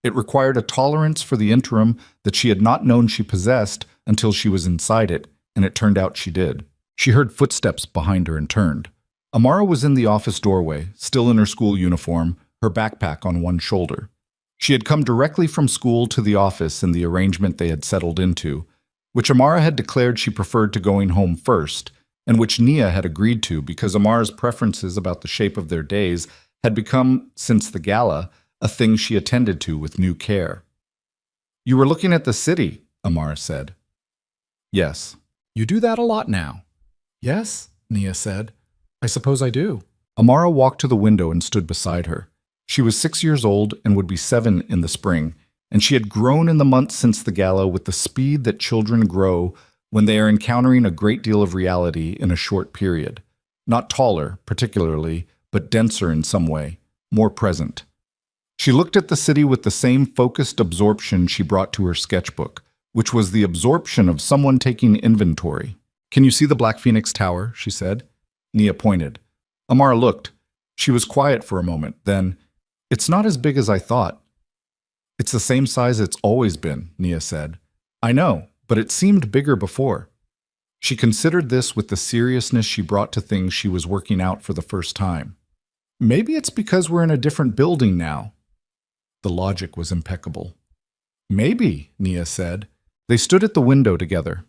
It required a tolerance for the interim that she had not known she possessed until she was inside it, and it turned out she did. She heard footsteps behind her and turned. Amara was in the office doorway, still in her school uniform, her backpack on one shoulder. She had come directly from school to the office in the arrangement they had settled into, which Amara had declared she preferred to going home first, and which Nia had agreed to because Amara's preferences about the shape of their days had become, since the gala, a thing she attended to with new care. "You were looking at the city," Amara said. "Yes." "You do that a lot now." "Yes," Nia said. "I suppose I do." Amara walked to the window and stood beside her. She was 6 years old and would be 7 in the spring, and she had grown in the months since the gala with the speed that children grow when they are encountering a great deal of reality in a short period. Not taller, particularly, but denser in some way, more present. She looked at the city with the same focused absorption she brought to her sketchbook, which was the absorption of someone taking inventory. "Can you see the Black Phoenix Tower?" she said. Nia pointed. Amara looked. She was quiet for a moment, then, "It's not as big as I thought." "It's the same size it's always been," Nia said. "I know, but it seemed bigger before." She considered this with the seriousness she brought to things she was working out for the first time. "Maybe it's because we're in a different building now." The logic was impeccable. "Maybe," Nia said. They stood at the window together.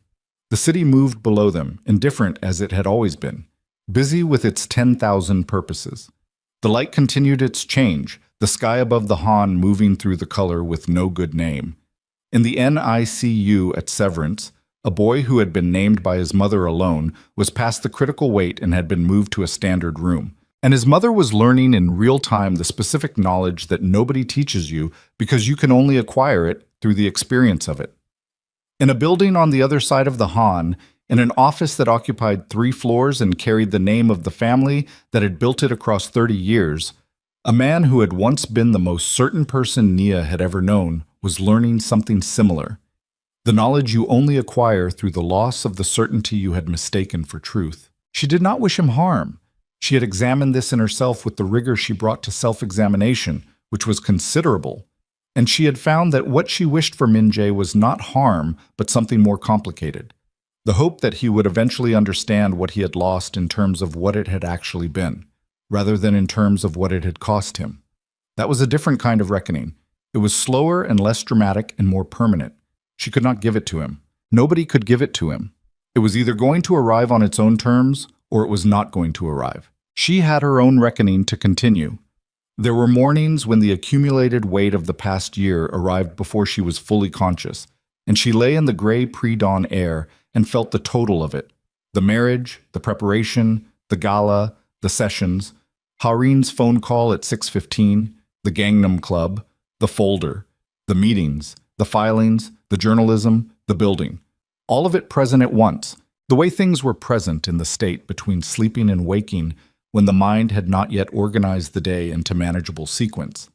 The city moved below them, indifferent as it had always been, busy with its 10,000 purposes. The light continued its change, the sky above the Han moving through the color with no good name. In the NICU at Severance, a boy who had been named by his mother alone was past the critical wait and had been moved to a standard room. And his mother was learning in real time the specific knowledge that nobody teaches you because you can only acquire it through the experience of it. In a building on the other side of the Han, in an office that occupied 3 floors and carried the name of the family that had built it across 30 years, a man who had once been the most certain person Nia had ever known was learning something similar. The knowledge you only acquire through the loss of the certainty you had mistaken for truth. She did not wish him harm. She had examined this in herself with the rigor she brought to self-examination, which was considerable, and she had found that what she wished for Min-jae was not harm, but something more complicated. The hope that he would eventually understand what he had lost in terms of what it had actually been, rather than in terms of what it had cost him. That was a different kind of reckoning. It was slower and less dramatic and more permanent. She could not give it to him. Nobody could give it to him. It was either going to arrive on its own terms, or it was not going to arrive. She had her own reckoning to continue. There were mornings when the accumulated weight of the past year arrived before she was fully conscious, and she lay in the gray pre-dawn air and felt the total of it. The marriage, the preparation, the gala, the sessions, Harin's phone call at 6:15, the Gangnam Club, the folder, the meetings, the filings, the journalism, the building. All of it present at once, the way things were present in the state between sleeping and waking when the mind had not yet organized the day into manageable sequence.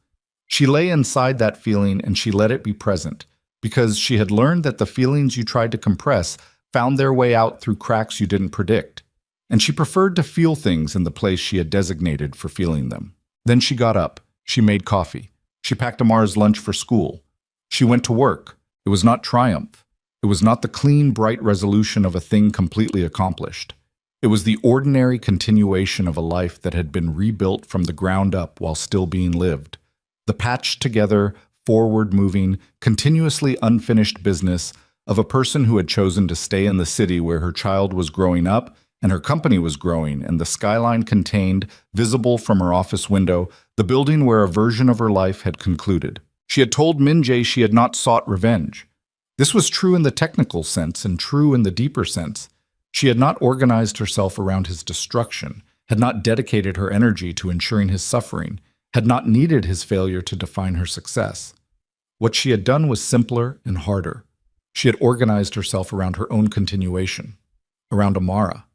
She lay inside that feeling and she let it be present, because she had learned that the feelings you tried to compress found their way out through cracks you didn't predict, and she preferred to feel things in the place she had designated for feeling them. Then she got up. She made coffee. She packed Amar's lunch for school. She went to work. It was not triumph. It was not the clean, bright resolution of a thing completely accomplished. It was the ordinary continuation of a life that had been rebuilt from the ground up while still being lived. The patched together, forward-moving, continuously unfinished business of a person who had chosen to stay in the city where her child was growing up and her company was growing, and the skyline contained, visible from her office window, the building where a version of her life had concluded. She had told Min-jae she had not sought revenge. This was true in the technical sense and true in the deeper sense. She had not organized herself around his destruction, had not dedicated her energy to ensuring his suffering, had not needed his failure to define her success. What she had done was simpler and harder. She had organized herself around her own continuation, around Amara,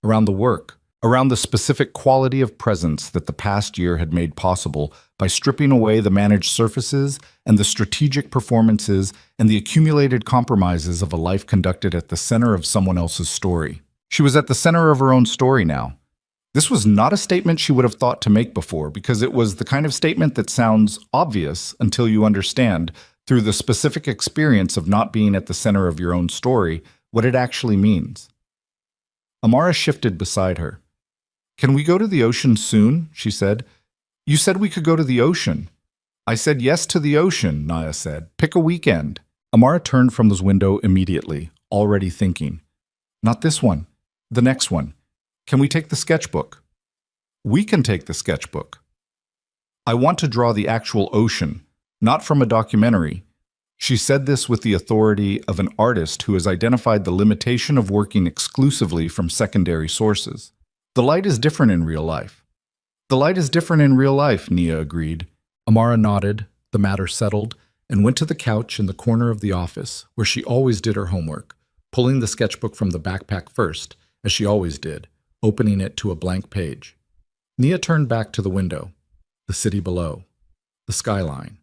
around the work, around the specific quality of presence that the past year had made possible by stripping away the managed surfaces and the strategic performances and the accumulated compromises of a life conducted at the center of someone else's story. She was at the center of her own story now. This was not a statement she would have thought to make before, because it was the kind of statement that sounds obvious until you understand, through the specific experience of not being at the center of your own story, what it actually means. Amara shifted beside her. "Can we go to the ocean soon?" she said. "You said we could go to the ocean." "I said yes to the ocean," Naya said. "Pick a weekend." Amara turned from his window immediately, already thinking. "Not this one. The next one. Can we take the sketchbook?" "We can take the sketchbook." "I want to draw the actual ocean, not from a documentary." She said this with the authority of an artist who has identified the limitation of working exclusively from secondary sources. "The light is different in real life." "The light is different in real life," Nia agreed. Amara nodded, the matter settled, and went to the couch in the corner of the office, where she always did her homework, pulling the sketchbook from the backpack first, as she always did, opening it to a blank page. Nia turned back to the window, the city below, the skyline.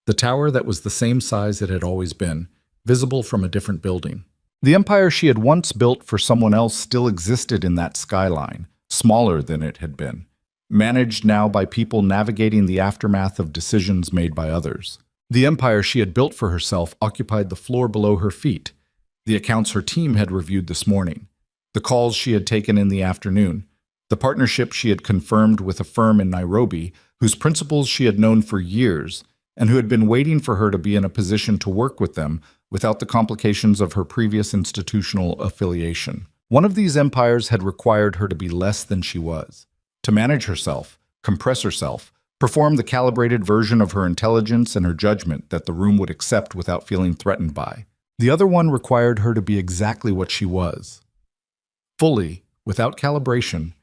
The tower that was the same size it had always been, visible from a different building. The empire she had once built for someone else still existed in that skyline, smaller than it had been, managed now by people navigating the aftermath of decisions made by others. The empire she had built for herself occupied the floor below her feet, the accounts her team had reviewed this morning, the calls she had taken in the afternoon, the partnership she had confirmed with a firm in Nairobi whose principals she had known for years, and who had been waiting for her to be in a position to work with them without the complications of her previous institutional affiliation. One of these empires had required her to be less than she was, to manage herself, compress herself, perform the calibrated version of her intelligence and her judgment that the room would accept without feeling threatened by. The other one required her to be exactly what she was, fully, without calibration,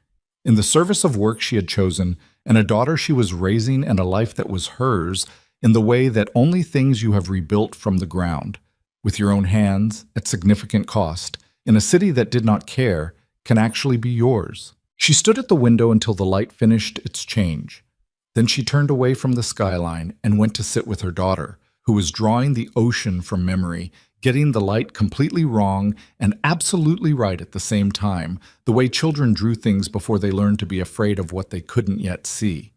in the service of work she had chosen, and a daughter she was raising and a life that was hers, in the way that only things you have rebuilt from the ground, with your own hands, at significant cost, in a city that did not care, can actually be yours. She stood at the window until the light finished its change. Then she turned away from the skyline and went to sit with her daughter, who was drawing the ocean from memory, getting the light completely wrong and absolutely right at the same time, the way children drew things before they learned to be afraid of what they couldn't yet see.